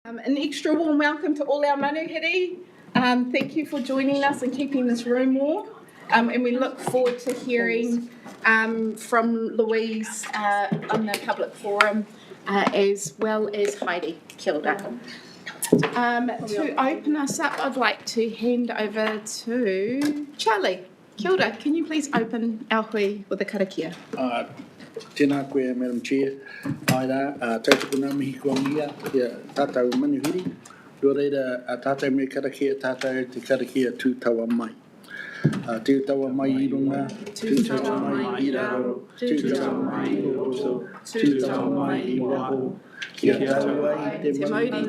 An extra warm welcome to all our manuhiri. Thank you for joining us and keeping this room warm. And we look forward to hearing from Louise on the public forum as well as Heidi. Kia ora. To open us up, I'd like to hand over to Charlie. Kia ora. Can you please open our hui with the karakia? Tēnā koe, Madam Chair. Ai rā, tautoko nā mihi kua mia, tātou manuhiri. Rua reira, tātou me karakia, tātou te karakia tūtaua mai. Tūtaua mai I runga, tūtaua mai I raro, tūtaua mai I roto, tūtaua mai I waho. Kia tau ai te mauri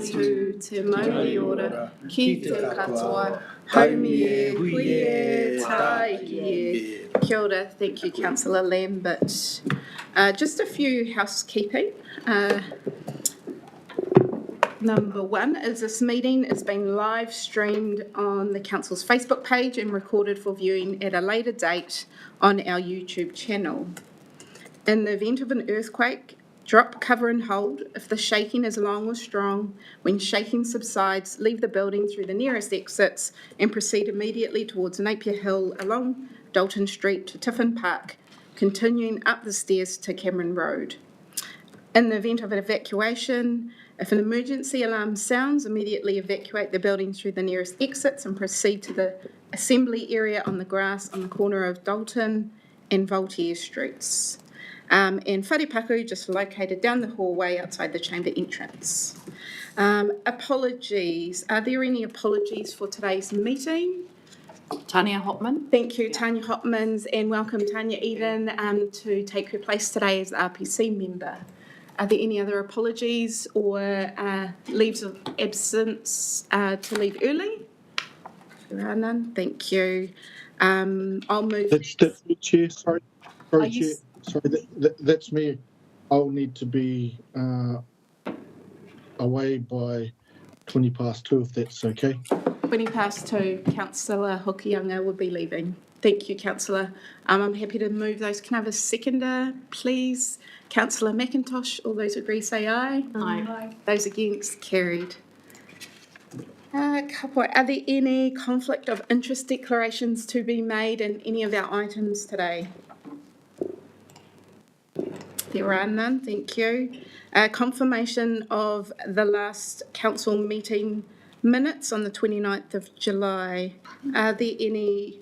te mauri ora, ki te katoa, haumi e, hui e, tā iki e. Kia ora, thank you, Councillor Lambert. Just a few housekeeping. Number one is this meeting is being live streamed on the Council's Facebook page and recorded for viewing at a later date on our YouTube channel. In the event of an earthquake, drop, cover and hold. If the shaking is long or strong, when shaking subsides, leave the building through the nearest exits and proceed immediately towards Napier Hill along Dalton Street to Tiffin Park, continuing up the stairs to Cameron Road. In the event of an evacuation, if an emergency alarm sounds, immediately evacuate the building through the nearest exits and proceed to the assembly area on the grass on the corner of Dalton and Voltaire Streets. And Wharepaku, just located down the hallway outside the chamber entrance. Apologies. Are there any apologies for today's meeting? Tanya Hopman. Thank you, Tanya Hopmans, and welcome Tanya Eden to take her place today as the RPC member. Are there any other apologies or leaves of absence to leave early? There are none. Thank you. I'll move. That's me, Chair. Sorry, Chair. Sorry, that's me. I'll need to be away by 2:20, if that's okay. 2:20, Councillor Hawke will be leaving. Thank you, Councillor. I'm happy to move those. Can I have a seconder, please? Councillor McIntosh, all those agree say aye. Aye. Those against, carried. Are there any conflict of interest declarations to be made in any of our items today? There are none, thank you. Confirmation of the last council meeting minutes on the 29th of July. Are there any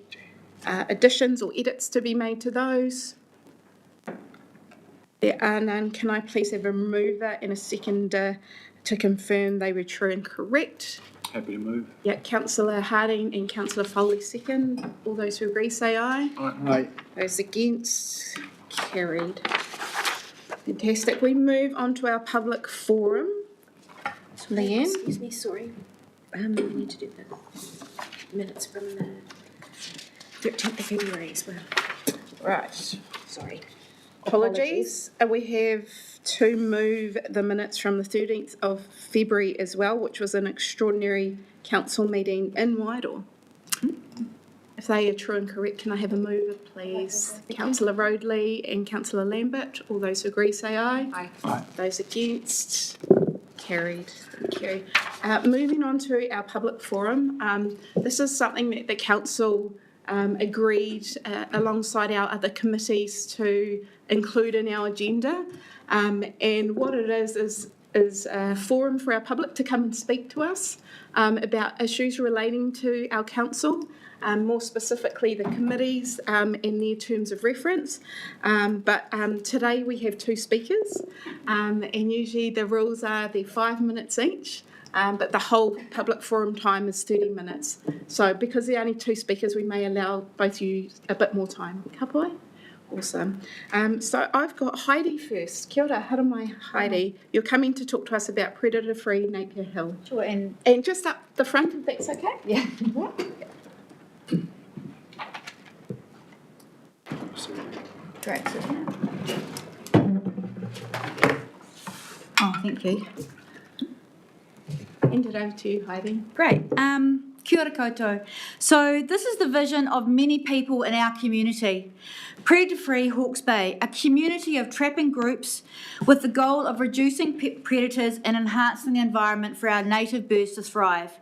additions or edits to be made to those? There are none. Can I please have a mover and a seconder to confirm they were true and correct? Happy to move. Yeah, Councillor Harding and Councillor Foley second. All those who agree say aye. Aye. Those against, carried. Fantastic. We move on to our public forum. Leanne? Excuse me, sorry. We need to do the minutes from the 13th of February as well. Right. Sorry. Apologies. We have to move the minutes from the 13th of February as well, which was an extraordinary council meeting in Wairoa. If they are true and correct, can I have a mover, please? Councillor Roadley and Councillor Lambert. All those who agree say aye. Aye. Those against, carried. Thank you. Moving on to our public forum. This is something that the council agreed alongside our other committees to include in our agenda. And what it is a forum for our public to come and speak to us about issues relating to our council. More specifically the committees and their terms of reference. But today we have two speakers and usually the rules are they're 5 minutes each, but the whole public forum time is 30 minutes. So because there are only two speakers, we may allow both you a bit more time. Kapai? Awesome. So I've got Heidi first. Kia ora, haramai Heidi. You're coming to talk to us about predator-free Napier Hill. Sure, and just up the front, if that's okay? yeah. Great. Oh, thank you. Hand it over to you, Heidi. Great. Kia ora koutou. So this is the vision of many people in our community. Predator-free Hawke's Bay, a community of trapping groups with the goal of reducing predators and enhancing the environment for our native birds to thrive.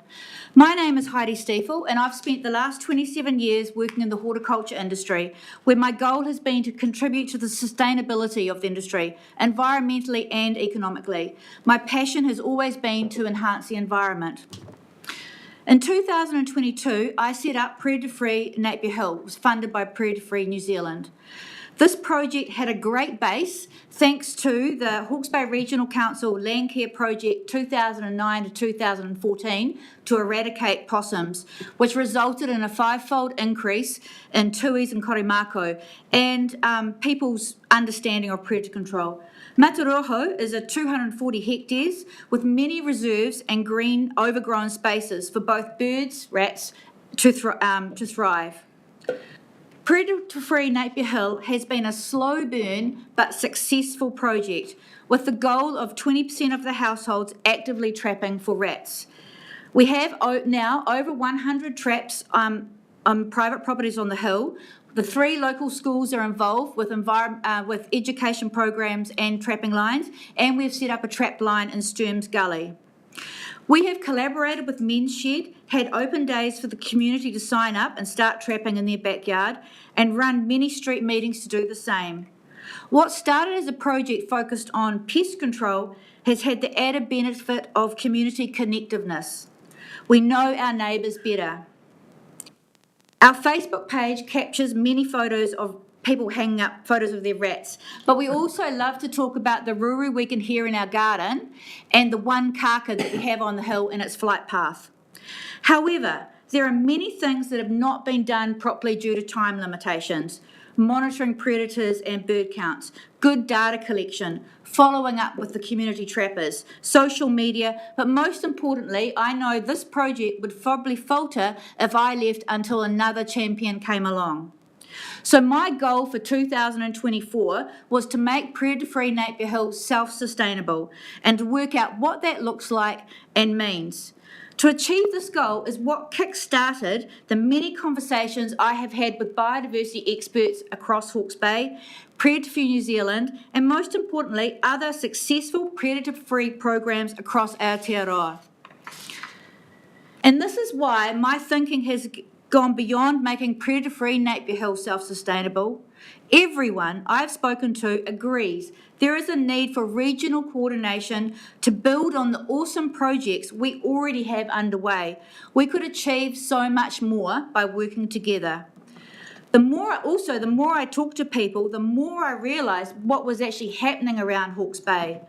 My name is Heidi Stiefel, and I've spent the last 27 years working in the horticulture industry, where my goal has been to contribute to the sustainability of the industry, environmentally and economically. My passion has always been to enhance the environment. In 2022, I set up Predator-Free Napier Hill. It was funded by Predator-Free New Zealand. This project had a great base thanks to the Hawke's Bay Regional Council Land Care Project 2009 to 2014 to eradicate possums, which resulted in a 5-fold increase in tuis and korimako and people's understanding of predator control. Mataroho is a 240 hectares with many reserves and green overgrown spaces for both birds, rats to thrive. Predator-free Napier Hill has been a slow burn but successful project with the goal of 20% of the households actively trapping for rats. We have now over 100 traps on private properties on the hill. The 3 local schools are involved with education programs and trapping lines, and we've set up a trap line in Sturms Gully. We have collaborated with Men's Shed, had open days for the community to sign up and start trapping in their backyard, and run many street meetings to do the same. What started as a project focused on pest control has had the added benefit of community connectiveness. We know our neighbours better. Our Facebook page captures many photos of people hanging up photos of their rats, but we also love to talk about the ruru we can hear in our garden and the one kaka that we have on the hill in its flight path. However, there are many things that have not been done properly due to time limitations: monitoring predators and bird counts, good data collection, following up with the community trappers, social media, but most importantly, I know this project would probably falter if I left until another champion came along. So my goal for 2024 was to make Predator-Free Napier Hill self-sustainable and to work out what that looks like and means. To achieve this goal is what kick-started the many conversations I have had with biodiversity experts across Hawke's Bay, Predator-Free New Zealand, and most importantly, other successful predator-free programs across Aotearoa. And this is why my thinking has gone beyond making Predator-Free Napier Hill self-sustainable. Everyone I've spoken to agrees there is a need for regional coordination to build on the awesome projects we already have underway. We could achieve so much more by working together. The more I talk to people, the more I realise what was actually happening around Hawke's Bay.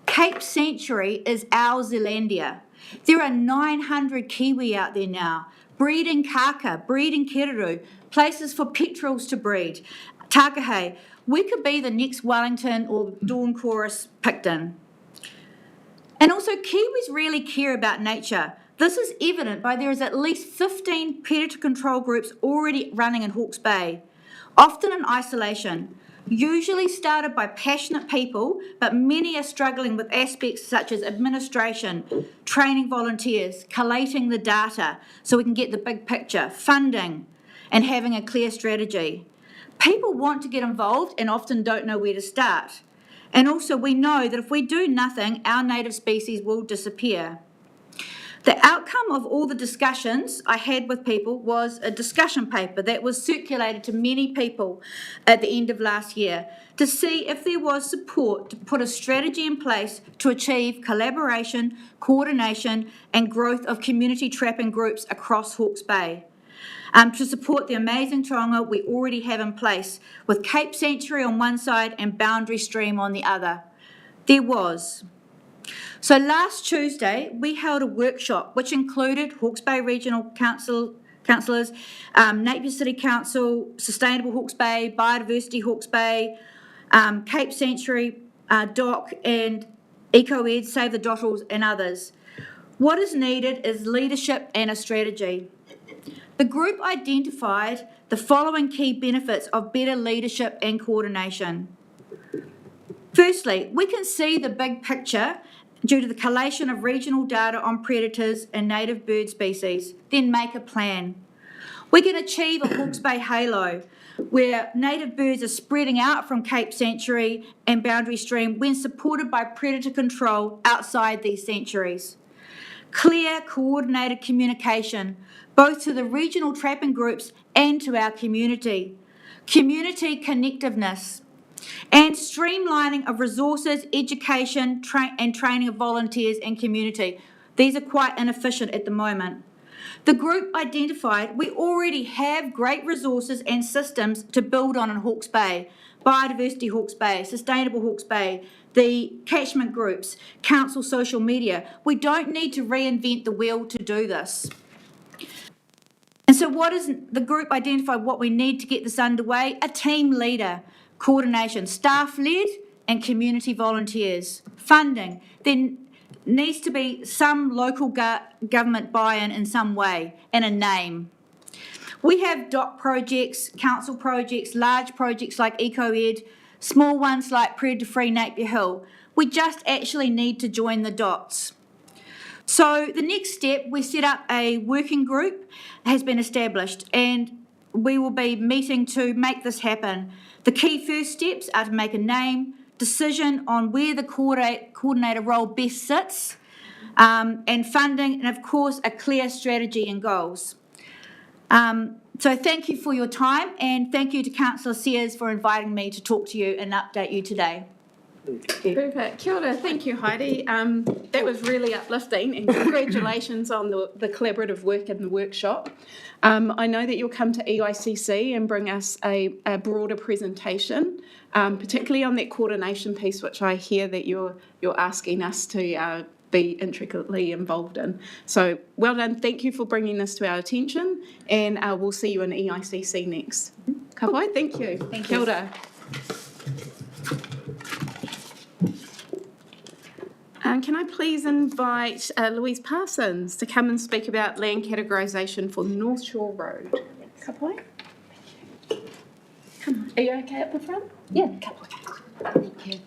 Cape Sanctuary is our Zealandia. There are 900 kiwi out there now, breeding kaka, breeding keruru, places for petrels to breed, takahe. We could be the next Wellington or Dawn Chorus Picton. And also, Kiwis really care about nature. This is evident by there is at least 15 predator control groups already running in Hawke's Bay, often in isolation, usually started by passionate people, but many are struggling with aspects such as administration, training volunteers, collating the data so we can get the big picture, funding, and having a clear strategy. People want to get involved and often don't know where to start. And also we know that if we do nothing, our native species will disappear. The outcome of all the discussions I had with people was a discussion paper that was circulated to many people at the end of last year to see if there was support to put a strategy in place to achieve collaboration, coordination and growth of community trapping groups across Hawke's Bay. To support the amazing taonga we already have in place with Cape Sanctuary on one side and Boundary Stream on the other. There was. So last Tuesday, we held a workshop which included Hawke's Bay Regional Councillors, Napier City Council, Sustainable Hawke's Bay, Biodiversity Hawke's Bay, Cape Sanctuary, DOC and EcoEd, Save the Dottles and others. What is needed is leadership and a strategy. The group identified the following key benefits of better leadership and coordination. Firstly, we can see the big picture due to the collation of regional data on predators and native bird species, then make a plan. We can achieve a Hawke's Bay halo. where native birds are spreading out from Cape Sanctuary and Boundary Stream when supported by predator control outside these sanctuaries. Clear, coordinated communication, both to the regional trapping groups and to our community. Community connectiveness, and streamlining of resources, education, and training of volunteers and community. These are quite inefficient at the moment. The group identified we already have great resources and systems to build on in Hawke's Bay. Biodiversity Hawke's Bay, Sustainable Hawke's Bay, the catchment groups, council social media. We don't need to reinvent the wheel to do this. And so what is the group identified what we need to get this underway? A team leader, coordination, staff-led and community volunteers. Funding. There needs to be some local government buy-in in some way and a name. We have DOC projects, council projects, large projects like EcoEd, small ones like Predator-Free Napier Hill. We just actually need to join the dots. So the next step, we set up a working group, has been established, and we will be meeting to make this happen. The key first steps are to make a name, decision on where the coordinator role best sits, and funding, and of course a clear strategy and goals. So thank you for your time, and thank you to Councillor Sears for inviting me to talk to you and update you today. Perfect. Kia ora. Thank you, Heidi. That was really uplifting, and congratulations on the collaborative work in the workshop. I know that you'll come to EICC and bring us a broader presentation, particularly on that coordination piece, which I hear that you're asking us to be intricately involved in. So well done. Thank you for bringing this to our attention, and we'll see you in EICC next. Ka pai, thank you. Thank Kia you. ora. Can I please invite Louise Parsons to come and speak about land categorisation for North Shore Road? Ka pai. Come on. Are you okay up the front? Yeah. Come on. Thank you.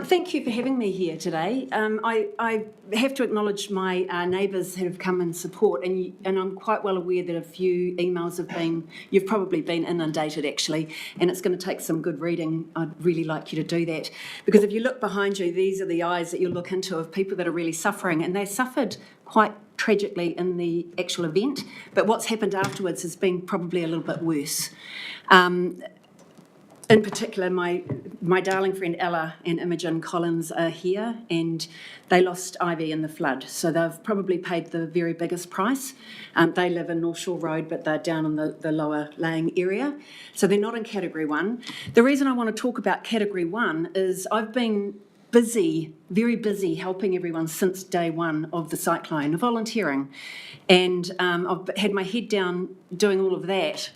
Thank you for having me here today. I have to acknowledge my neighbours who have come in support, and I'm quite well aware that a few emails you've probably been inundated actually, and it's going to take some good reading. I'd really like you to do that, because if you look behind you, these are the eyes that you look into of people that are really suffering, and they suffered quite tragically in the actual event, but what's happened afterwards has been probably a little bit worse. In particular, my darling friend Ella and Imogen Collins are here, and they lost Ivy in the flood, so they've probably paid the very biggest price. They live in North Shore Road, but they're down in the lower laying area, so they're not in Category 1. The reason I want to talk about Category 1 is I've been busy, very busy, helping everyone since day one of the cyclone, volunteering, and I've had my head down doing all of that,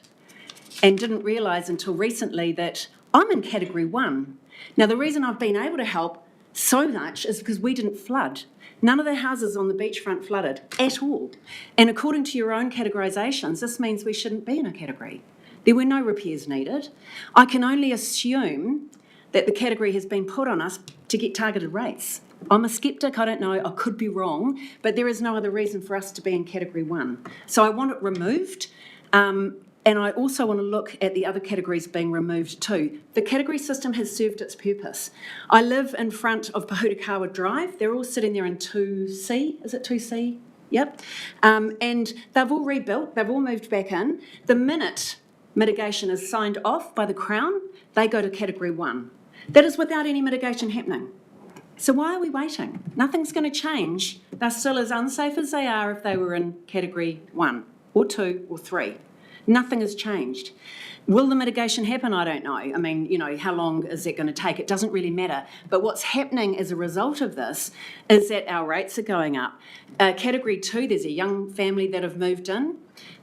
and didn't realise until recently that I'm in Category 1. Now, the reason I've been able to help so much is because we didn't flood. None of the houses on the beachfront flooded at all. And according to your own categorisations, this means we shouldn't be in a category. There were no repairs needed. I can only assume that the category has been put on us to get targeted rates. I'm a sceptic, I don't know, I could be wrong, but there is no other reason for us to be in Category 1. So I want it removed. And I also want to look at the other categories being removed too. The category system has served its purpose. I live in front of Pahutakawa Drive. They're all sitting there in 2C. Is it 2C? Yep. And they've all rebuilt. They've all moved back in. The minute mitigation is signed off by the Crown, they go to Category 1. That is without any mitigation happening. So why are we waiting? Nothing's going to change. They're still as unsafe as they are if they were in Category 1 or 2 or 3. Nothing has changed. Will the mitigation happen? I don't know. I mean, you know, how long is it going to take? It doesn't really matter. But what's happening as a result of this is that our rates are going up. Category 2, there's a young family that have moved in.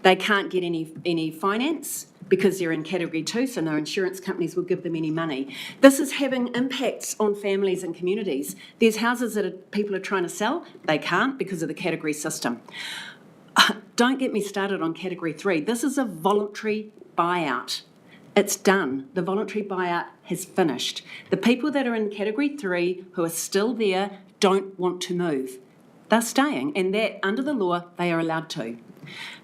They can't get any finance because they're in Category 2, so no insurance companies will give them any money. This is having impacts on families and communities. There's houses that people are trying to sell. They can't because of the category system. Don't get me started on Category 3. This is a voluntary buyout. It's done. The voluntary buyout has finished. The people that are in Category 3 who are still there don't want to move. They're staying, and that, under the law, they are allowed to.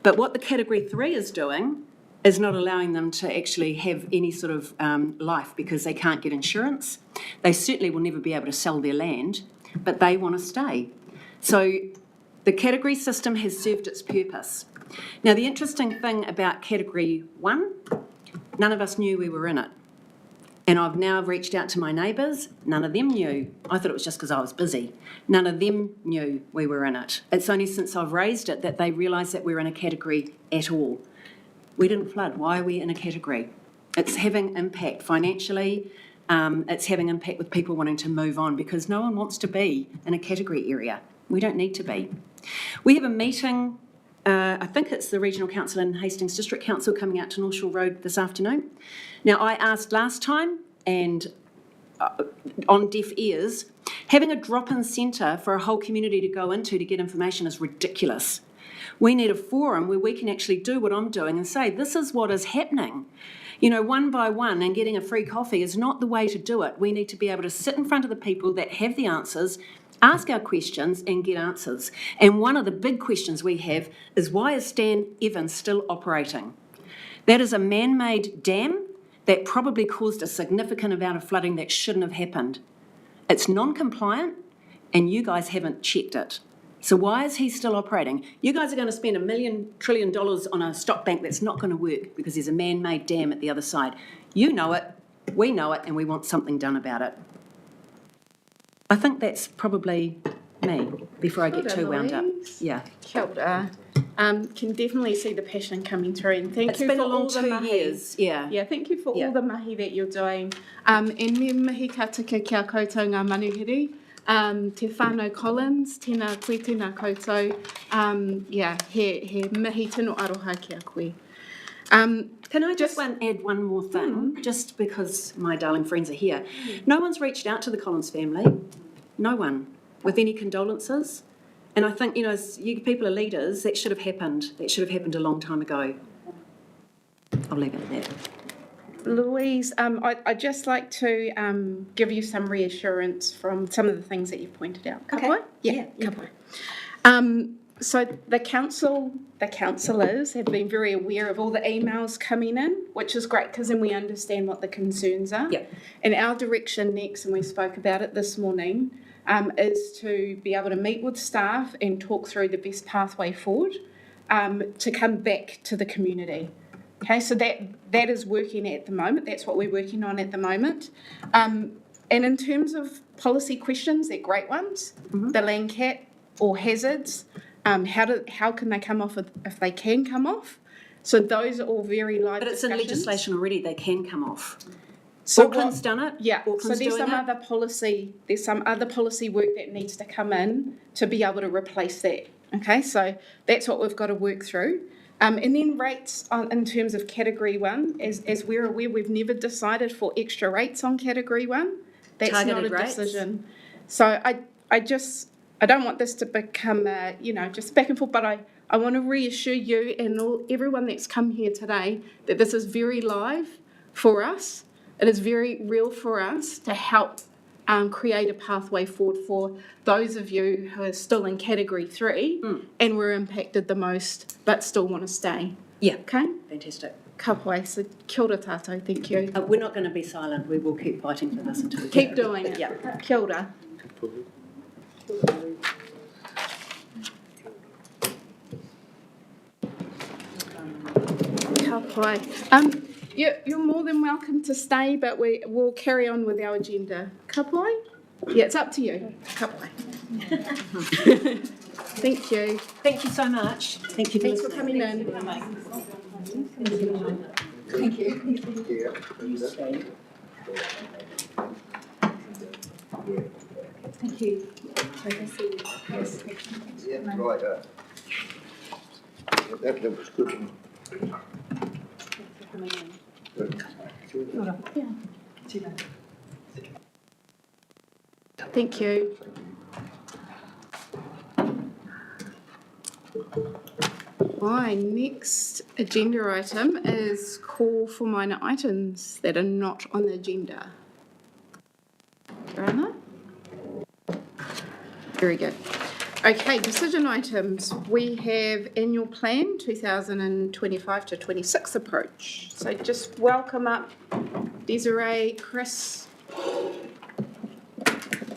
But what the Category 3 is doing is not allowing them to actually have any sort of life because they can't get insurance. They certainly will never be able to sell their land, but they want to stay. So the category system has served its purpose. Now, the interesting thing about Category 1, none of us knew we were in it. And I've now reached out to my neighbours, none of them knew. I thought it was just because I was busy. None of them knew we were in it. It's only since I've raised it that they realise that we're in a category at all. We didn't flood. Why are we in a category? It's having impact financially. It's having impact with people wanting to move on because no one wants to be in a category area. We don't need to be. We have a meeting, I think it's the Regional Council and Hastings District Council coming out to North Shore Road this afternoon. Now, I asked last time, and on deaf ears, having a drop-in centre for a whole community to go into to get information is ridiculous. We need a forum where we can actually do what I'm doing and say, this is what is happening. You know, one by one, and getting a free coffee is not the way to do it. We need to be able to sit in front of the people that have the answers, ask our questions and get answers. And one of the big questions we have is, why is Stan Evans still operating? That is a man-made dam that probably caused a significant amount of flooding that shouldn't have happened. It's non-compliant and you guys haven't checked it. So why is he still operating? You guys are going to spend $1 million trillion on a stock bank that's not going to work because there's a man-made dam at the other side. You know it, we know it, and we want something done about it. I think that's probably me before I get too wound up. Yeah. Kia ora. Can definitely see the passion coming through, and thank It's you been for a long all the 2 mahi. years. Yeah. Yeah, thank you for Yeah. all the mahi that you're doing. And me mihi ka tika kia koutou ngā manuhiri. Te whānau Collins, tēnā koe, tēnā koutou. He mihi tino aroha ki a koe. Can I just add one more thing, just because my darling friends are here? No one's reached out to the Collins family, no one, with any condolences. And I think, you know, as you people are leaders, that should have happened. That should have happened a long time ago. I'll leave it at that. Louise, I'd just like to give you some reassurance from some of the things that you've pointed out. Ka pai? Yeah, ka pai. So the councillors have been very aware of all the emails coming in, which is great because then we understand what the concerns are. Yep. And our direction next, and we spoke about it this morning, is to be able to meet with staff and talk through the best pathway forward to come back to the community. Okay, so that is working at the moment. That's what we're working on at the moment. And in terms of policy questions, they're great ones. Mm-hmm. The land cap or hazards, how can they come off if they can come off? So those are all very live But it's in discussions. legislation already, they can come off. So Auckland's done it. Yeah, Auckland's so there's doing some other policy work that needs to come in to be able to replace that. Okay, so that's what we've got to work through. And then rates in terms of Category 1, as we're aware, we've never decided for extra rates on Category 1. That's Targeted not a rates. decision. So I don't want this to become, just back and forth, but I want to reassure you and everyone that's come here today that this is very live for us. It is very real for us to help create a pathway forward for those of you who are still in Category 3 and were impacted the most but still want to stay. Yeah. Okay? Fantastic. Ka pai, so kia ora tātou, thank you. We're not going to be silent. We will keep fighting for this until we Keep get it. doing it. Yeah. Kia ora. Ka pai. You're more than welcome to stay, but we'll carry on with our agenda. Ka pai? Yeah, it's up to you. Ka pai. Thank you. Thank you so much. Thank you. Thanks for coming in. Thank you. Thank you. Yeah, right. That looks good. Thank you. My next agenda item is call for minor items that are not on the agenda. Rana? Very good. Okay, decision items. We have annual plan 2025 to 26 approach. So just welcome up Desiree, Chris,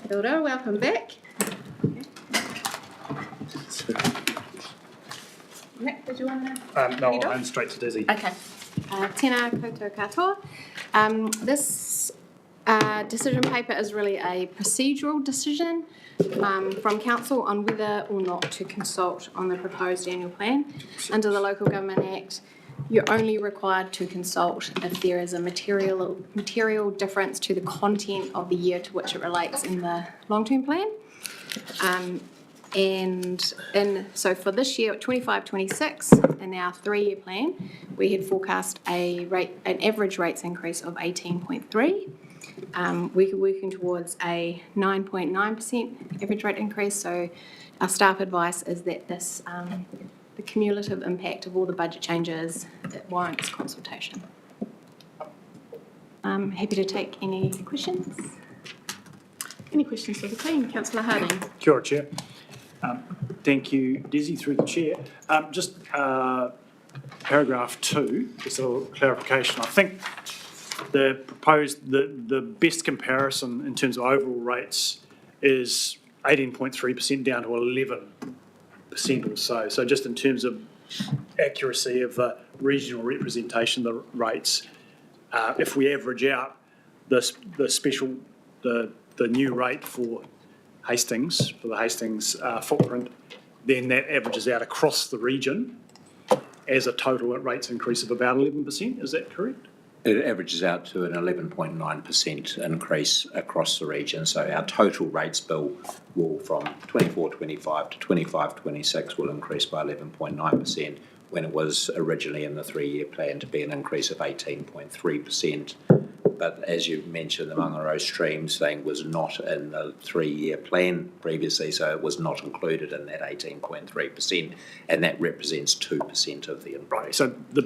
Hilda, welcome back. Nick, did you want to? No, I'll hand straight to Dizzy. Okay. Tēnā koutou katoa. This decision paper is really a procedural decision from council on whether or not to consult on the proposed annual plan. Under the Local Government Act, you're only required to consult if there is a material difference to the content of the year to which it relates in the long-term plan. So for this year, 25-26, in our 3-year plan, we had forecast an average rates increase of 18.3. We're working towards a 9.9% average rate increase. So our staff advice is that this, the cumulative impact of all the budget changes, it warrants consultation. I'm happy to take any questions. Any questions for the team? Councillor Harding. Kia ora, Chair. Thank you, Dizzy, through the Chair. Just paragraph 2, just a little clarification. I think the proposed, the best comparison in terms of overall rates is 18.3% down to 11% or so. So just in terms of accuracy of the regional representation of the rates, if we average out the new rate for Hastings, for the Hastings footprint, then that averages out across the region as a total rates increase of about 11%. Is that correct? It averages out to an 11.9% increase across the region. So our total rates bill will, from 24-25 to 25-26, will increase by 11.9%, when it was originally in the 3-year plan to be an increase of 18.3%. But as you mentioned, the Mangaro streams thing was not in the 3-year plan previously, so it was not included in that 18.3%, and that represents 2% of the increase. Right. So the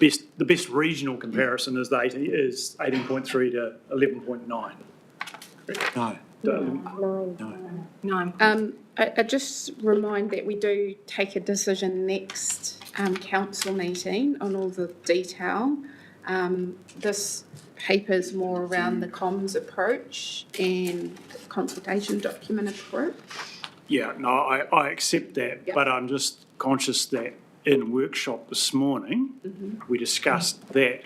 best regional comparison is 18.3 to 11.9. No. No. I just remind that we do take a decision next council meeting on all the detail. This paper's more around the comms approach and consultation document approach. Yeah, no, I accept that, Yep. but I'm just conscious that in workshop this morning, we discussed that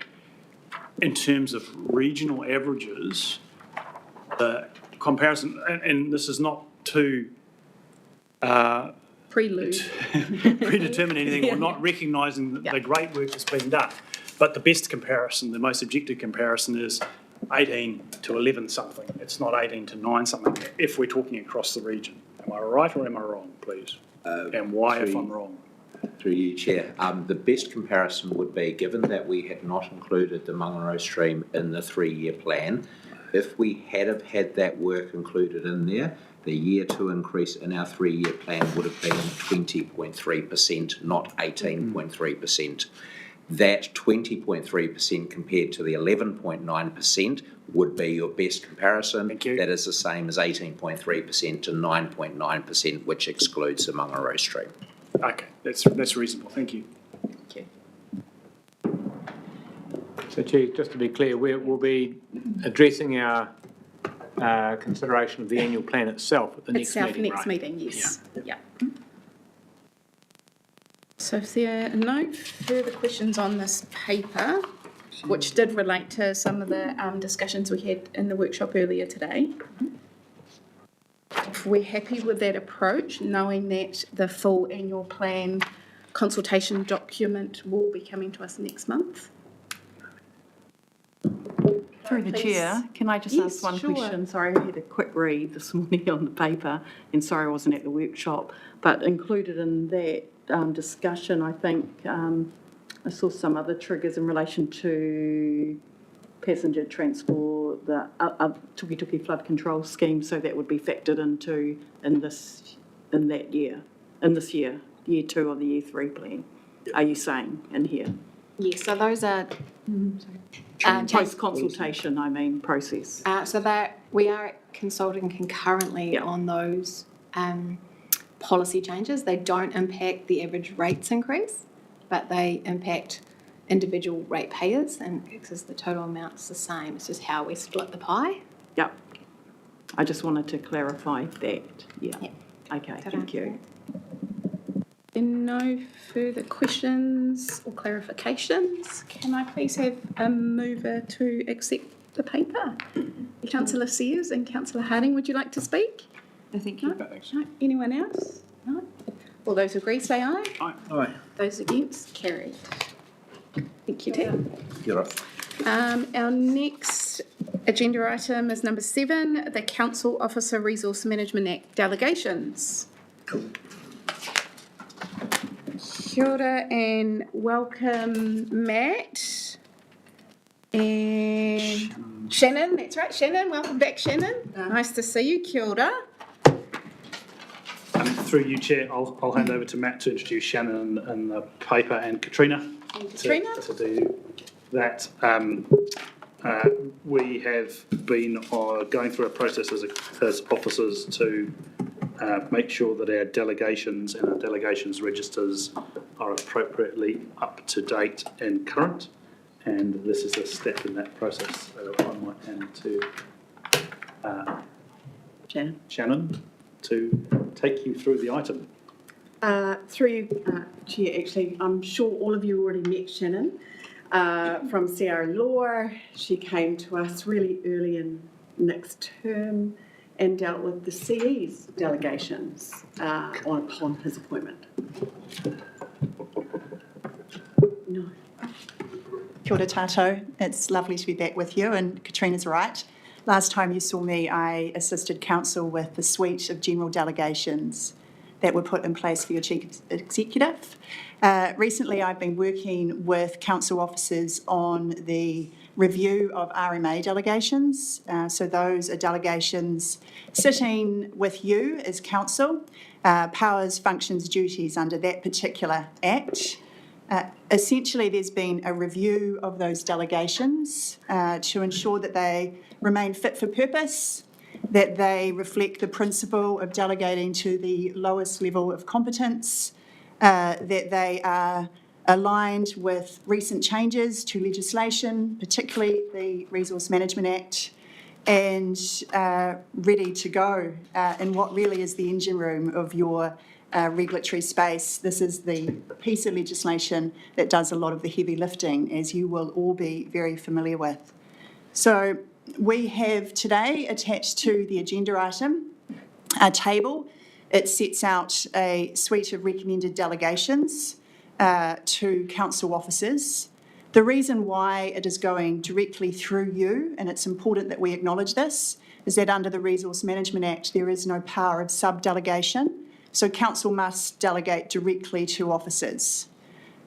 in terms of regional averages, the comparison, and this is not to Prelude. predetermine anything or not recognising the great work that's been done. But the best comparison, the most objective comparison is 18 to 11 something. It's not 18 to 9 something if we're talking across the region. Am I right or am I wrong, please? And why if I'm wrong? Through you, Chair. The best comparison would be, given that we had not included the Mangaro stream in the 3-year plan, if we had have had that work included in there, the year 2 increase in our 3-year plan would have been 20.3%, not 18.3%. That 20.3% compared to the 11.9% would be your best comparison. Thank you. That is the same as 18.3% to 9.9%, which excludes the Mangaro stream. Okay, that's reasonable. Thank you. Thank you. So, Chair, just to be clear, we'll be addressing our consideration of the annual plan itself at the next meeting, Next right? meeting, yes. Yeah. So if there are no further questions on this paper, which did relate to some of the discussions we had in the workshop earlier today, if we're happy with that approach, knowing that the full annual plan consultation document will be coming to us next month. Through the Please. Chair, can I just Yes, ask one sure. question? Sorry, I had a quick read this morning on the paper, and sorry I wasn't at the workshop, but included in that discussion, I think I saw some other triggers in relation to passenger transport, the Tuki flood control scheme, so that would be factored into in this year, year 2 of the year 3 plan. are you saying in here? Yes, so those are, Post-consultation, I mean, process. so that we are consulting concurrently Yeah. on those policy changes. They don't impact the average rates increase, but they impact individual ratepayers, and because the total amount's the same, it's just how we split the pie. Yep. I just wanted to clarify that, yeah. Yeah. Okay, Did I thank you. answer No further questions or clarifications. Can I please have a mover to accept the paper? Councillor Sears and Councillor Harding, would you like to speak? I think No? No? Anyone else? No? All those agree, say aye. Aye. Those against, carried. Thank you, Tim. You're right. Our next agenda item is number 7, the Council Officer Resource Management Act delegations. Kia ora and welcome, Matt. And Shannon, that's right, Shannon. Welcome back, Shannon. Nice to see you. Kia ora. Through you, Chair, I'll hand over to Matt to introduce Shannon and the paper, and Katrina. Katrina. To do that. We have been going through a process as officers to make sure that our delegations and our delegations registers are appropriately up to date and current. And this is a step in that process. I might hand to Shannon to take you through the item. Through you, Chair, actually, I'm sure all of you already met Shannon from Sierra Law. She came to us really early in next term and dealt with the CE's delegations upon his appointment. No. Kia ora tātou. It's lovely to be back with you, and Katrina's right. Last time you saw me, I assisted Council with the suite of general delegations that were put in place for your Chief Executive. Recently, I've been working with Council officers on the review of RMA delegations. So those are delegations sitting with you as Council, powers, functions, duties under that particular Act. Essentially, there's been a review of those delegations to ensure that they remain fit for purpose, that they reflect the principle of delegating to the lowest level of competence, that they are aligned with recent changes to legislation, particularly the Resource Management Act, and ready to go in what really is the engine room of your regulatory space. This is the piece of legislation that does a lot of the heavy lifting, as you will all be very familiar with. So we have today attached to the agenda item a table. It sets out a suite of recommended delegations to council officers. The reason why it is going directly through you, and it's important that we acknowledge this, is that under the Resource Management Act there is no power of sub-delegation, so council must delegate directly to officers.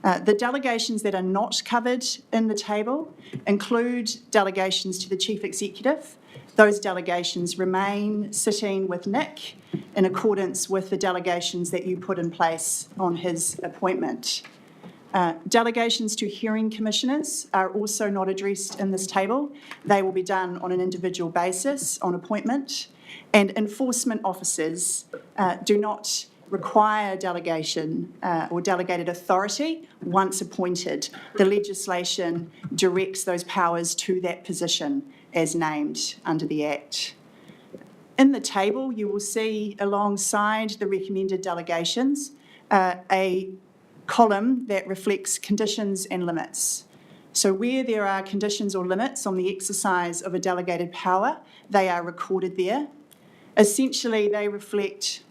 The delegations that are not covered in the table include delegations to the Chief Executive. Those delegations remain sitting with Nick in accordance with the delegations that you put in place on his appointment. Delegations to hearing commissioners are also not addressed in this table. They will be done on an individual basis on appointment, and enforcement officers do not require delegation or delegated authority once appointed. The legislation directs those powers to that position as named under the Act. In the table, you will see alongside the recommended delegations a column that reflects conditions and limits. So where there are conditions or limits on the exercise of a delegated power, they are recorded there. Essentially, they reflect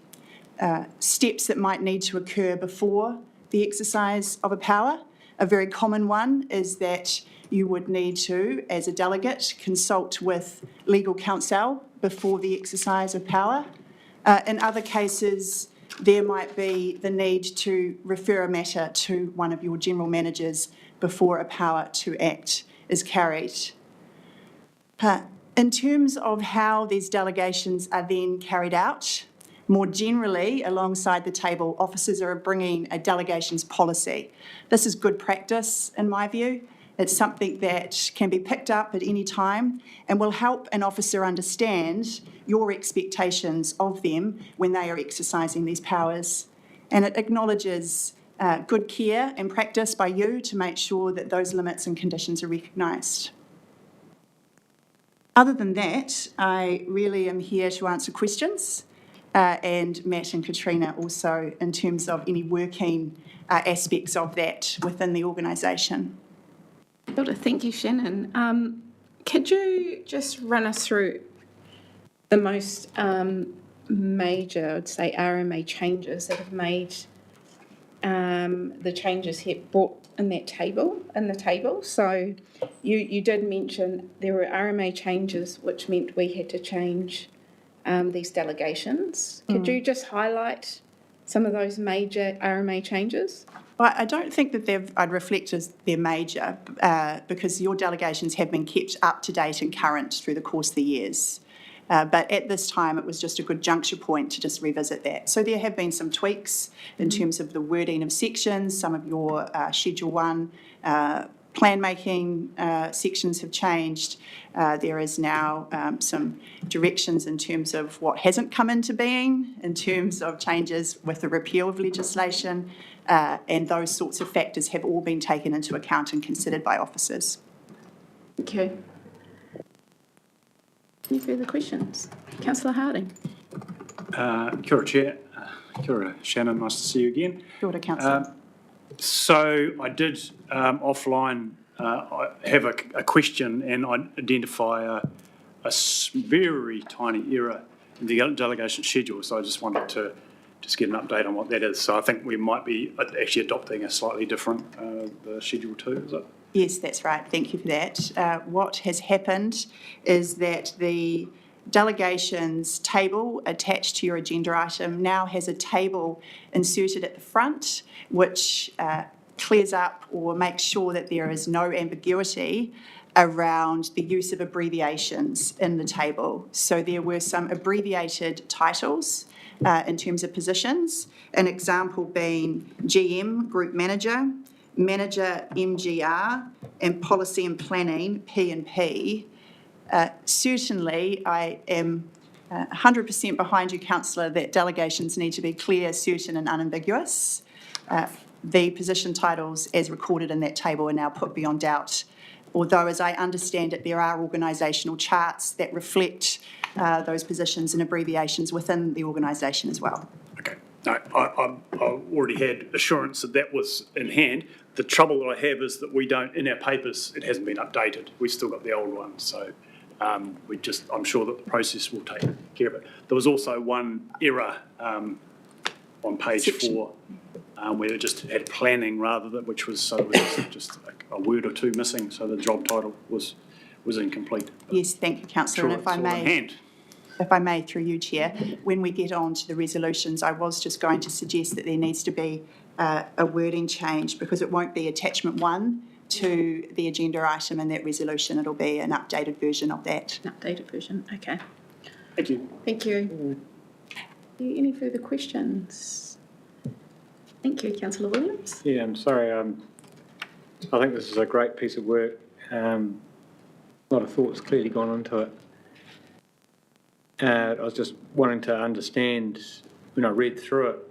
steps that might need to occur before the exercise of a power. A very common one is that you would need to, as a delegate, consult with legal counsel before the exercise of power. In other cases, there might be the need to refer a matter to one of your general managers before a power to act is carried. In terms of how these delegations are then carried out, More generally, alongside the table, officers are bringing a delegations policy. This is good practice, in my view. It's something that can be picked up at any time and will help an officer understand your expectations of them when they are exercising these powers. And it acknowledges good care and practice by you to make sure that those limits and conditions are recognised. Other than that, I really am here to answer questions, and Matt and Katrina also in terms of any working aspects of that within the organisation. Thank you, Shannon. Could you just run us through the most major, I'd say, RMA changes that have made the changes here brought in that table, So you did mention there were RMA changes, which meant we had to change these delegations. Could you just highlight some of those major RMA changes? Well, I don't think that I'd reflect as they're major because your delegations have been kept up to date and current through the course of the years. But at this time, it was just a good juncture point to just revisit that. So there have been some tweaks in terms of the wording of sections. Some of your Schedule 1 plan-making sections have changed. There is now some directions in terms of what hasn't come into being, in terms of changes with the repeal of legislation, and those sorts of factors have all been taken into account and considered by officers. Okay. Any further questions? Councillor Harding. Kia ora, Chair. Kia ora, Shannon. Nice to see you again. Kia ora, Councillor. So I did offline have a question and identify a very tiny error in the delegation schedule. So I just wanted to just get an update on what that is. So I think we might be actually adopting a slightly different Schedule 2, is it? Yes, that's right. Thank you for that. What has happened is that the delegations table attached to your agenda item now has a table inserted at the front which clears up or makes sure that there is no ambiguity around the use of abbreviations in the table. So there were some abbreviated titles in terms of positions, an example being GM, Group Manager, Manager MGR, and Policy and Planning, P&P. Certainly, I am 100% behind you, Councillor, that delegations need to be clear, certain and unambiguous. The position titles as recorded in that table are now put beyond doubt, although as I understand it, there are organisational charts that reflect those positions and abbreviations within the organisation as well. Okay. No, I already had assurance that that was in hand. The trouble that I have is that we don't, in our papers, it hasn't been updated. We've still got the old one. So I'm sure that the process will take care of it. There was also one error on page 4 where it just had planning rather than, which was just a word or two missing. So the job title was incomplete. Yes, thank you, Councillor. Sure, and if I may, through you, Chair, when we get on to the resolutions, I was just going to suggest that there needs to be a wording change because it won't be attachment 1 to the agenda item in that resolution. It'll be an updated version of that. An updated version, okay. Thank you. Thank you. Any further questions? Thank you, Councillor Williams. Yeah, I'm sorry. I think this is a great piece of work. A lot of thought's clearly gone into it. I was just wanting to understand, when I read through it,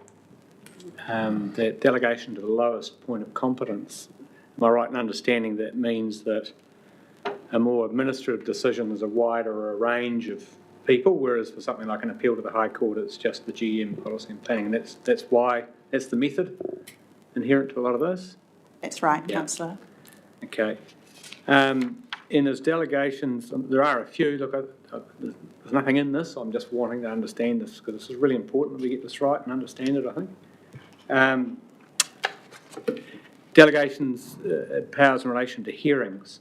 that delegation to the lowest point of competence. Am I right in understanding that means that a more administrative decision is a wider range of people, whereas for something like an appeal to the High Court, it's just the GM policy and planning, and that's the method inherent to a lot of this? That's right, yeah. Councillor. Okay. In his delegations, there are a few. Look, there's nothing in this. I'm just wanting to understand this because this is really important that we get this right and understand it, I think. Delegations, powers in relation to hearings.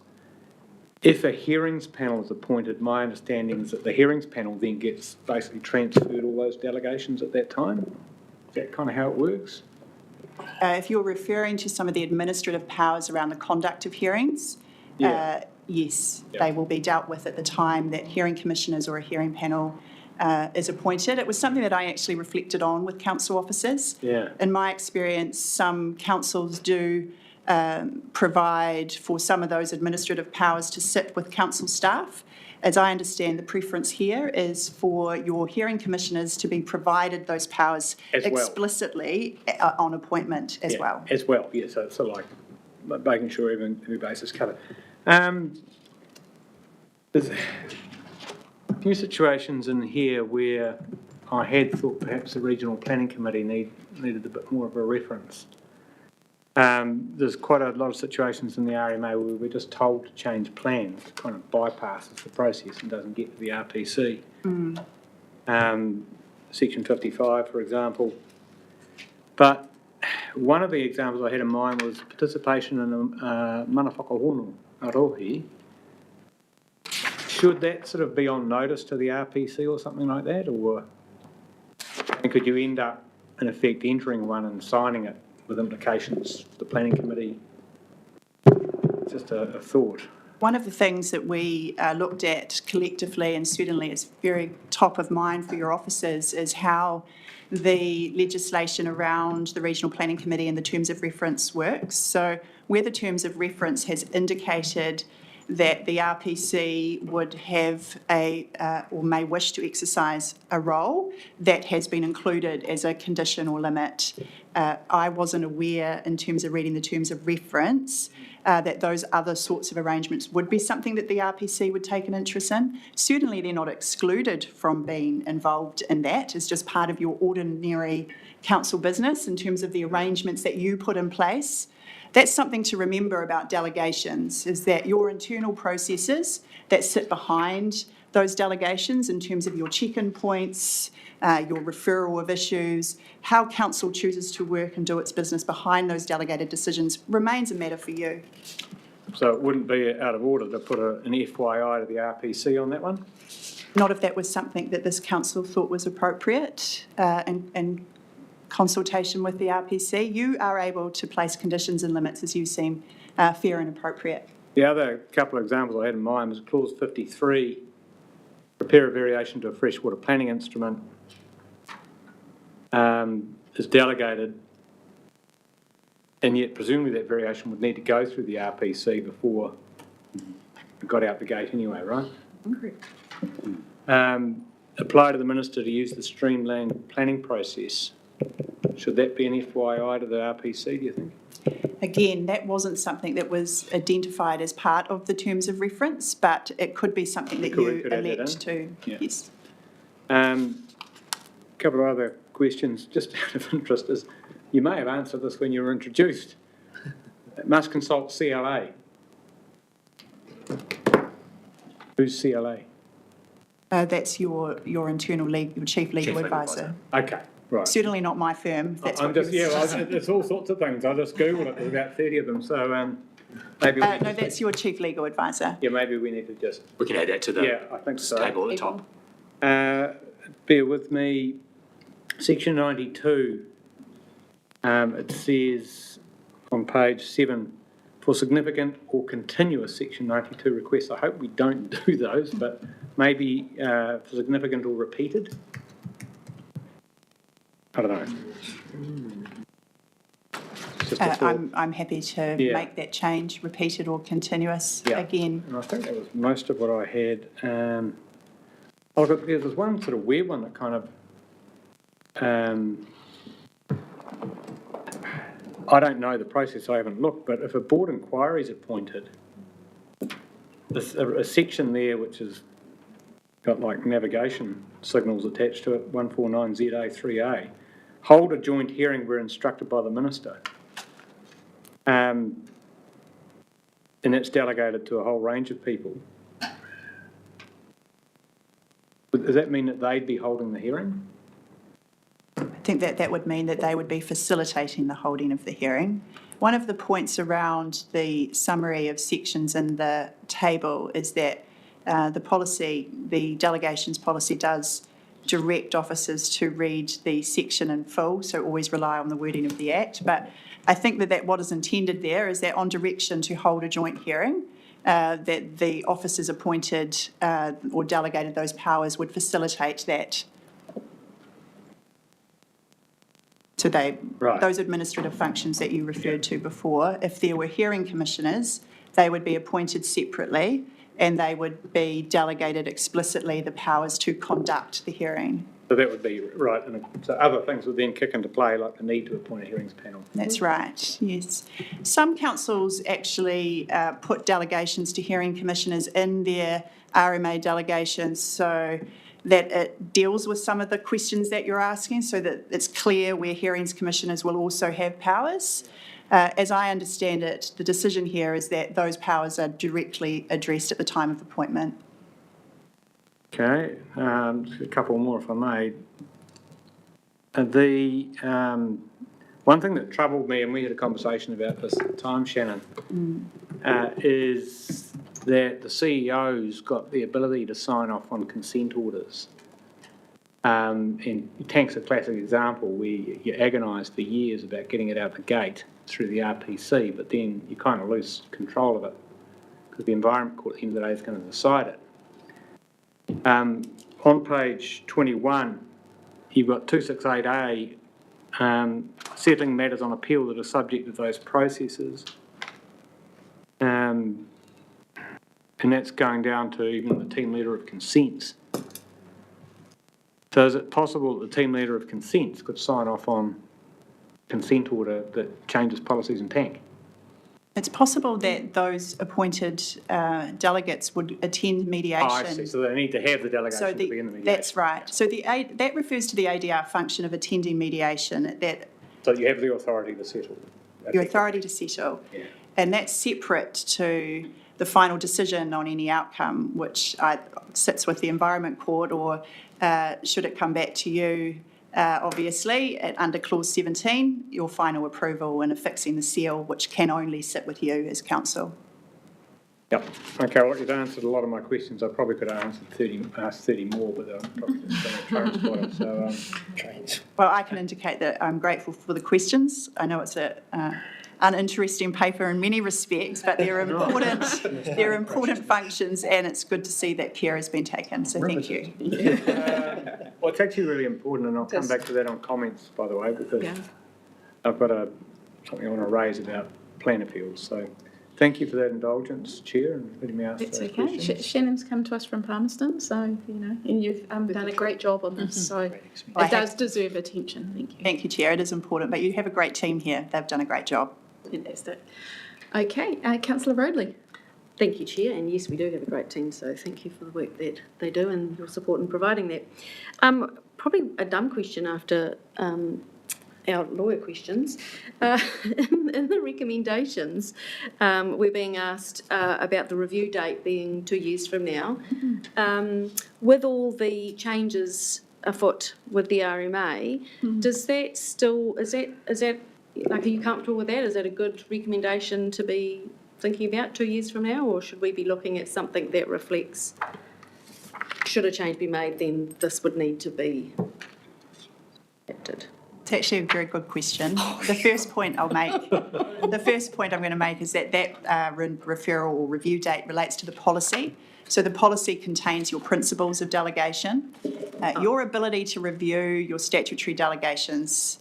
If a hearings panel is appointed, my understanding is that the hearings panel then gets basically transferred all those delegations at that time. Is that kind of how it works? If you're referring to some of the administrative powers around the conduct of hearings, yes, they will be dealt with at the time that hearing commissioners or a hearing panel is appointed. It was something that I actually reflected on with council officers. Yeah. In my experience, some councils do provide for some of those administrative powers to sit with council staff. As I understand, the preference here is for your hearing commissioners to be provided those powers As well. explicitly on appointment as Yeah, well. As well, yeah, so it's sort of like making sure every base is covered. There's a few situations in here where I had thought perhaps the Regional Planning Committee needed a bit more of a reference. There's quite a lot of situations in the RMA where we're just told to change plans, kind of bypasses the process and doesn't get to the RPC. Section 55, for example. But one of the examples I had in mind was participation in a mana whakahono arohi. Should that sort of be on notice to the RPC or something like that, or and could you end up, in effect, entering one and signing it with implications for the planning committee? Just a thought. One of the things that we looked at collectively, and certainly is very top of mind for your officers, is how the legislation around the Regional Planning Committee and the terms of reference works. So where the terms of reference has indicated that the RPC would have or may wish to exercise a role, that has been included as a condition or limit. I wasn't aware, in terms of reading the terms of reference, that those other sorts of arrangements would be something that the RPC would take an interest in. Certainly they're not excluded from being involved in that. It's just part of your ordinary council business in terms of the arrangements that you put in place. That's something to remember about delegations, is that your internal processes that sit behind those delegations in terms of your check-in points, your referral of issues, how council chooses to work and do its business behind those delegated decisions remains a matter for you. So it wouldn't be out of order to put an FYI to the RPC on that one? Not if that was something that this council thought was appropriate and consultation with the RPC. You are able to place conditions and limits as you seem fair and appropriate. The other couple of examples I had in mind was clause 53, prepare a variation to a freshwater planning instrument is delegated, and yet presumably that variation would need to go through the RPC before it got out the gate anyway, right? Correct. Apply to the minister to use the streamlined planning process. Should that be an FYI to the RPC, do you think? Again, that wasn't something that was identified as part of the terms of reference, but it could be something that you elect to. Yeah. Yes. A couple of other questions, just out of interest, is you may have answered this when you were introduced. It must consult CLA. Who's CLA? That's your internal your chief legal advisor. Okay, right. Certainly not my firm. That's I'm what just, you yeah, it's all sorts of things. I just Googled it, there's about 30 of them, so maybe. no, that's your chief legal advisor. Yeah, maybe we need to just. We can add that to the Yeah, I think so. table at the top. Bear with me. Section 92, it says on page 7, for significant or continuous Section 92 requests. I hope we don't do those, but maybe for significant or repeated. I don't know. Just a thought. I'm happy to make that change, repeated or continuous again. And I think that was most of what I had. There's one sort of weird one that kind of, I don't know the process, I haven't looked, but if a board inquiry is appointed, there's a section there which has got like navigation signals attached to it, 149ZA3A, hold a joint hearing where instructed by the minister. And that's delegated to a whole range of people. Does that mean that they'd be holding the hearing? I think that would mean that they would be facilitating the holding of the hearing. One of the points around the summary of sections in the table is that the delegations policy does direct officers to read the section in full, so always rely on the wording of the Act. But I think that what is intended there is that on direction to hold a joint hearing, that the officers appointed or delegated those powers would facilitate that. So those administrative functions that you referred to before, if there were hearing commissioners, they would be appointed separately and they would be delegated explicitly the powers to conduct the hearing. So that would be right, and so other things would then kick into play, like the need to appoint a hearings panel. That's right, yes. Some councils actually put delegations to hearing commissioners in their RMA delegations so that it deals with some of the questions that you're asking, so that it's clear where hearings commissioners will also have powers. As I understand it, the decision here is that those powers are directly addressed at the time of appointment. Okay, a couple more if I may. One thing that troubled me, and we had a conversation about this at the time, Shannon, is that the CEO's got the ability to sign off on consent orders. And Tank's a classic example where you agonise for years about getting it out the gate through the RPC, but then you kind of lose control of it because the Environment Court at the end of the day is going to decide it. On page 21, you've got 268A, settling matters on appeal that are subject to those processes. And that's going down to even the team leader of consents. So is it possible that the team leader of consents could sign off on consent order that changes policies in Tank? It's possible that those appointed delegates would attend mediation. Oh, I see. So they need to have the delegation to be in the mediation. That's right. So that refers to the ADR function of attending mediation. So you have the authority to settle. Your authority to settle. Yeah. And that's separate to the final decision on any outcome, which sits with the Environment Court, or should it come back to you, obviously, under Clause 17, your final approval and affixing the seal, which can only sit with you as council. Yep. Okay, well, you've answered a lot of my questions. I probably could have asked 30 more, but I'm probably going to spotted. So, Well, I can indicate that I'm grateful for the questions. I know it's an uninteresting paper in many respects, but they're important. They're important functions, and it's good to see that care has been taken. So thank you. Well, it's actually really important, and I'll come back to that on comments, by the way, because I've got something I want to raise about plan appeals. So thank you for that indulgence, Chair, and letting me ask That's those okay. questions. Shannon's come to us from Palmerston, so, and you've done a great job on this, so it does deserve attention. Thank you. Thank you, Chair. It is important, but you have a great team here. They've done a great job. Fantastic. Okay, Councillor Roadley. Thank you, Chair, and yes, we do have a great team, so thank you for the work that they do and your support in providing that. Probably a dumb question after our lawyer questions. In the recommendations, we're being asked about the review date being 2 years from now. With all the changes afoot with the RMA, does that still, is that like, are you comfortable with that? Is that a good recommendation to be thinking about 2 years from now, or should we be looking at something that reflects, should a change be made, then this would need to be adapted? It's actually a very good question. The first point I'm going to make is that referral or review date relates to the policy. So the policy contains your principles of delegation. Your ability to review your statutory delegations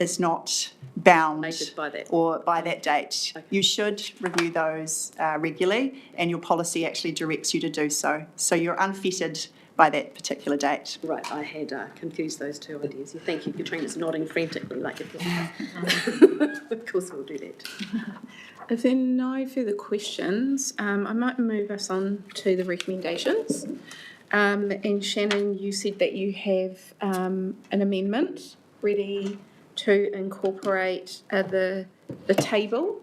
is not bound by that date. Okay. You should review those regularly, and your policy actually directs you to do so. So you're unfettered by that particular date. Right, I had confused those two ideas. Thank you. Katrina's nodding frantically like of course we'll do that. If there are no further questions, I might move us on to the recommendations. And Shannon, you said that you have an amendment ready to incorporate the table.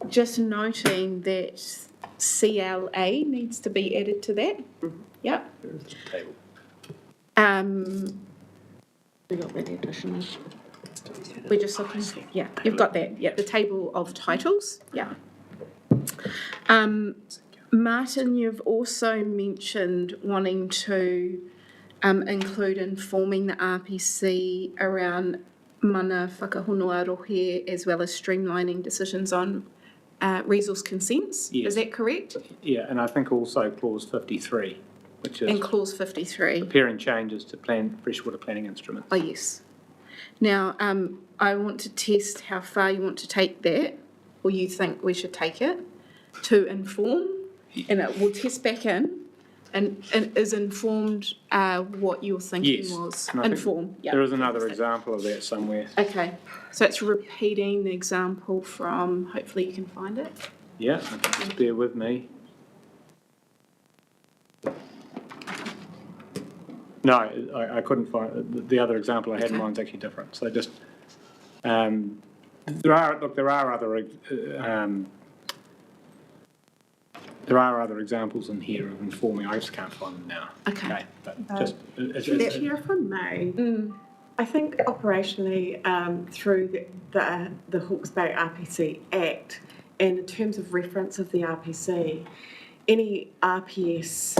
Just noting that CLA needs to be added to that. Yep. There's the table. We got that additional. We're just looking, yeah, you've got that, yeah, the table of titles, yeah. Martin, you've also mentioned wanting to include informing the RPC around mana whakahonua rohe, as well as streamlining decisions on resource consents. Yes. Is that correct? Yeah, and I think also clause 53, which is And clause 53. preparing changes to freshwater planning instruments. Oh, yes. Now, I want to test how far you want to take that, or you think we should take it, to inform, and it will test back in, and is informed what your thinking Yes. was. And I think Inform, yeah. There is another example of that somewhere. Okay, so it's repeating the example from, hopefully you can find it. Yeah, just bear with me. No, I couldn't find it. The other example I had in mind is actually different. So just there are other examples in here of informing. I just can't find them now. Okay. But just Chair, if I may, I think operationally through the Hawke's Bay RPC Act, and in terms of reference of the RPC, any RPS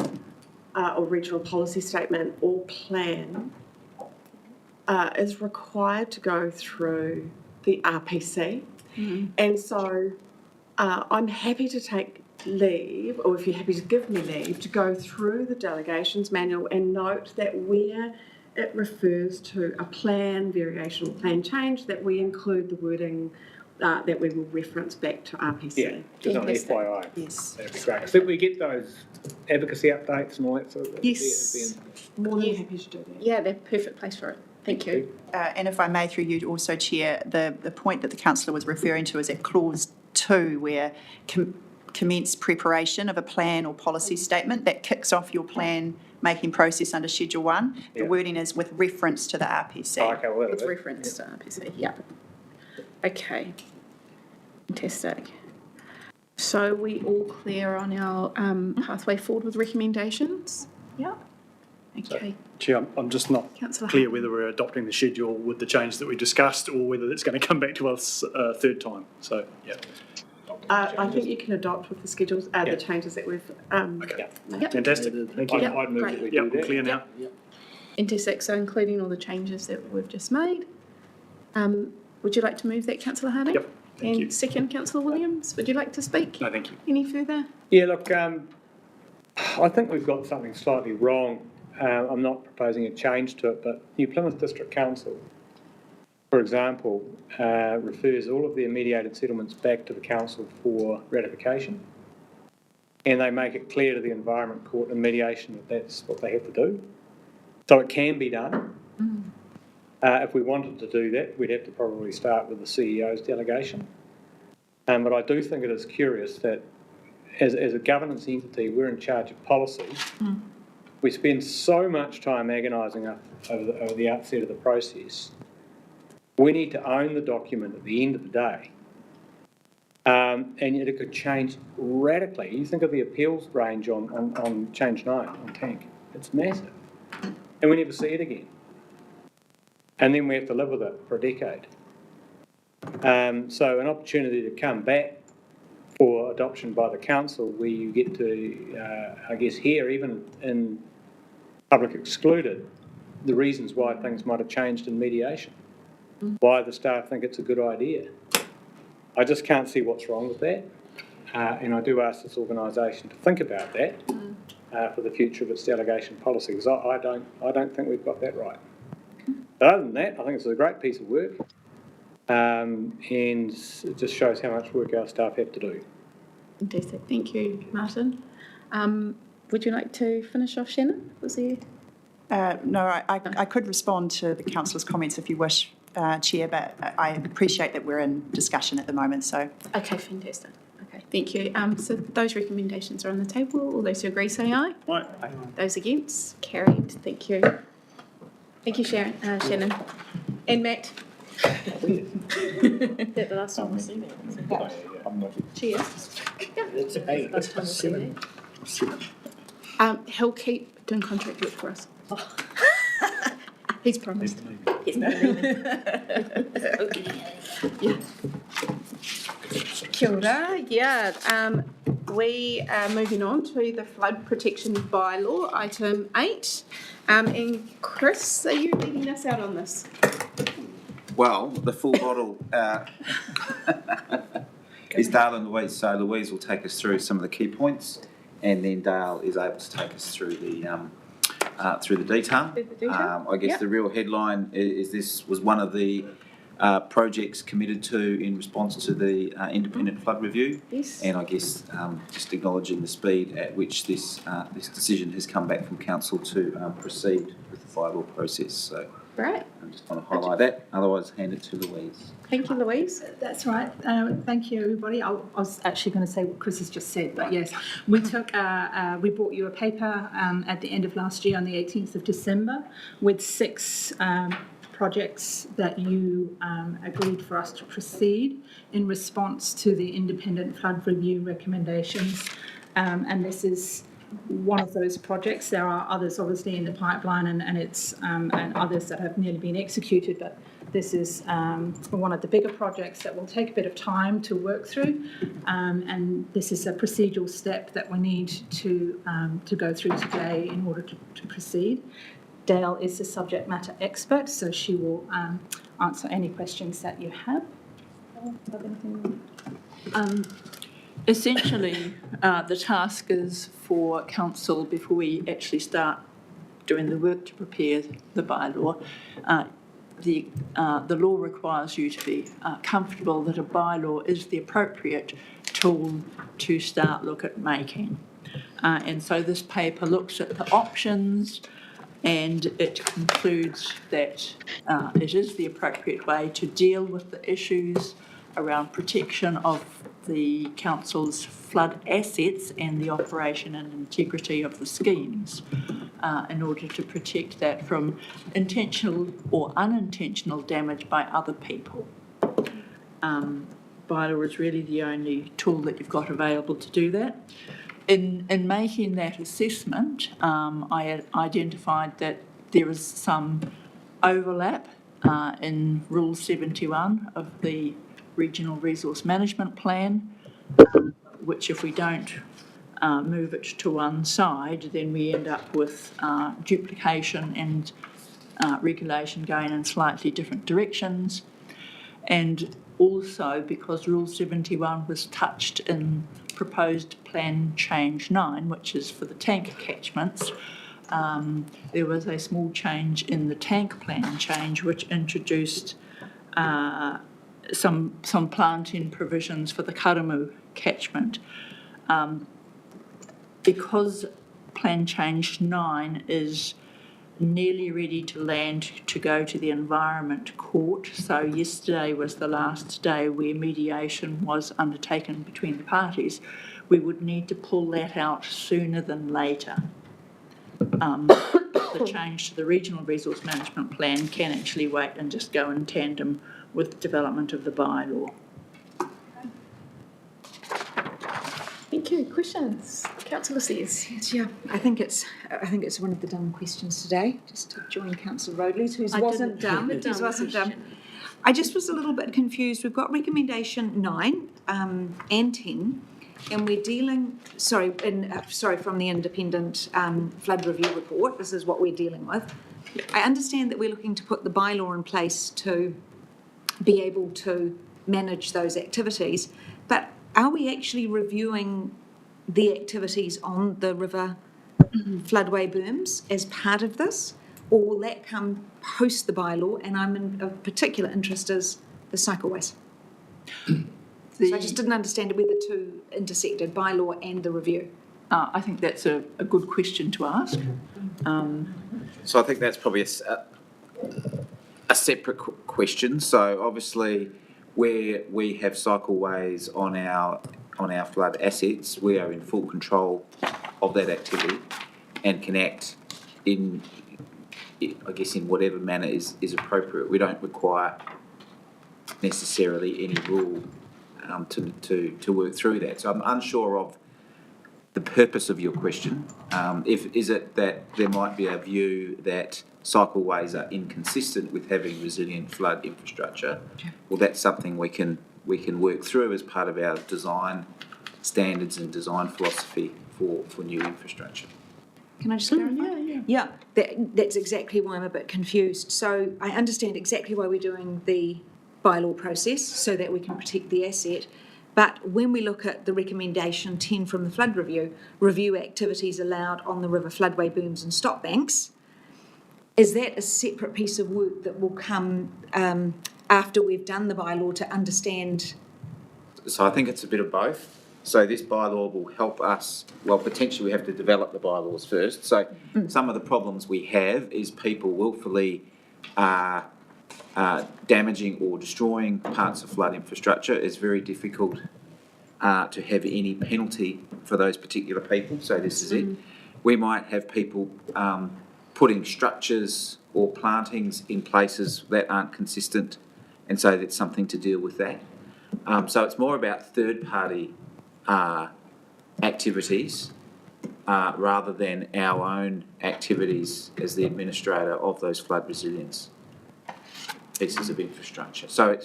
or regional policy statement or plan is required to go through the RPC. And so I'm happy to take leave, or if you're happy to give me leave, to go through the delegations manual and note that where it refers to a plan variation or plan change, that we include the wording that we will reference back to RPC. yeah, just on FYI. Yes. That'd be great. So we get those advocacy updates and all that sort of. Yes. More than happy to do that. Yeah, they're perfect place for it. Thank you. And if I may, through you also, Chair, the point that the councillor was referring to is at clause 2, where commence preparation of a plan or policy statement that kicks off your plan making process under Schedule 1. The Yeah. wording is with reference to the RPC. Oh, okay, well, With that'll do. reference to RPC, yeah. Okay. Fantastic. So we all clear on our pathway forward with recommendations? Yeah. Okay. Chair, I'm just not Councillor clear Hawke. whether we're adopting the schedule with the change that we discussed or whether it's going to come back to us a third time. So, yeah. I think you can adopt with the schedules, Yeah. the changes that we've. Okay. Yep. Fantastic. Thank you. Yep, I'd move great. that we Yeah, do I'm that. clear now. Fantastic, so including all the changes that we've just made. Would you like to move that, councillor Harding? Yep, thank you. And second, councillor Williams, would you like to speak? No, thank you. Any further? Yeah, look, I think we've got something slightly wrong. I'm not proposing a change to it, but New Plymouth District Council, for example, refers all of their mediated settlements back to the council for ratification. And they make it clear to the Environment Court in mediation that that's what they have to do. So it can be done. If we wanted to do that, we'd have to probably start with the CEO's delegation. But I do think it is curious that as a governance entity, we're in charge of policy. We spend so much time agonising over the outset of the process. We need to own the document at the end of the day. And yet it could change radically. You think of the appeals range on Change 9, on Tank. It's massive. And we never see it again. And then we have to live with it for a decade. So an opportunity to come back for adoption by the council where you get to, I guess, hear, even in public excluded, the reasons why things might have changed in mediation, why the staff think it's a good idea. I just can't see what's wrong with that. And I do ask this organisation to think about that for the future of its delegation policy, because I don't think we've got that right. But other than that, I think it's a great piece of work, and it just shows how much work our staff have to do. Fantastic, thank you, Martin. Would you like to finish off, Shannon? Was there? No, I could respond to the councillor's comments if you wish, Chair, but I appreciate that we're in discussion at the moment, so. Okay, fantastic. Okay, thank you. So those recommendations are on the table. All those who agree say aye. Aye. Those against, carried. Thank you. Thank you, Shannon. And Matt. The last time we see that. Cheers. It's 8, 7. He'll keep doing contract work for us. He's promised. Kia ora. Yeah, we are moving on to the flood protection bylaw, item 8. And Chris, are you leading us out on this? Well, the full bottle is Dale and Louise. So Louise will take us through some of the key points, and then Dale is able to take us through the detail. I guess the real headline is this was one of the projects committed to in response to the independent flood review. Yes. And I guess just acknowledging the speed at which this decision has come back from council to proceed with the bylaw process. So Great. I just want to highlight that. Otherwise, hand it to Louise. Thank you, Louise. That's right. Thank you, everybody. I was actually going to say what Chris has just said, but yes, we brought you a paper at the end of last year on the 18th of December with 6 projects that you agreed for us to proceed in response to the independent flood review recommendations. And this is one of those projects. There are others obviously in the pipeline and it's and others that have nearly been executed, but this is one of the bigger projects that will take a bit of time to work through, and this is a procedural step that we need to go through today in order to proceed. Dale is the subject matter expert, so she will answer any questions that you have. Essentially, the task is for council, before we actually start doing the work to prepare the bylaw, the law requires you to be comfortable that a bylaw is the appropriate tool to start look at making. And so this paper looks at the options, and it concludes that it is the appropriate way to deal with the issues around protection of the council's flood assets and the operation and integrity of the schemes in order to protect that from intentional or unintentional damage by other people. Bylaw is really the only tool that you've got available to do that. In making that assessment, I identified that there is some overlap in Rule 71 of the Regional Resource Management Plan, which if we don't move it to one side, then we end up with duplication and regulation going in slightly different directions. And also because Rule 71 was touched in proposed Plan Change 9, which is for the tank catchments, there was a small change in the tank plan change which introduced some planting provisions for the Karamu catchment. Because Plan Change 9 is nearly ready to land to go to the Environment Court, so yesterday was the last day where mediation was undertaken between the parties, we would need to pull that out sooner than later. The change to the Regional Resource Management Plan can actually wait and just go in tandem with development of the bylaw. Thank you. Questions? Councillor says. Yeah, I think it's one of the dumb questions today, just to join Councillor Roadley, whose wasn't dumb. I just was a little bit confused. We've got recommendation 9 and 10, and we're dealing, from the independent flood review report, this is what we're dealing with. I understand that we're looking to put the bylaw in place to be able to manage those activities, but are we actually reviewing the activities on the river floodway berms as part of this, or will that come post the bylaw? And I'm in of particular interest is the cycleways. So I just didn't understand where the two intersected, bylaw and the review. I think that's a good question to ask. So I think that's probably a separate question. So obviously, where we have cycleways on our flood assets, we are in full control of that activity and can act in whatever manner is appropriate. We don't require necessarily any rule to work through that. So I'm unsure of the purpose of your question. Is it that there might be a view that cycleways are inconsistent with having resilient flood infrastructure? Well, that's something we can work through as part of our design standards and design philosophy for new infrastructure. Can I just clarify? Yeah, that's exactly why I'm a bit confused. So I understand exactly why we're doing the bylaw process, so that we can protect the asset. But when we look at the recommendation 10 from the flood review activities allowed on the river floodway booms and stop banks, is that a separate piece of work that will come after we've done the bylaw to understand? So I think it's a bit of both. So this bylaw will help us, well, potentially we have to develop the bylaws first. So some of the problems we have is people willfully damaging or destroying parts of flood infrastructure. It's very difficult to have any penalty for those particular people. So this is it. We might have people putting structures or plantings in places that aren't consistent, and so that's something to deal with that. So it's more about third-party activities rather than our own activities as the administrator of those flood resilience pieces of infrastructure. So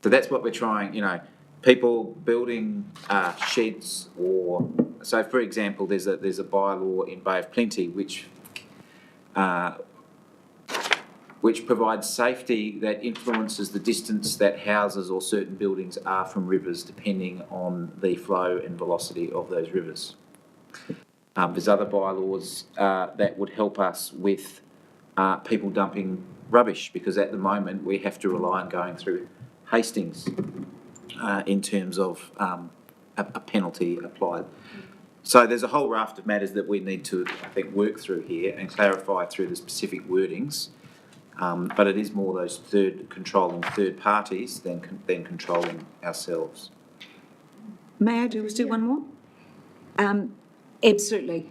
that's what we're trying, people building sheds or, so for example, there's a bylaw in Bay of Plenty which provides safety that influences the distance that houses or certain buildings are from rivers depending on the flow and velocity of those rivers. There's other bylaws that would help us with people dumping rubbish, because at the moment we have to rely on going through Hastings in terms of a penalty applied. So there's a whole raft of matters that we need to, I think, work through here and clarify through the specific wordings. But it is more those controlling third parties than controlling ourselves. May I do one more? Absolutely.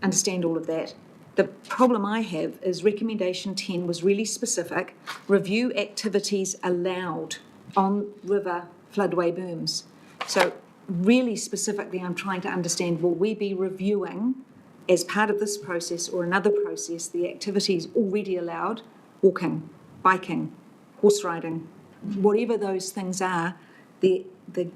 Understand all of that. The problem I have is recommendation 10 was really specific. Review activities allowed on river floodway booms. So really specifically, I'm trying to understand, will we be reviewing as part of this process or another process the activities already allowed? Walking, biking, horse riding, whatever those things are, the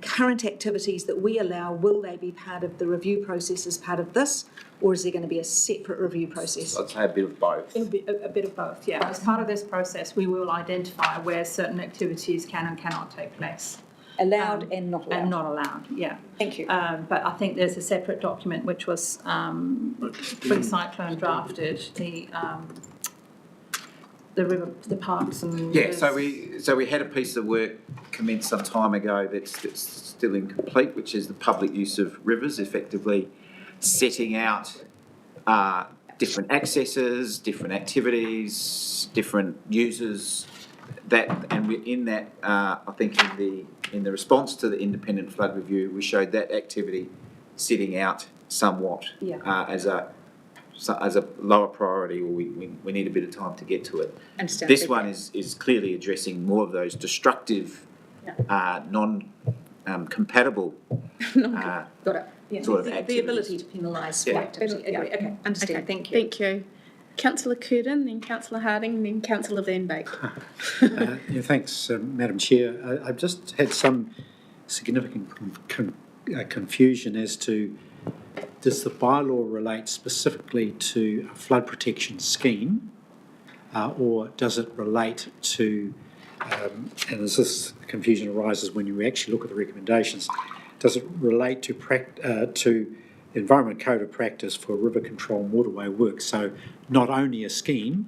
current activities that we allow, will they be part of the review process as part of this, or is there going to be a separate review process? I'd say a bit of both. It'll be a bit of both, yeah. As part of this process, we will identify where certain activities can and cannot take place. Allowed and not allowed. And not allowed, yeah. Thank you. But I think there's a separate document which was pre-cyclone drafted, the parks and yeah. So we had a piece of work commenced some time ago that's still incomplete, which is the public use of rivers, effectively setting out different accesses, different activities, different users. In that, I think in the response to the independent flood review, we showed that activity sitting out somewhat as a lower priority, or we need a bit of time to get to it. This one is clearly addressing more of those destructive, non-compatible Got it. Yeah. sort of activities. The ability to penalise activity. Okay, understand. Thank you. Thank you. Councillor Curtin, then Councillor Harding, then Councillor Van Beek. Thanks, Madam Chair. I've just had some significant confusion as to, does the bylaw relate specifically to a flood protection scheme, or does it relate to, and as this confusion arises when you actually look at the recommendations, does it relate to Environment Code of Practice for river control and waterway work? So not only a scheme,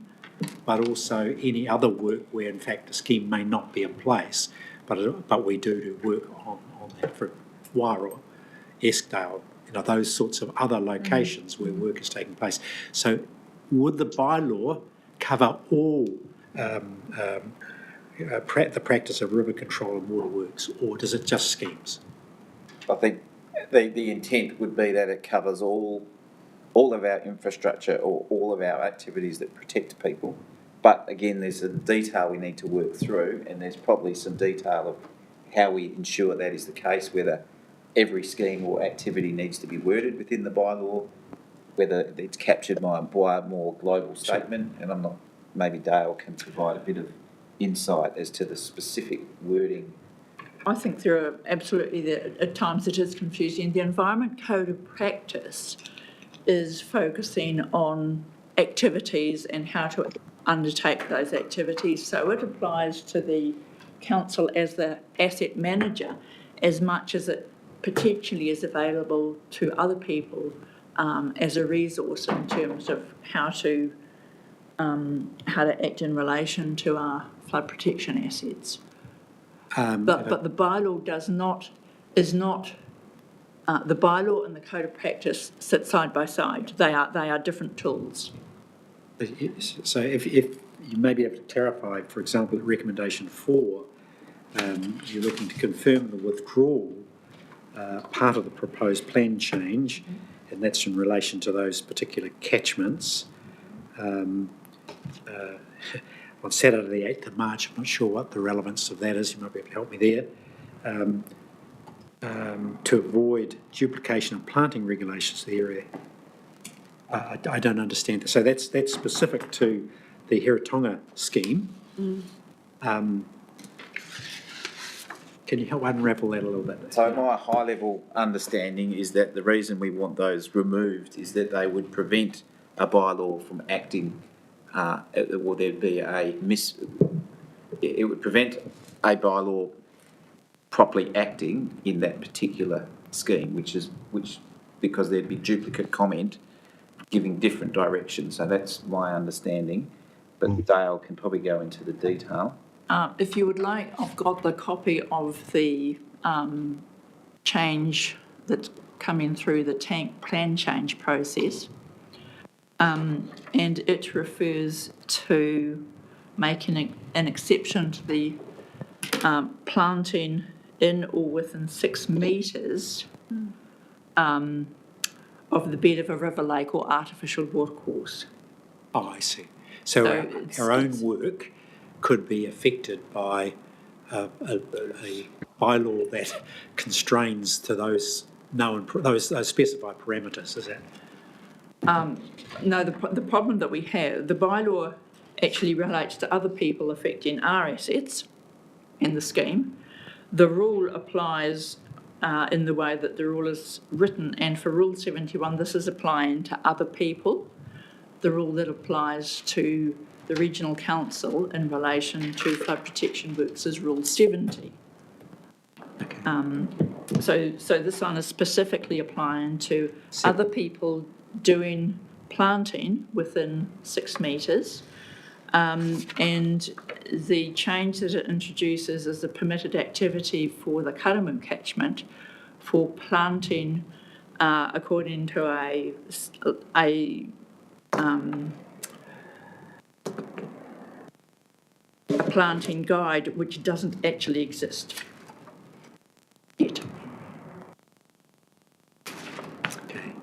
but also any other work where in fact the scheme may not be in place, but we do work on that for Wairoa, Eskdale, those sorts of other locations where work is taking place. So would the bylaw cover all the practice of river control and waterworks, or does it just schemes? I think the intent would be that it covers all of our infrastructure or all of our activities that protect people. But again, there's some detail we need to work through, and there's probably some detail of how we ensure that is the case, whether every scheme or activity needs to be worded within the bylaw, whether it's captured by a more global statement, and I'm not, maybe Dale can provide a bit of insight as to the specific wording. I think there are absolutely, at times it is confusing. The Environment Code of Practice is focusing on activities and how to undertake those activities. So it applies to the council as the asset manager as much as it potentially is available to other people as a resource in terms of how to act in relation to our flood protection assets. But the bylaw the bylaw and the code of practice sit side by side. They are different tools. So if you may be able to clarify, for example, at recommendation 4, you're looking to confirm the withdrawal part of the proposed plan change, and that's in relation to those particular catchments. On Saturday the 8th of March, I'm not sure what the relevance of that is, you might be able to help me there, to avoid duplication of planting regulations in the area. I don't understand. So that's specific to the Heritonga scheme. Can you help unravel that a little bit? So my high-level understanding is that the reason we want those removed is that they would prevent a bylaw from acting, or there'd be it would prevent a bylaw properly acting in that particular scheme, which because there'd be duplicate comment giving different directions. So that's my understanding, but Dale can probably go into the detail. If you would like, I've got the copy of the change that's coming through the tank plan change process. And it refers to making an exception to the planting in or within 6 metres of the bed of a river, lake or artificial watercourse. Oh, I see. So our own work could be affected by a bylaw that constrains to those those specified parameters, is that? No, the problem that we have, the bylaw actually relates to other people affecting our assets in the scheme. The rule applies in the way that the rule is written, and for Rule 71, this is applying to other people. The rule that applies to the Regional Council in relation to flood protection works is Rule 70. So this one is specifically applying to other people doing planting within 6 metres. And the change that it introduces is a permitted activity for the Karamu catchment for planting according to a planting guide which doesn't actually exist yet. Okay.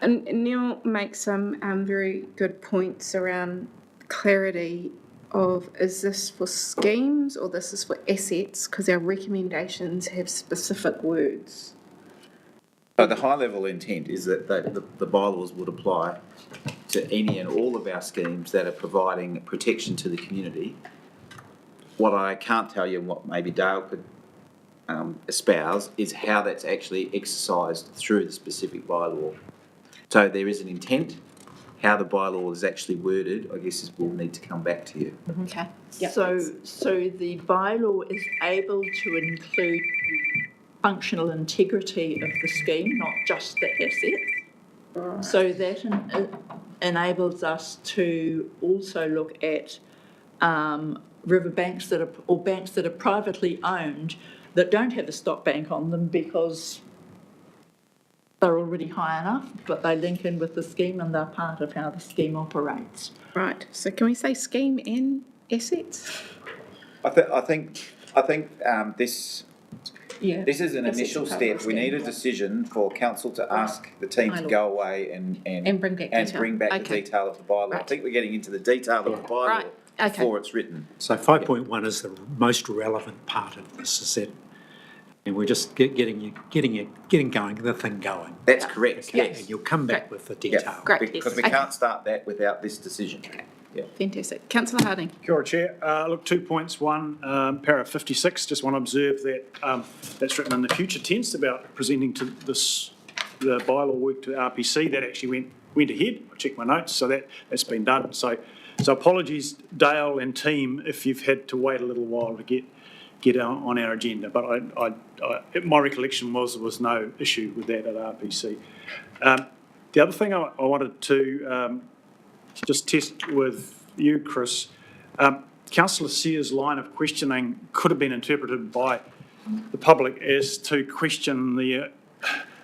And Neil makes some very good points around clarity of, is this for schemes or this is for assets? Because our recommendations have specific words. So the high-level intent is that the bylaws would apply to any and all of our schemes that are providing protection to the community. What I can't tell you, and what maybe Dale could espouse, is how that's actually exercised through the specific bylaw. So there is an intent. How the bylaw is actually worded, I guess, will need to come back to you. Okay. Yep. So the bylaw is able to include functional integrity of the scheme, not just the assets. Right. So that enables us to also look at river banks or banks that are privately owned that don't have a stock bank on them because they're already high enough, but they link in with the scheme and they're part of how the scheme operates. Right. So can we say scheme and assets? I think this. Yeah. This is an initial step. We need a decision for council to ask the team to go away and bring back the detail of the bylaw. Right. I think we're getting into the detail of the bylaw before it's written. So 5.1 is the most relevant part of this, is that, and we're just getting going, the thing going. That's correct. Okay. Yes. And you'll come back with the detail. Yes. Great. Because we can't start that without this decision. Okay. Yeah. Fantastic. Councillor Harding. Kia ora, Chair. Look, 2 points. One, para 56, just want to observe that that's written in the future tense about presenting to the bylaw work to RPC. That actually went ahead. I checked my notes, so that's been done. So So apologies, Dale and team, if you've had to wait a little while to get on our agenda, but my recollection was no issue with that at RPC. The other thing I wanted to just test with you, Chris, Councillor Sear's line of questioning could have been interpreted by the public as to question the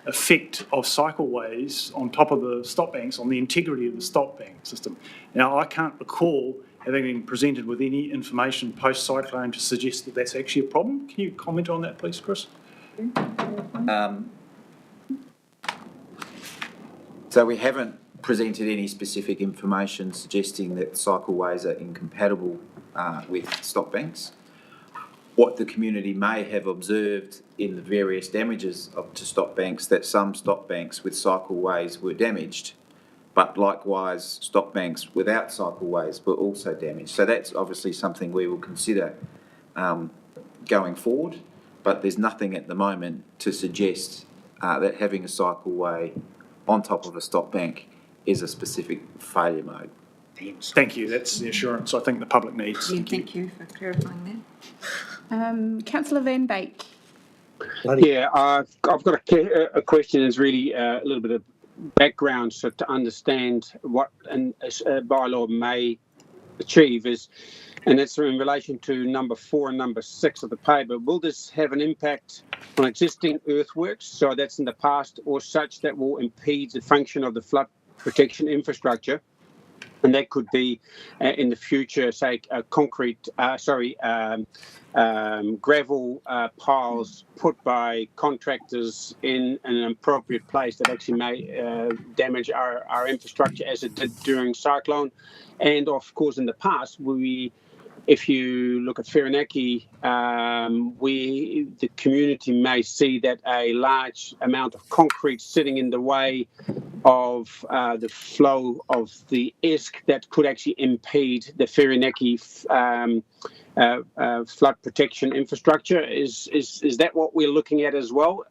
effect of cycleways on top of the stop banks, on the integrity of the stop bank system. Now, I can't recall having been presented with any information post-cyclone to suggest that that's actually a problem. Can you comment on that, please, Chris? So we haven't presented any specific information suggesting that cycleways are incompatible with stop banks. What the community may have observed in the various damages to stop banks, that some stop banks with cycleways were damaged, but likewise stop banks without cycleways were also damaged. So that's obviously something we will consider going forward, but there's nothing at the moment to suggest that having a cycleway on top of a stop bank is a specific failure mode. Thank you. That's the assurance I think the public needs. Thank you for clarifying that. Councillor Van Beek. Yeah, I've got a question. Is really a little bit of background so to understand what a bylaw may achieve is, and it's in relation to number 4 and number 6 of the paper. Will this have an impact on existing earthworks, so that's in the past, or such that will impede the function of the flood protection infrastructure? And that could be in the future, say, gravel piles put by contractors in an appropriate place that actually may damage our infrastructure as it did during cyclone. And of course, in the past, if you look at Whirinaki, the community may see that a large amount of concrete sitting in the way of the flow of the esk that could actually impede the Whirinaki flood protection infrastructure. Is that what we're looking at as well?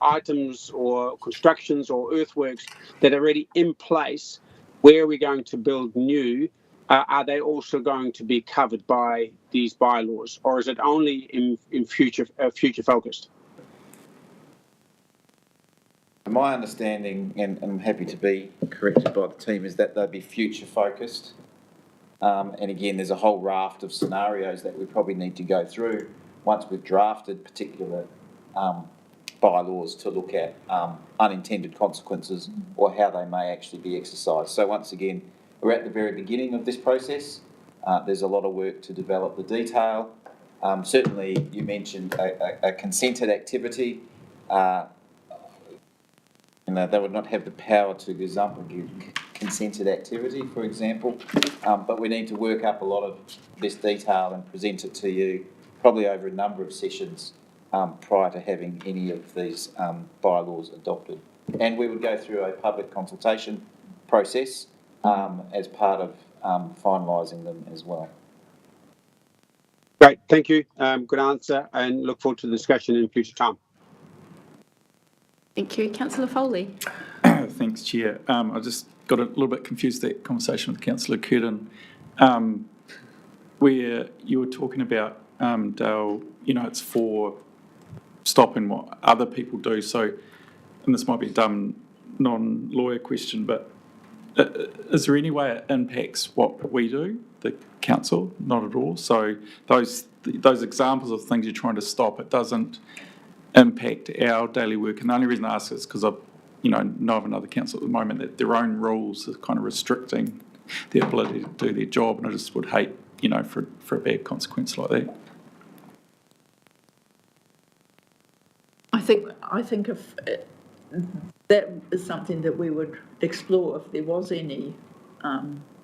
Items or constructions or earthworks that are already in place, where we're going to build new, are they also going to be covered by these bylaws, or is it only in future focused? My understanding, and I'm happy to be corrected by the team, is that they'll be future focused. And again, there's a whole raft of scenarios that we probably need to go through once we've drafted particular bylaws to look at unintended consequences or how they may actually be exercised. So once again, we're at the very beginning of this process. There's a lot of work to develop the detail. Certainly, you mentioned a consented activity. They would not have the power to give consented activity, for example, but we need to work up a lot of this detail and present it to you probably over a number of sessions prior to having any of these bylaws adopted. And we would go through a public consultation process as part of finalising them as well. Great, thank you. Good answer, and look forward to the discussion in future time. Thank you. Councillor Foley. Thanks, Chair. I just got a little bit confused that conversation with Councillor Curtin, where you were talking about, Dale, it's for stopping what other people do. So, and this might be a dumb non-lawyer question, but is there any way it impacts what we do, the council? Not at all. So those examples of things you're trying to stop, it doesn't impact our daily work. And the only reason I ask is because I know of another council at the moment that their own rules are kind of restricting their ability to do their job, and I just would hate, for a bad consequence like that. I think if that is something that we would explore if there was any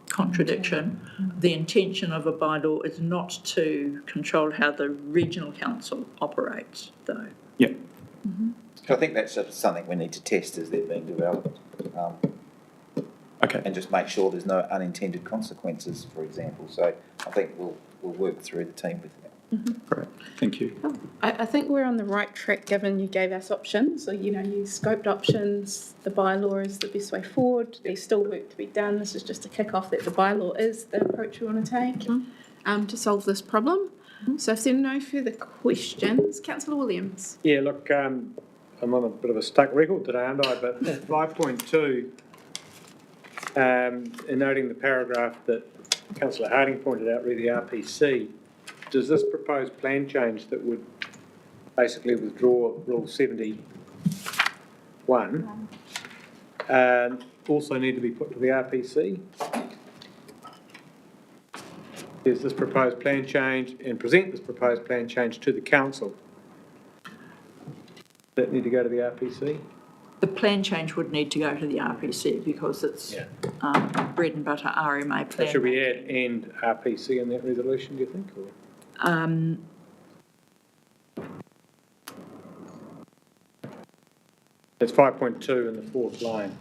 contradiction. The intention of a bylaw is not to control how the regional council operates, though. Yeah. Mm-hmm. I think that's just something we need to test as they're being developed. Okay. And just make sure there's no unintended consequences, for example. So I think we'll work through the team with that. Great, thank you. I think we're on the right track, given you gave us options. So, you scoped options. The bylaw is the best way forward. There's still work to be done. This is just a kick-off that the bylaw is the approach we want to take to solve this problem. So if there are no further questions, Councillor Williams. Yeah, look, I'm on a bit of a stuck record today, aren't I? But 5.2, in noting the paragraph that Councillor Harding pointed out, really the RPC, does this proposed plan change that would basically withdraw Rule 71 also need to be put to the RPC? Is this proposed plan change and present this proposed plan change to the council that need to go to the RPC? The plan change would need to go to the RPC because it's bread and butter RMA So plan. should we add and RPC in that resolution, do you think? Or? It's 5.2 in the fourth line.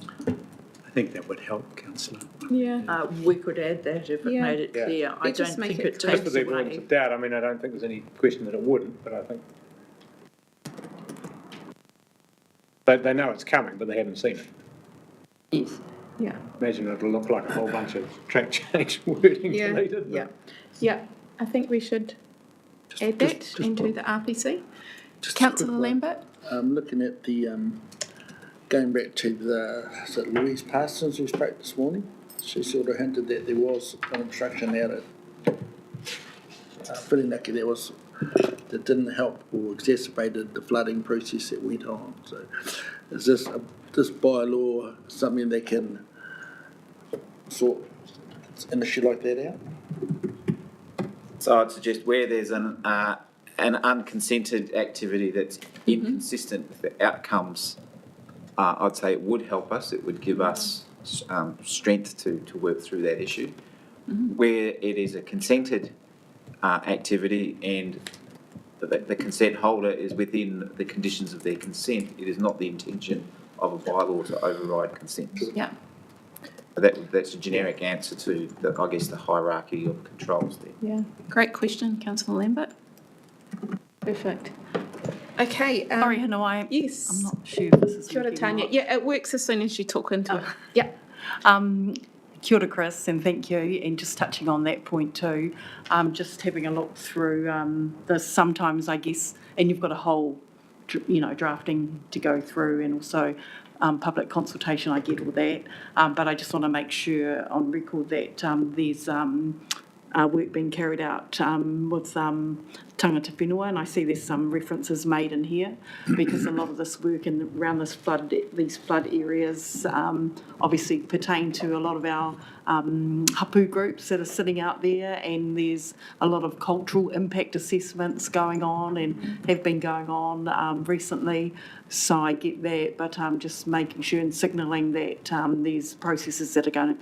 I think that would help, councillor. Yeah. We could add that if it made it clear. I don't think it Just takes for the avoidance away. of doubt, I mean, I don't think there's any question that it wouldn't, but I think they know it's coming, but they haven't seen it. Yes. Yeah. Imagine it'll look like a whole bunch of track change wording deleted. Yeah. Yeah. I think we should add that into the RPC. Councillor Lambert. Looking at the, going back to is it Louise Parsons who spoke this morning? She sort of hinted that there was an obstruction out at Whirinaki that didn't help or exacerbated the flooding process that went on. So is this bylaw something that can sort an issue like that out? So I'd suggest where there's an unconsented activity that's inconsistent with the outcomes, I'd say it would help us. It would give us strength to work through that issue. Where it is a consented activity and the consent holder is within the conditions of their consent, it is not the intention of a bylaw to override consent. Yeah. That's a generic answer to, I guess, the hierarchy of controls there. Yeah. Great question, Councillor Lambert. Perfect. Okay. Sorry, Hanoi. Yes. I'm not sure if this is Kia ora, working or Tanya. not. Yeah, it works as soon as you talk into it. Yeah. Kia ora, Chris, and thank you. And just touching on that point too, just having a look through this sometimes, I guess, and you've got a whole, drafting to go through and also public consultation, I get all that. But I just want to make sure on record that there's work being carried out with tangata whenua, and I see there's some references made in here because a lot of this work around these flood areas obviously pertain to a lot of our hapu groups that are sitting out there, and there's a lot of cultural impact assessments going on and have been going on recently. So I get that, but just making sure and signalling that there's processes that are going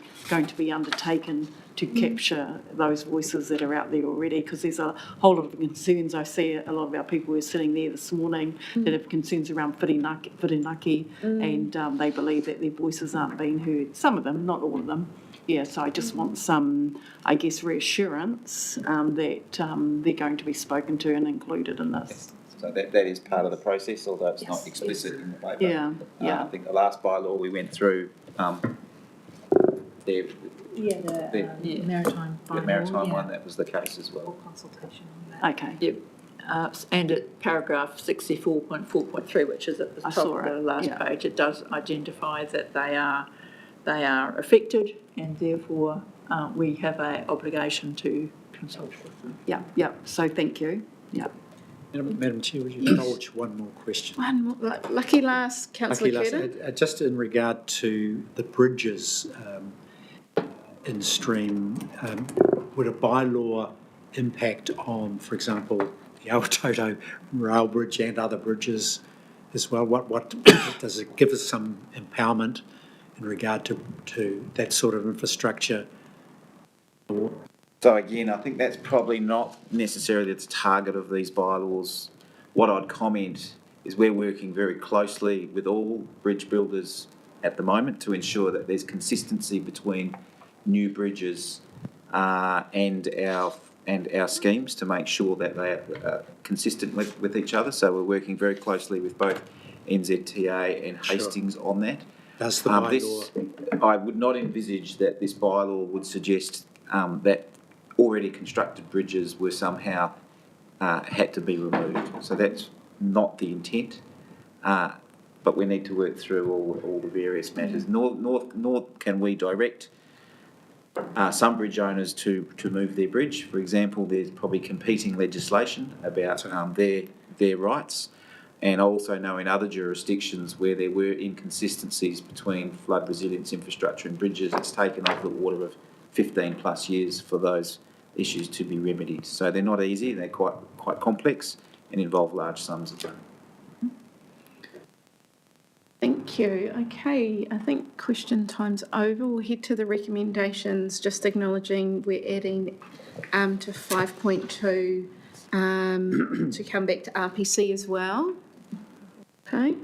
to be undertaken to capture those voices that are out there already, because there's a whole lot of concerns. I see a lot of our people who are sitting there this morning that have concerns around whirinaki and they believe that their voices aren't being heard. Some of them, not all of them. Yeah, so I just want some, I guess, reassurance that they're going to be spoken to and included in this. So that is part of the process, although it's not explicit in the paper. Yeah. I think the last bylaw we went through, the maritime bylaw. The maritime one, that was the case as well. Consultation on that. Okay. Yep. And at paragraph 64.4.3, which is at the top of the last page, it does identify that they are affected, and therefore we have an obligation to consult with them. Yeah. So thank you. Yeah. Madam Chair, would you indulge one more question? One more. Lucky last, Councillor Curtin. Just in regard to the bridges in stream, would a bylaw impact on, for example, the Aotearoa rail bridge and other bridges as well? What does it give us some empowerment in regard to that sort of infrastructure? So again, I think that's probably not necessarily the target of these bylaws. What I'd comment is we're working very closely with all bridge builders at the moment to ensure that there's consistency between new bridges and our and our schemes to make sure that they are consistent with each other. So we're working very closely with both NZTA and Hastings on that. Does the bylaw? I would not envisage that this bylaw would suggest that already constructed bridges were somehow had to be removed. So that's not the intent. But we need to work through all the various matters. Nor can we direct some bridge owners to move their bridge. For example, there's probably competing legislation about their rights. And I also know in other jurisdictions where there were inconsistencies between flood resilience infrastructure and bridges, it's taken over the order of 15 plus years for those issues to be remedied. So they're not easy, they're quite complex and involve large sums of money. Thank you. Okay, I think question time's over. We'll head to the recommendations, just acknowledging we're adding to 5.2 to come back to RPC as well. Okay.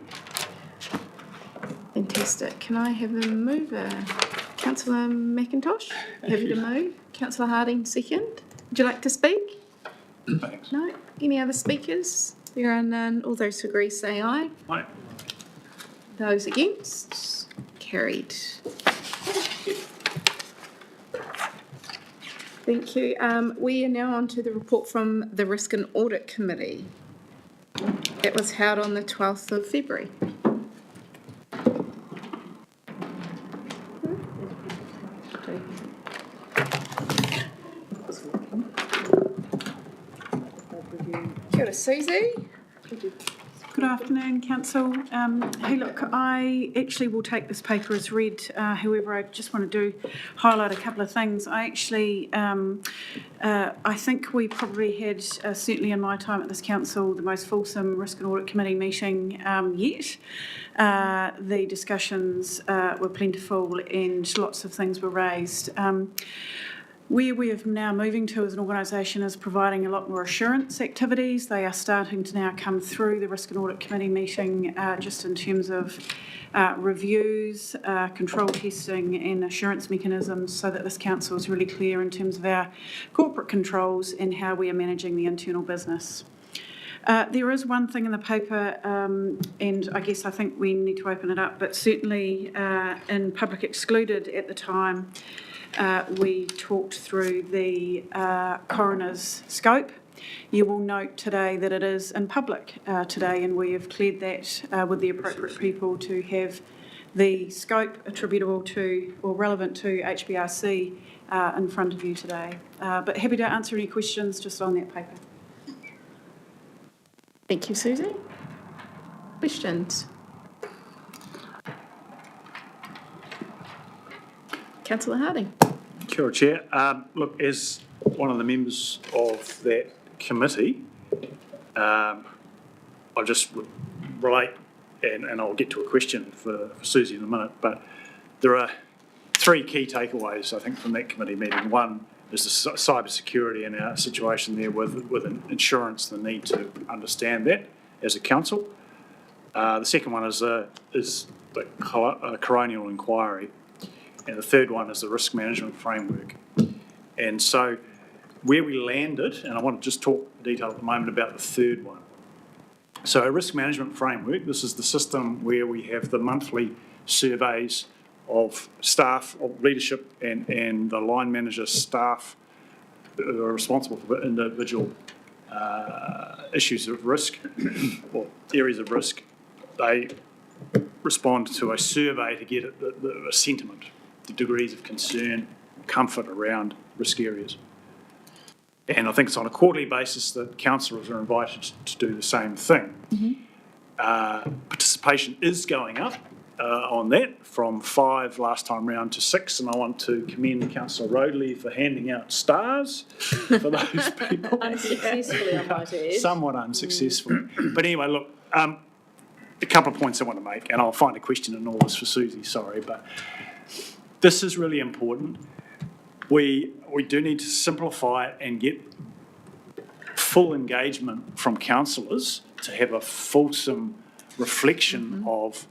Fantastic. Can I have a mover? Councillor McIntosh, happy to move. Councillor Harding, second. Would you like to speak? Thanks. No? Any other speakers? There are none. All those who agree say aye. Aye. Those against? Carried. Thank you. We are now on to the report from the Risk and Audit Committee. It was held on the 12th of February. Kia ora, Susie. Good afternoon, Council. Hey, look, I actually will take this paper as read. However, I just want to highlight a couple of things. I think we probably had, certainly in my time at this council, the most fulsome Risk and Audit Committee meeting yet. The discussions were plentiful and lots of things were raised. Where we are now moving to as an organisation is providing a lot more assurance activities. They are starting to now come through the Risk and Audit Committee meeting just in terms of reviews, control testing and assurance mechanisms so that this council is really clear in terms of our corporate controls and how we are managing the internal business. There is one thing in the paper, and I guess I think we need to open it up, but certainly in public excluded at the time, we talked through the coroner's scope. You will note today that it is in public today, and we have cleared that with the appropriate people to have the scope attributable to or relevant to HBRC in front of you today. But happy to answer any questions just on that paper. Thank you, Susie. Questions? Councillor Harding. Kia ora, Chair. Look, as one of the members of that committee, I'll just relate, and I'll get to a question for Susie in a minute, but there are three key takeaways, I think, from that committee meeting. One is the cyber security and our situation there with insurance, the need to understand that as a council. The second one is the coronial inquiry. And the third one is the risk management framework. And so where we landed, and I want to just talk in detail at the moment about the third one. So a risk management framework, this is the system where we have the monthly surveys of staff, of leadership and the line manager staff who are responsible for individual issues of risk or areas of risk. They respond to a survey to get a sentiment, the degrees of concern, comfort around risk areas. And I think it's on a quarterly basis that councillors are invited to do the same thing. Mm-hmm. Participation is going up on that from 5 last time round to 6, and I want to commend Councillor Roadley for handing out stars for those people. Unsuccessfully, I might add. Somewhat unsuccessfully. But anyway, look, a couple of points I want to make, and I'll find a question in all this for Susie, sorry, but this is really important. We do need to simplify it and get full engagement from councillors to have a fulsome reflection of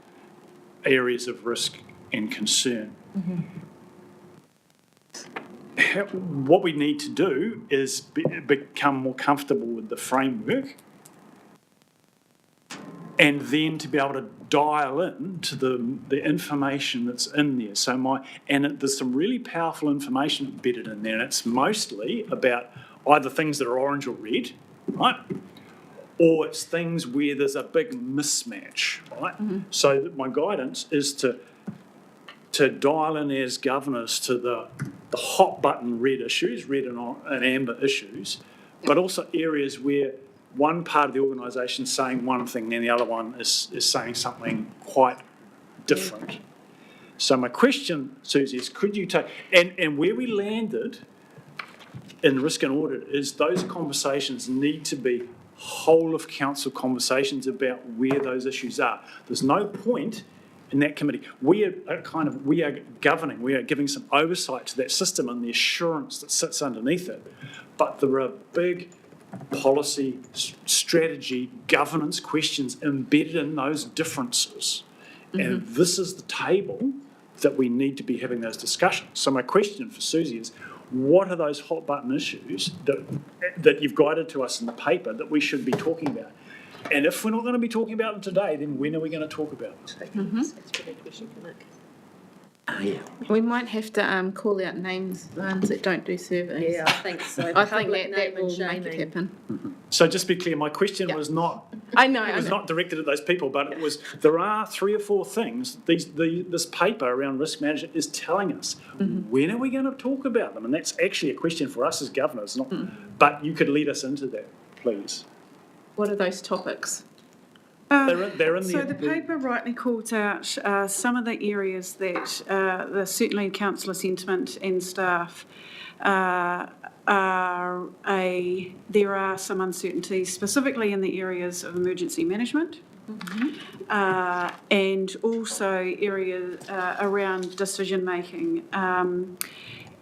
areas of risk and concern. what we need to do is become more comfortable with the framework, and then to be able to dial in to the information that's in there. There's some really powerful information embedded in there, and it's mostly about either things that are orange or red, right? Or it's things where there's a big mismatch, right? So that my guidance is to dial in as governors to the hot button red issues, red and amber issues, but also areas where one part of the organisation is saying one thing and the other one is saying something quite different. So my question, Susie, is could you take, and where we landed in risk and audit is those conversations need to be whole of council conversations about where those issues are. There's no point in that committee. We are governing, we are giving some oversight to that system and the assurance that sits underneath it. But there are big policy, strategy, governance questions embedded in those differences. And this is the table that we need to be having those discussions. So my question for Susie is, what are those hot button issues that you've guided to us in the paper that we should be talking about? And if we're not going to be talking about them today, then when are we going to talk about them? That's a good question for Nick. We might have to call out names, the ones that don't do surveys. Yeah, I think so. I think Public that name will and make it shaming. happen. So just be clear, my question was not not directed at those people, but it was there are 3 or 4 things this paper around risk management is telling us. When are we going to talk about them? And that's actually a question for us as governors, but you could lead us into that, please. What are those topics? They're in So the paper rightly calls out some of the areas that certainly councillor sentiment and staff there are some uncertainties, specifically in the areas of emergency management, and also areas around decision making.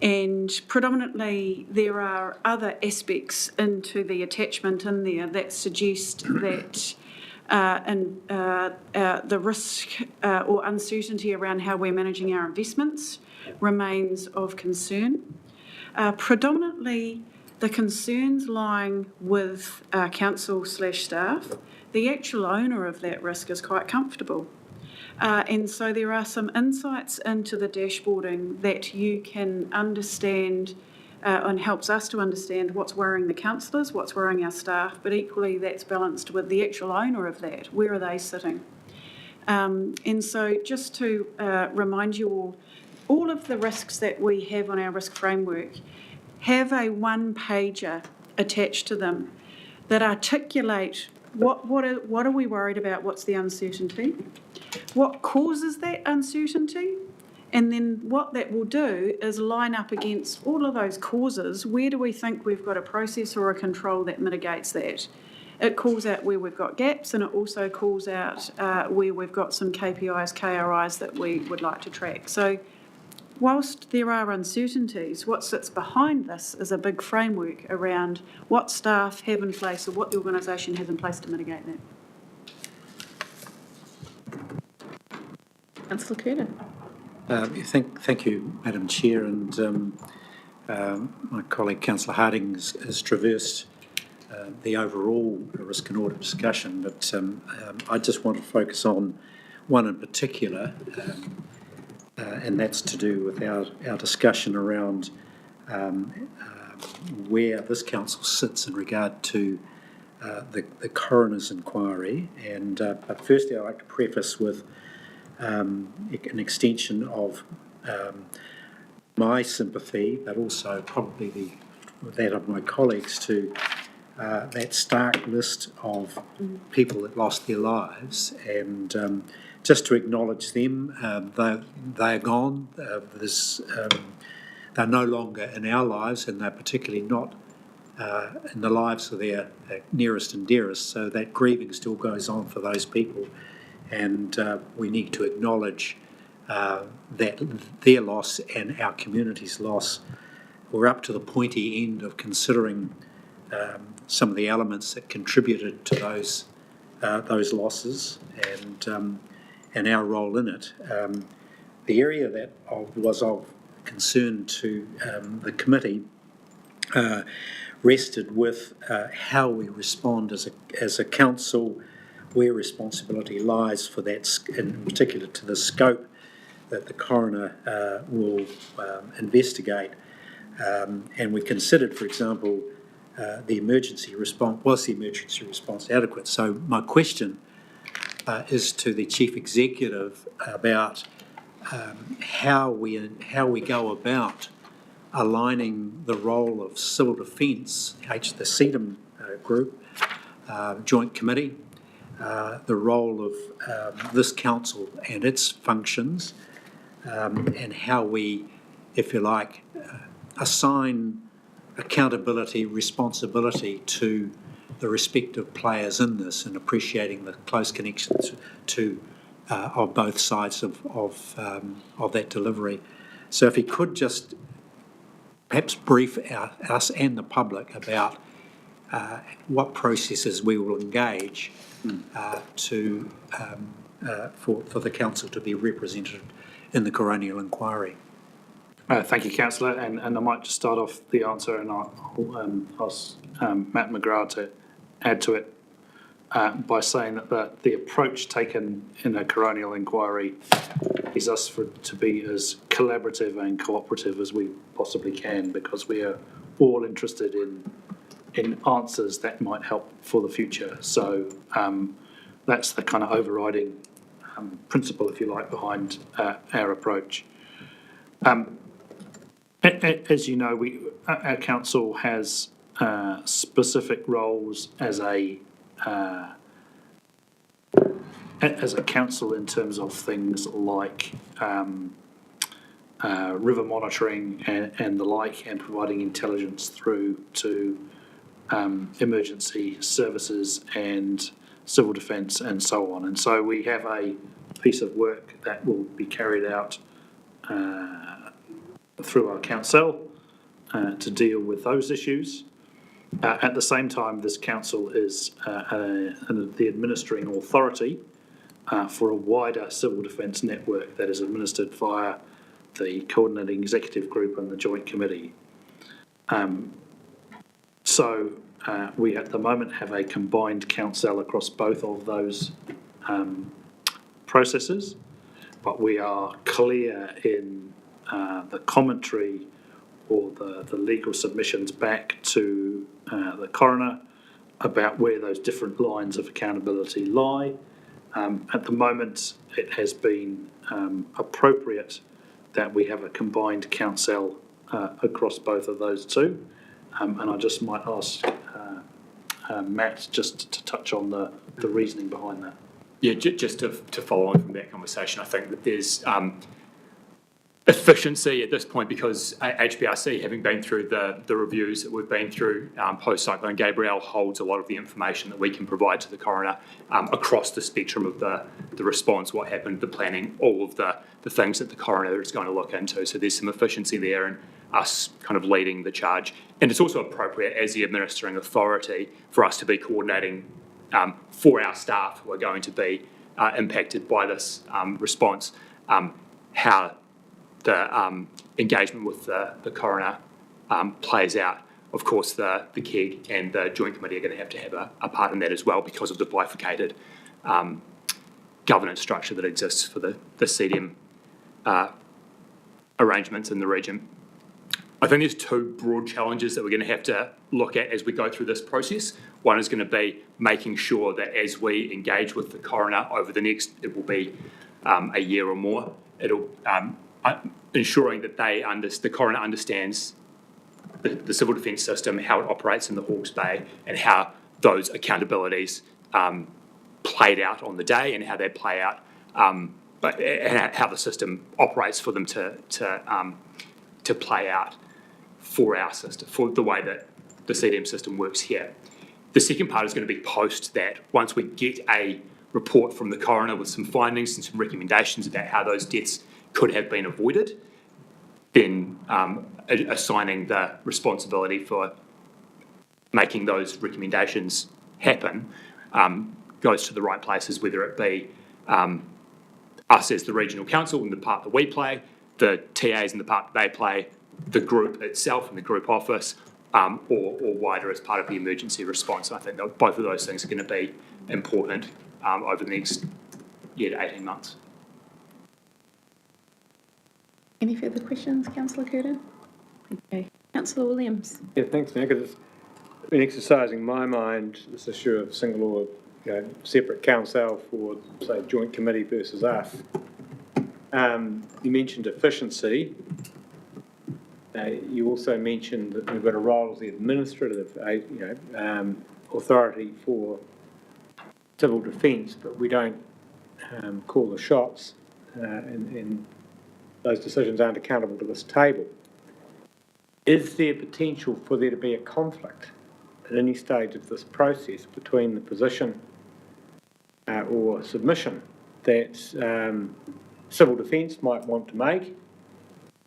And predominantly there are other aspects into the attachment in there that suggest that the risk or uncertainty around how we're managing our investments remains of concern. Predominantly, the concerns lying with council/staff, the actual owner of that risk is quite comfortable. And so there are some insights into the dashboarding that you can understand and helps us to understand what's worrying the councillors, what's worrying our staff, but equally that's balanced with the actual owner of that. Where are they sitting? And so just to remind you all of the risks that we have on our risk framework have a one-pager attached to them that articulate what are we worried about, what's the uncertainty, what causes that uncertainty, and then what that will do is line up against all of those causes. Where do we think we've got a process or a control that mitigates that? It calls out where we've got gaps, and it also calls out where we've got some KPIs, KRIs that we would like to track. So whilst there are uncertainties, what sits behind this is a big framework around what staff have in place or what the organisation has in place to mitigate that. Councillor Curtin. Thank you, Madam Chair, and my colleague Councillor Harding has traversed the overall risk and audit discussion, but I just want to focus on one in particular, and that's to do with our discussion around where this council sits in regard to the coroner's inquiry. And but firstly, I'd like to preface with an extension of my sympathy, but also probably that of my colleagues to that stark list of people that lost their lives, and just to acknowledge them. They are gone. They're no longer in our lives, and they're particularly not in the lives of their nearest and dearest, so that grieving still goes on for those people. And we need to acknowledge that their loss and our community's loss. We're up to the pointy end of considering some of the elements that contributed to those losses and our role in it. The area that was of concern to the committee rested with how we respond as a council, where responsibility lies for that, in particular to the scope that the coroner will investigate. And we considered, for example, the emergency response, was the emergency response adequate? So my question is to the Chief Executive about how we go about aligning the role of civil defence, the CEDM group, joint committee, the role of this council and its functions, and how we, if you like, assign accountability, responsibility to the respective players in this, and appreciating the close connections to of both sides of that delivery. So if he could just perhaps brief us and the public about what processes we will engage for the council to be represented in the coronial inquiry. Thank you, Councillor, and I might just start off the answer, and I'll ask Matt McGrath to add to it by saying that the approach taken in a coronial inquiry is us to be as collaborative and cooperative as we possibly can, because we are all interested in answers that might help for the future. So that's the kind of overriding principle, if you like, behind our approach. As you know, our council has specific roles as a council in terms of things like river monitoring and the like, and providing intelligence through to emergency services and civil defence and so on. And so we have a piece of work that will be carried out through our council to deal with those issues. At the same time, this council is the administering authority for a wider civil defence network that is administered via the coordinating executive group and the joint committee. So we at the moment have a combined council across both of those processes, but we are clear in the commentary or the legal submissions back to the coroner about where those different lines of accountability lie. At the moment, it has been appropriate that we have a combined council across both of those two. And I just might ask Matt just to touch on the reasoning behind that. Yeah, just to follow on from that conversation, I think that there's efficiency at this point, because HBRC, having been through the reviews that we've been through post-Cyclone Gabrielle, holds a lot of the information that we can provide to the coroner across the spectrum of the response, what happened, the planning, all of the things that the coroner is going to look into. So there's some efficiency there in us kind of leading the charge. And it's also appropriate as the administering authority for us to be coordinating for our staff who are going to be impacted by this response, how the engagement with the coroner plays out. Of course, the KEG and the Joint Committee are going to have a part in that as well, because of the bifurcated governance structure that exists for the CDM arrangements in the region. I think there's two broad challenges that we're going to have to look at as we go through this process. One is going to be making sure that as we engage with the coroner over the next, it will be a year or more, it'll ensuring that the coroner understands the civil defence system, how it operates in the Hawke's Bay, and how those accountabilities played out on the day, and how they play out, and how the system operates for them to play out for our system, for the way that the CDM system works here. The second part is going to be post that. Once we get a report from the coroner with some findings and some recommendations about how those deaths could have been avoided, then assigning the responsibility for making those recommendations happen goes to the right places, whether it be us as the regional council and the part that we play, the TAs and the part they play, the group itself and the group office, or wider as part of the emergency response. I think that both of those things are going to be important over the next year to 18 months. Any further questions, Councillor Curtin? Okay. Councillor Williams. Yeah, thanks, Nick. It's been exercising my mind this issue of single or separate council for, say, joint committee versus us. You mentioned efficiency. You also mentioned that we've got a role as the administrative authority for civil defence, but we don't call the shots, and those decisions aren't accountable to this table. Is there potential for there to be a conflict at any stage of this process between the position or submission that civil defence might want to make,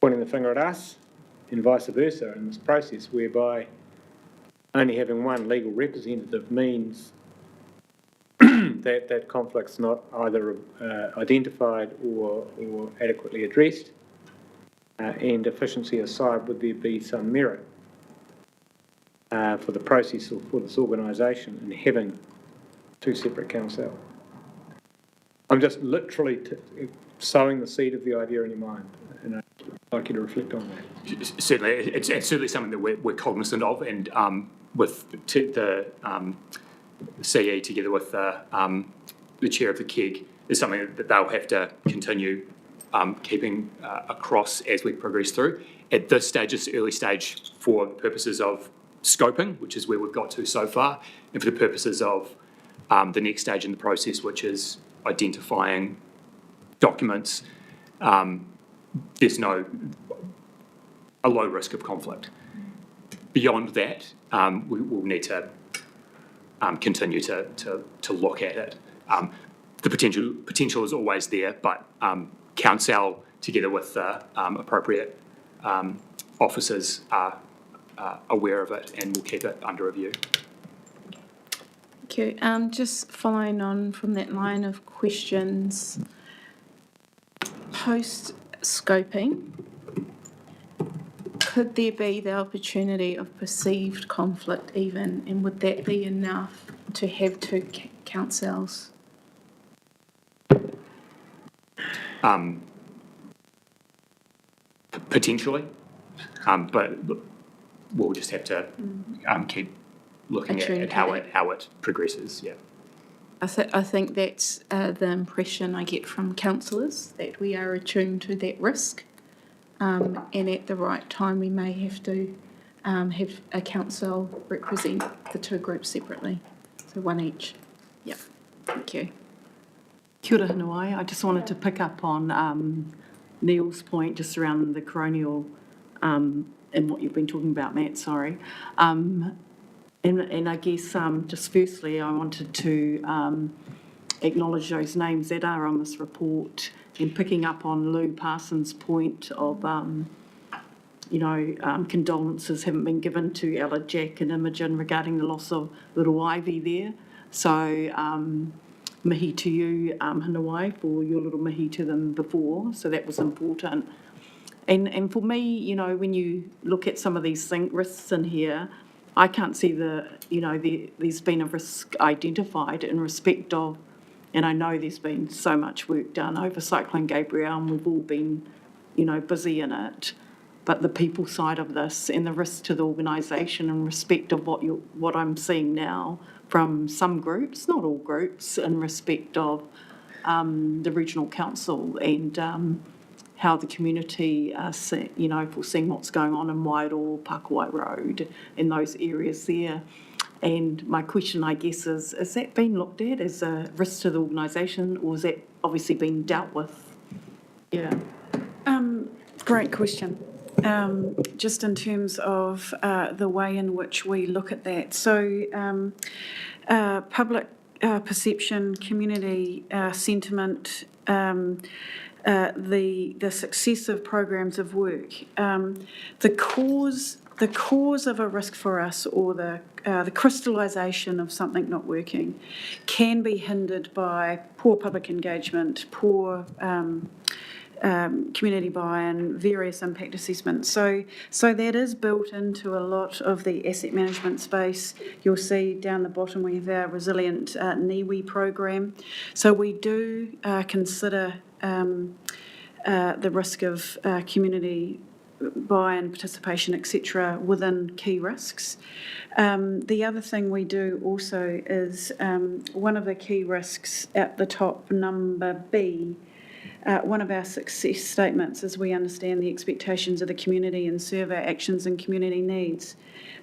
pointing the finger at us, and vice versa in this process, whereby only having one legal representative means that conflict's not either identified or adequately addressed, and efficiency aside, would there be some merit for the process or for this organisation in having two separate councils? I'm just literally sowing the seed of the idea in your mind, and I'd like you to reflect on that. Certainly, it's certainly something that we're cognizant of, and with the CE together with the chair of the KEG is something that they'll have to continue keeping across as we progress through. At this stage, it's early stage for purposes of scoping, which is where we've got to so far, and for the purposes of the next stage in the process, which is identifying documents. There's a low risk of conflict. Beyond that, we will need to continue to look at it. The potential is always there, but council, together with the appropriate officers, are aware of it and will keep it under review. Thank you. Just following on from that line of questions, post-scoping, could there be the opportunity of perceived conflict even, and would that be enough to have two councils? Potentially, but we'll just have to keep looking at how it progresses. Yeah. I think that's the impression I get from councillors, that we are attuned to that risk, and at the right time we may have to have a council represent the two groups separately, so one each. Yeah, thank you. Kia ora Hanawai. I just wanted to pick up on Neil's point just around the coronial and what you've been talking about, Matt, sorry. And I guess just firstly, I wanted to acknowledge those names that are on this report, and picking up on Lou Parsons' point of, condolences haven't been given to Ella, Jack and Imogen regarding the loss of little Ivy there. So mihi to you, Hanawai, for your little mihi to them before, so that was important. And for me, when you look at some of these risks in here, I can't see there's been a risk identified in respect of, and I know there's been so much work done over Cyclone Gabrielle and we've all been, busy in it, but the people side of this and the risk to the organisation in respect of what I'm seeing now from some groups, not all groups, in respect of the regional council and how the community are, foreseeing what's going on in Wairoa, Pakowai Road, in those areas there. And my question, I guess, is that been looked at as a risk to the organisation, or has that obviously been dealt with? Yeah. Great question. Just in terms of the way in which we look at that. So public perception, community sentiment, the success of programs of work, the cause of a risk for us, or the crystallisation of something not working, can be hindered by poor public engagement, poor community buy-in, various impact assessments. So that is built into a lot of the asset management space. You'll see down the bottom we have our resilient NIWI program. So we do consider the risk of community buy-in, participation, etc., within key risks. The other thing we do also is one of the key risks at the top, number B. One of our success statements is we understand the expectations of the community and serve our actions and community needs.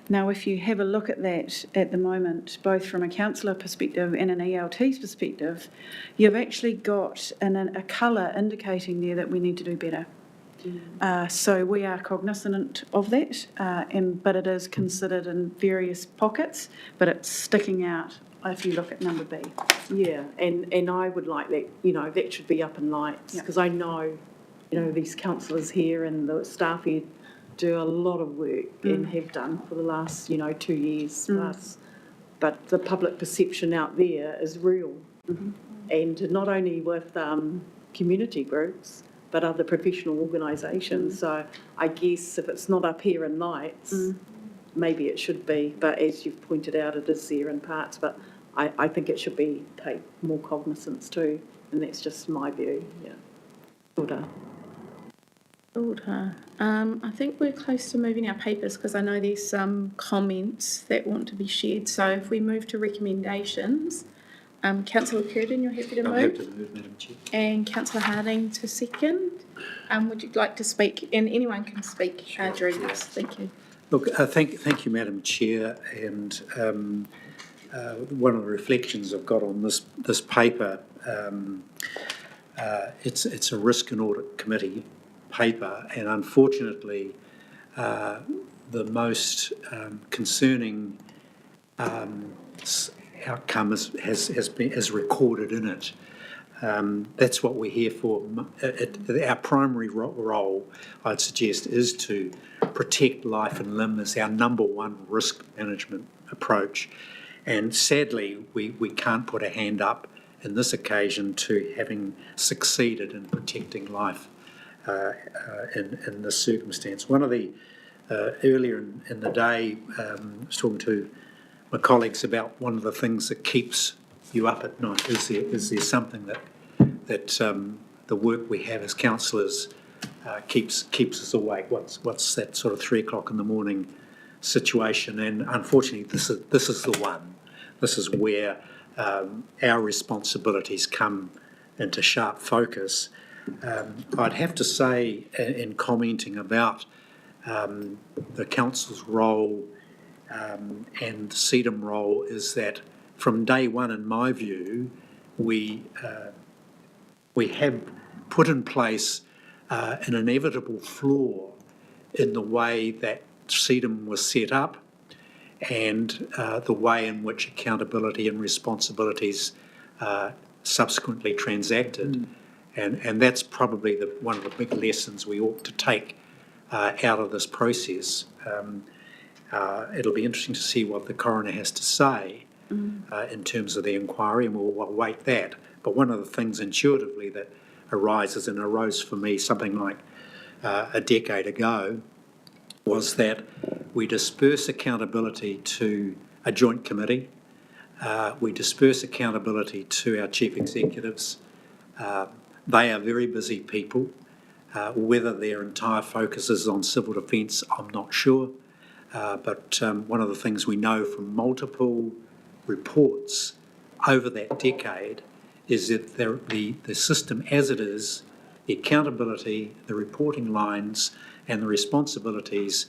Now, if you have a look at that at the moment, both from a councillor perspective and an ELT's perspective, you've actually got a colour indicating there that we need to do better. So we are cognizant of that, but it is considered in various pockets, but it's sticking out if you look at number B. Yeah, and I would like that, that should be up in lights, because I know, these councillors here and the staff here do a lot of work and have done for the last, 2 years plus. But the public perception out there is real. And not only with community groups, but other professional organisations. So I guess if it's not up here in lights, maybe it should be. But as you've pointed out, it is there in parts. But I think it should be paid more cognizance too. And that's just my view. Yeah. Order. I think we're close to moving our papers because I know there's some comments that want to be shared. So if we move to recommendations, Councillor Curtin, you're happy to move? I'm happy to move, Madam Chair. And Councillor Harding to second. Would you like to speak? And anyone can speak during this. Thank you. Look, thank you, Madam Chair. And one of the reflections I've got on this paper, it's a risk and audit committee paper, and unfortunately, the most concerning outcome is recorded in it. That's what we're here for. Our primary role, I'd suggest, is to protect life and limb as our number one risk management approach. And sadly, we can't put a hand up in this occasion to having succeeded in protecting life in this circumstance. One of the, earlier in the day, I was talking to my colleagues about one of the things that keeps you up at night. Is there something that the work we have as councillors keeps us awake? What's that sort of 3 o'clock in the morning situation? And unfortunately, this is the one. This is where our responsibilities come into sharp focus. I'd have to say, in commenting about the council's role and the CEDAM role, is that from day one, in my view, we have put in place an inevitable flaw in the way that CEDAM was set up and the way in which accountability and responsibilities subsequently transacted. And that's probably one of the big lessons we ought to take out of this process. It'll be interesting to see what the coroner has to say in terms of the inquiry, and we'll await that. But one of the things intuitively that arises, and arose for me something like a decade ago, was that we disperse accountability to a joint committee. We disperse accountability to our chief executives. They are very busy people. Whether their entire focus is on civil defence, I'm not sure. But one of the things we know from multiple reports over that decade is that the system as it is, the accountability, the reporting lines and the responsibilities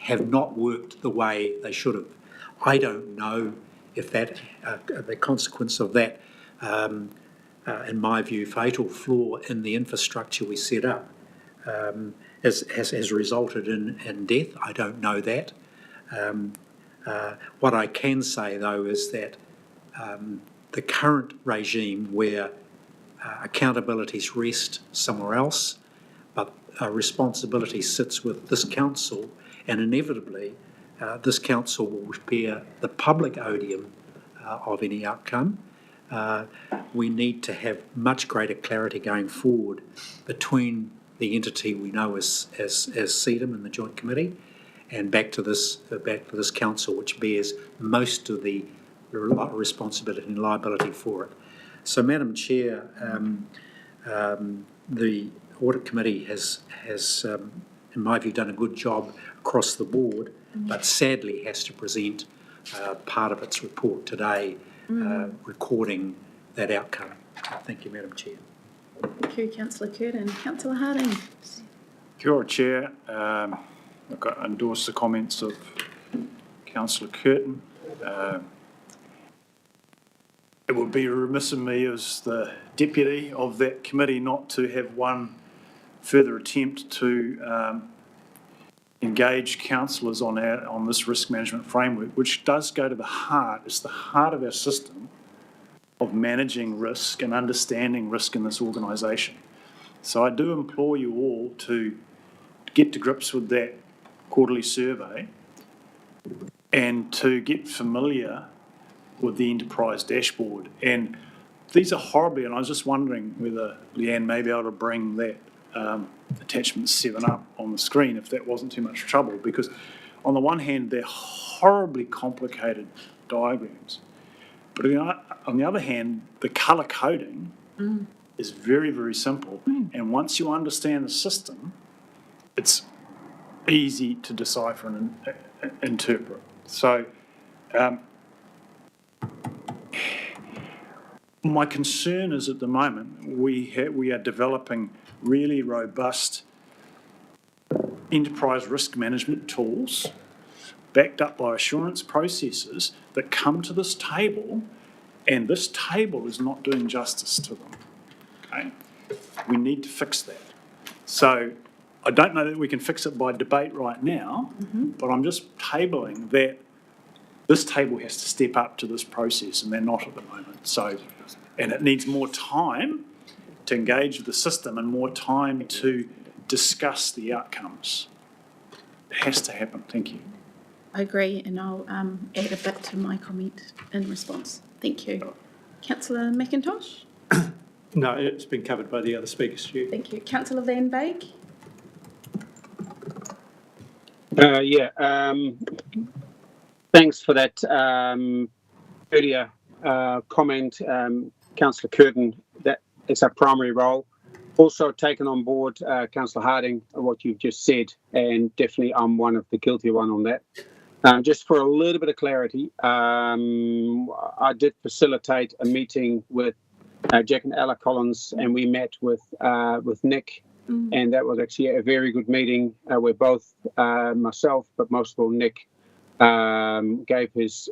have not worked the way they should have. I don't know if that, the consequence of that, in my view, fatal flaw in the infrastructure we set up has resulted in death. I don't know that. What I can say, though, is that the current regime where accountabilities rest somewhere else, but responsibility sits with this council, and inevitably this council will bear the public odium of any outcome. we need to have much greater clarity going forward between the entity we know as CEDM and the Joint Committee, and back to this council, which bears most of the responsibility and liability for it. So, Madam Chair, the Audit Committee has in my view, done a good job across the board, but sadly has to present part of its report today, recording that outcome. Thank you, Madam Chair. Thank you, Councillor Curtin. Councillor Harding. Kia ora, Chair. I've got to endorse the comments of Councillor Curtin. It would be remiss of me as the deputy of that committee not to have one further attempt to engage councillors on this risk management framework, which does go to the heart, it's the heart of our system of managing risk and understanding risk in this organisation. So I do implore you all to get to grips with that quarterly survey and to get familiar with the enterprise dashboard. And these are horribly, and I was just wondering whether Leanne may be able to bring that attachment 7 up on the screen if that wasn't too much trouble, because on the one hand, they're horribly complicated diagrams. But on the other hand, the colour coding is very, very simple. And once you understand the system, it's easy to decipher and interpret. So my concern is at the moment we are developing really robust enterprise risk management tools backed up by assurance processes that come to this table, and this table is not doing justice to them. Okay? We need to fix that. So I don't know that we can fix it by debate right now, but I'm just tabling that this table has to step up to this process, and they're not at the moment. So, and it needs more time to engage with the system and more time to discuss the outcomes. It has to happen. Thank you. I agree, and I'll add a bit to my comment in response. Thank you. Councillor McIntosh? No, it's been covered by the other speakers, Stu. Thank you. Councillor Van Beek? Thanks for that earlier comment, Councillor Curtin. That is our primary role. Also taken on board, Councillor Harding, what you've just said, and definitely I'm one of the guilty one on that. Just for a little bit of clarity, I did facilitate a meeting with Jack and Ella Collins, and we met with Nick, and that was actually a very good meeting where both myself, but most of all Nick, gave his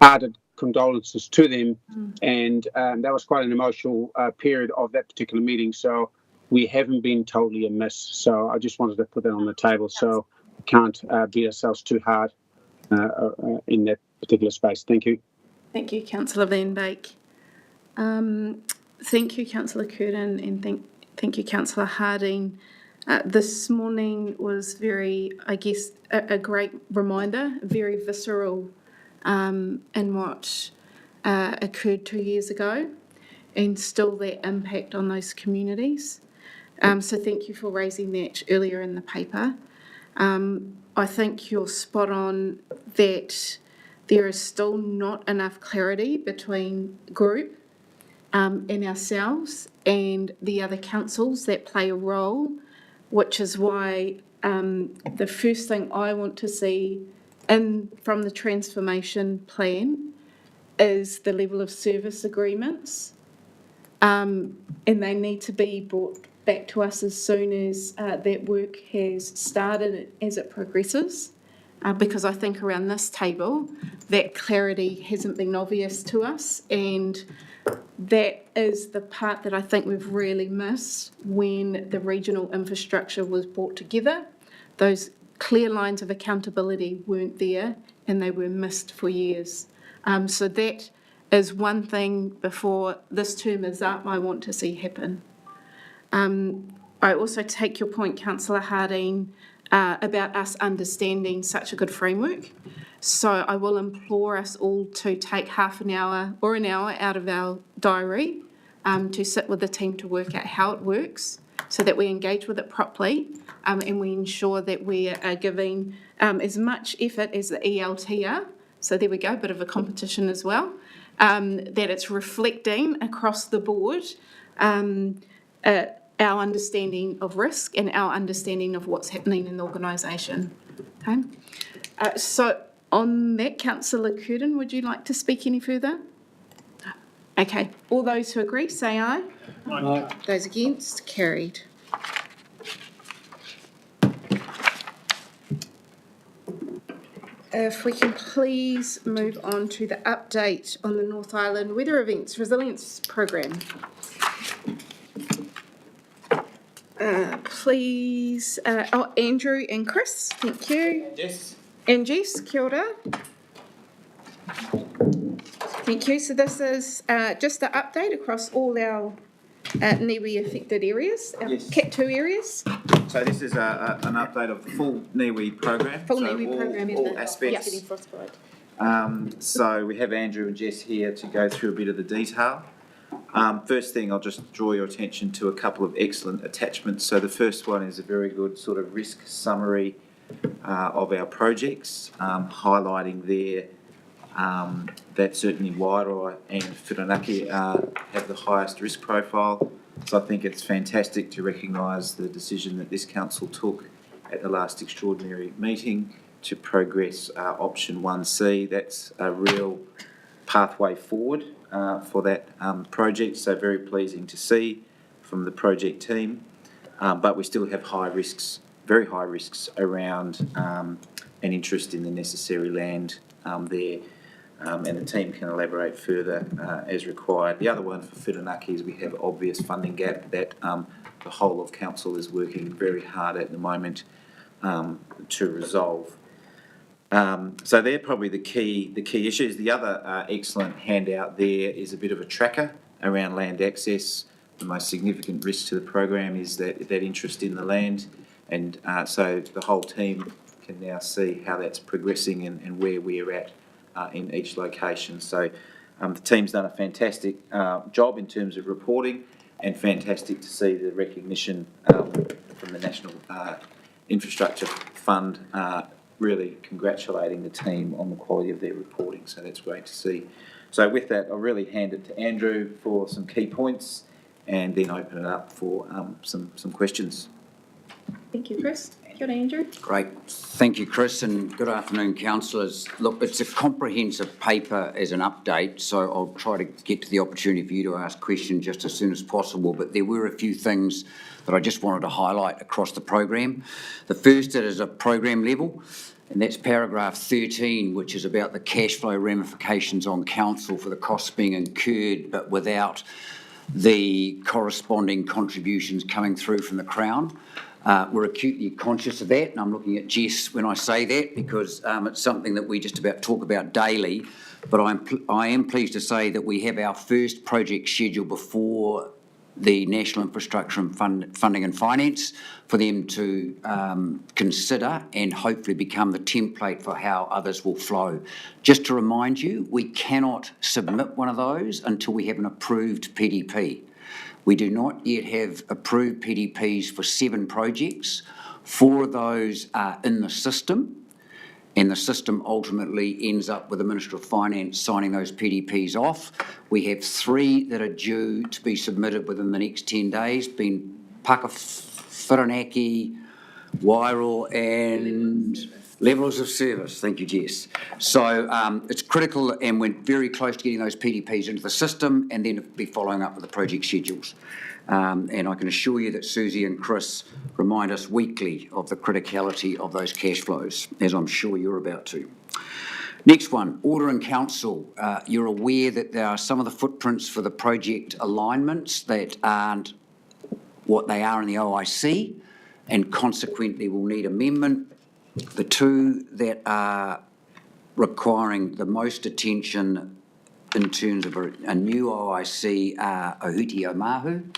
hearted condolences to them, and that was quite an emotional period of that particular meeting. So we haven't been totally amiss. So I just wanted to put that on the table. So we can't beat ourselves too hard in that particular space. Thank you. Thank you, Councillor Van Beek. Thank you, Councillor Curtin, and thank you, Councillor Harding. This morning was very, I guess, a great reminder, very visceral in what occurred 2 years ago, and still that impact on those communities. So thank you for raising that earlier in the paper. I think you're spot on that there is still not enough clarity between group and ourselves and the other councils that play a role, which is why the first thing I want to see from the transformation plan is the level of service agreements, and they need to be brought back to us as soon as that work has started, as it progresses, because I think around this table that clarity hasn't been obvious to us, and that is the part that I think we've really missed when the regional infrastructure was brought together. Those clear lines of accountability weren't there, and they were missed for years. So that is one thing before this term is up I want to see happen. I also take your point, Councillor Harding, about us understanding such a good framework. So I will implore us all to take half an hour or an hour out of our diary to sit with the team to work out how it works so that we engage with it properly and we ensure that we are giving as much effort as the ELT are. So there we go, a bit of a competition as well. That it's reflecting across the board our understanding of risk and our understanding of what's happening in the organisation. Okay. So on that, Councillor Curtin, would you like to speak any further? Okay. All those who agree, say aye. Aye. Those against, carried. If we can please move on to the update on the North Island Weather Events Resilience Programme. Please, Andrew and Chris, thank you. Yes. And Jess, kia ora. Thank you. So this is just an update across all our NIWI affected areas, our Yes. Cat 2 areas. So this is an update of the full NIWI program. Full so NIWI program. all aspects. Getting frostbite. So we have Andrew and Jess here to go through a bit of the detail. First thing, I'll just draw your attention to a couple of excellent attachments. So the first one is a very good sort of risk summary of our projects, highlighting there that certainly Wairoa and Whirinaki have the highest risk profile. So I think it's fantastic to recognise the decision that this council took at the last extraordinary meeting to progress option 1C. That's a real pathway forward for that project, so very pleasing to see from the project team. But we still have high risks, very high risks around an interest in the necessary land there. And the team can elaborate further as required. The other one for Whirinaki is we have obvious funding gap that the whole of council is working very hard at the moment to resolve. So they're probably the key issues. The other excellent handout there is a bit of a tracker around land access. The most significant risk to the program is that interest in the land, and so the whole team can now see how that's progressing and where we're at in each location. So the team's done a fantastic job in terms of reporting, and fantastic to see the recognition from the National Infrastructure Fund really congratulating the team on the quality of their reporting. So that's great to see. So with that, I'll really hand it to Andrew for some key points and then open it up for some questions. Thank you, Chris. Kia ora, Andrew. Great. Thank you, Chris, and good afternoon, councillors. Look, it's a comprehensive paper as an update, so I'll try to get to the opportunity for you to ask questions just as soon as possible, but there were a few things that I just wanted to highlight across the program. The first is a program level, and that's paragraph 13, which is about the cash flow ramifications on council for the costs being incurred, but without the corresponding contributions coming through from the Crown. We're acutely conscious of that, and I'm looking at Jess when I say that because it's something that we just about talk about daily, but I am pleased to say that we have our first project scheduled before the National Infrastructure and Funding and Finance for them to consider and hopefully become the template for how others will flow. Just to remind you, we cannot submit one of those until we have an approved PDP. We do not yet have approved PDPs for 7 projects. 4 of those are in the system, and the system ultimately ends up with the Minister of Finance signing those PDPs off. We have 3 that are due to be submitted within the next 10 days, being Paka, Whirinaki, Wairoa and Levels of Service. Thank you, Jess. So it's critical, and we're very close to getting those PDPs into the system and then be following up with the project schedules. And I can assure you that Susie and Chris remind us weekly of the criticality of those cash flows, as I'm sure you're about to. Next one, Order in Council. You're aware that there are some of the footprints for the project alignments that aren't what they are in the OIC, and consequently will need amendment. The 2 that are requiring the most attention in terms of a new OIC are Ohuti Omahu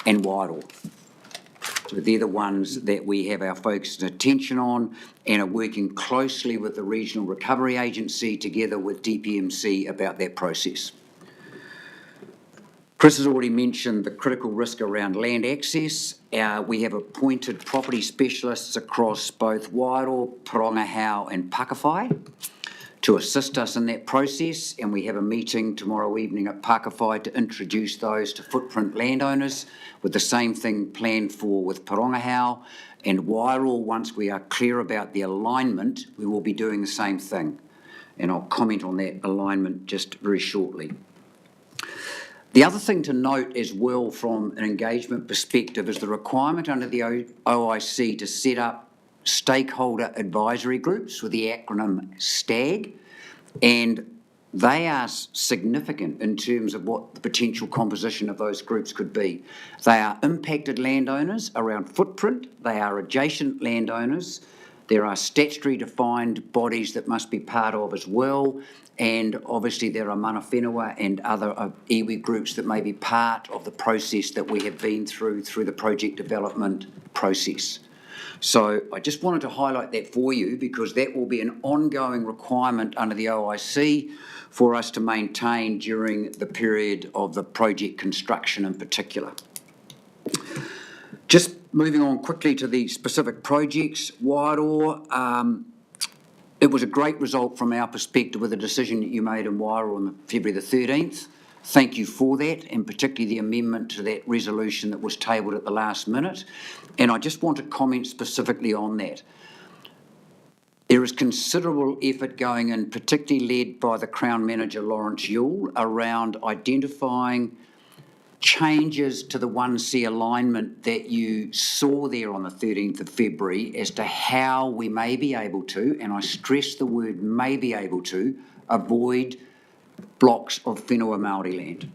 and Wairoa. So they're the ones that we have our focus and attention on and are working closely with the Regional Recovery Agency together with DPMC about that process. Chris has already mentioned the critical risk around land access. We have appointed property specialists across both Wairoa, Porongahau and Pakawhai to assist us in that process, and we have a meeting tomorrow evening at Pakawhai to introduce those to footprint landowners, with the same thing planned for with Porongahau and Wairoa. Once we are clear about the alignment, we will be doing the same thing, and I'll comment on that alignment just very shortly. The other thing to note as well from an engagement perspective is the requirement under the OIC to set up stakeholder advisory groups with the acronym STAG, and they are significant in terms of what the potential composition of those groups could be. They are impacted landowners around footprint, they are adjacent landowners, there are statutory defined bodies that must be part of as well, and obviously there are mana whenua and other iwi groups that may be part of the process that we have been through the project development process. So I just wanted to highlight that for you because that will be an ongoing requirement under the OIC for us to maintain during the period of the project construction in particular. Just moving on quickly to the specific projects, Wairoa, it was a great result from our perspective with the decision that you made in Wairoa on February the 13th. Thank you for that, and particularly the amendment to that resolution that was tabled at the last minute. And I just want to comment specifically on that. There is considerable effort going in, particularly led by the Crown Manager Lawrence Yule, around identifying changes to the 1C alignment that you saw there on the 13th of February as to how we may be able to, and I stress the word may be able to, avoid blocks of whenua Māori land.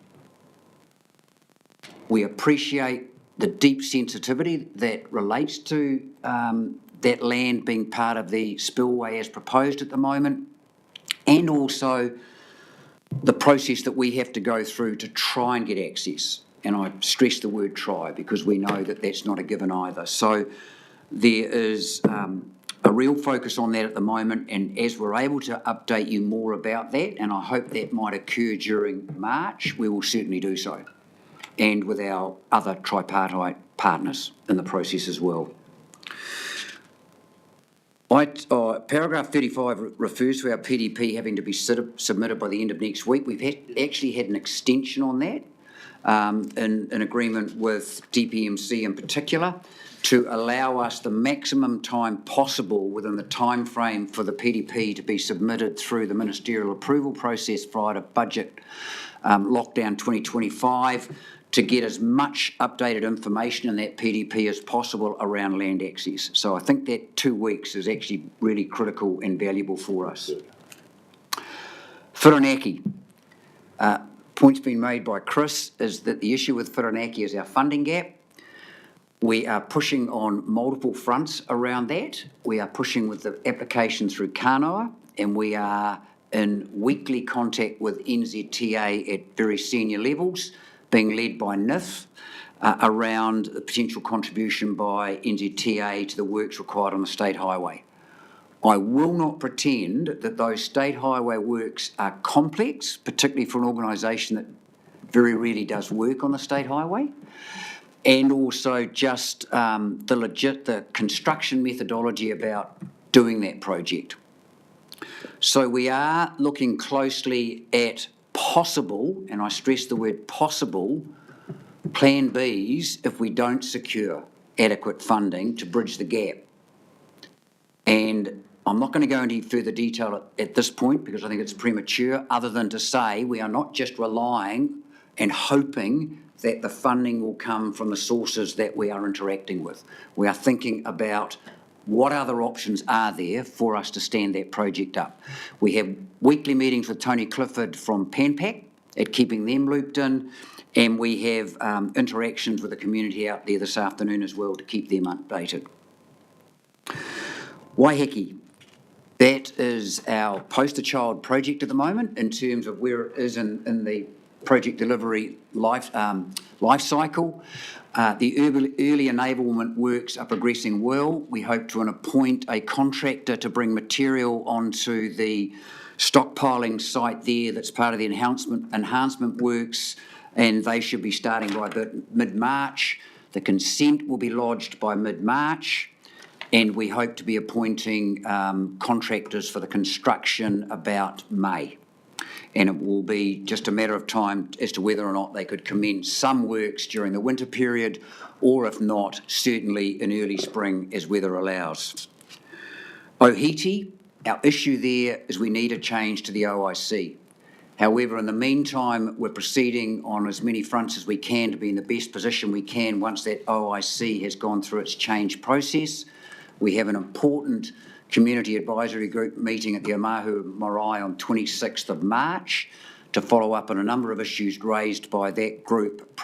We appreciate the deep sensitivity that relates to that land being part of the spillway as proposed at the moment, and also the process that we have to go through to try and get access. And I stress the word try because we know that that's not a given either. So there is a real focus on that at the moment, and as we're able to update you more about that, and I hope that might occur during March, we will certainly do so, and with our other tripartite partners in the process as well. Paragraph 35 refers to our PDP having to be submitted by the end of next week. We've actually had an extension on that in agreement with DPMC in particular, to allow us the maximum time possible within the time frame for the PDP to be submitted through the ministerial approval process prior to budget lockdown 2025, to get as much updated information in that PDP as possible around land access. So I think that 2 weeks is actually really critical and valuable for us. Whirinaki. Point's been made by Chris is that the issue with Whirinaki is our funding gap. We are pushing on multiple fronts around that. We are pushing with the application through Kānoa, and we are in weekly contact with NZTA at very senior levels, being led by NIF, around the potential contribution by NZTA to the works required on the state highway. I will not pretend that those state highway works are complex, particularly for an organisation that very rarely does work on the state highway, and also just the construction methodology about doing that project. So we are looking closely at possible, and I stress the word possible, plan Bs if we don't secure adequate funding to bridge the gap. And I'm not going to go into further detail at this point because I think it's premature, other than to say we are not just relying and hoping that the funding will come from the sources that we are interacting with. We are thinking about what other options are there for us to stand that project up. We have weekly meetings with Tony Clifford from PanPac at keeping them looped in, and we have interactions with the community out there this afternoon as well to keep them updated. Waiheke. That is our poster child project at the moment in terms of where it is in the project delivery life cycle. The early enablement works are progressing well. We hope to appoint a contractor to bring material onto the stockpiling site there that's part of the enhancement works, and they should be starting by mid-March. The consent will be lodged by mid-March, and we hope to be appointing contractors for the construction about May. And it will be just a matter of time as to whether or not they could commence some works during the winter period, or if not, certainly in early spring as weather allows. Ohiti, our issue there is we need a change to the OIC. However, in the meantime, we're proceeding on as many fronts as we can to be in the best position we can once that OIC has gone through its change process. We have an important Community Advisory Group meeting at the Omahu Marae on 26th of March to follow up on a number of issues raised by that group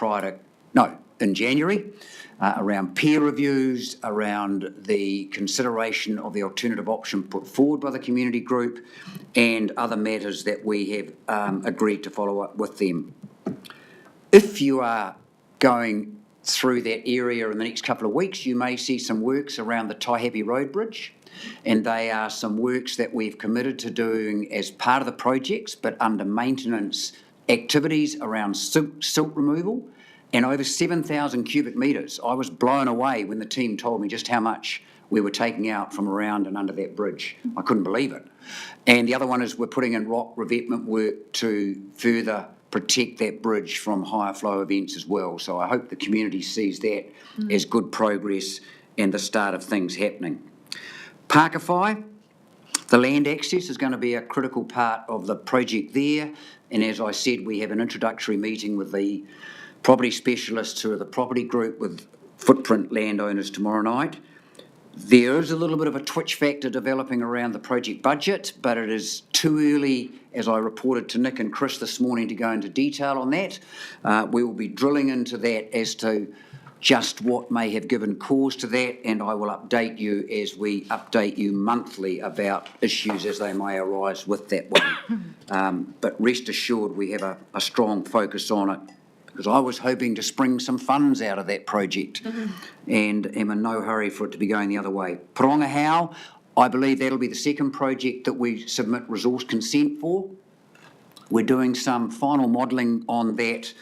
in January, around peer reviews, around the consideration of the alternative option put forward by the community group, and other matters that we have agreed to follow up with them. If you are going through that area in the next couple of weeks, you may see some works around the Taihape Road Bridge, and they are some works that we've committed to doing as part of the projects, but under maintenance activities around silt removal, and over 7,000 cubic metres. I was blown away when the team told me just how much we were taking out from around and under that bridge. I couldn't believe it. And the other one is we're putting in rock revetment work to further protect that bridge from higher flow events as well. So I hope the community sees that as good progress and the start of things happening. Parkify, the land access is going to be a critical part of the project there, and as I said, we have an introductory meeting with the property specialists who are the property group with footprint landowners tomorrow night. There is a little bit of a twitch factor developing around the project budget, but it is too early, as I reported to Nick and Chris this morning, to go into detail on that. We will be drilling into that as to just what may have given cause to that, and I will update you as we update you monthly about issues as they may arise with that one. But rest assured we have a strong focus on it, because I was hoping to spring some funds out of that project and am in no hurry for it to be going the other way. Porongahau, I believe that'll be the second project that we submit resource consent for. We're doing some final modelling on that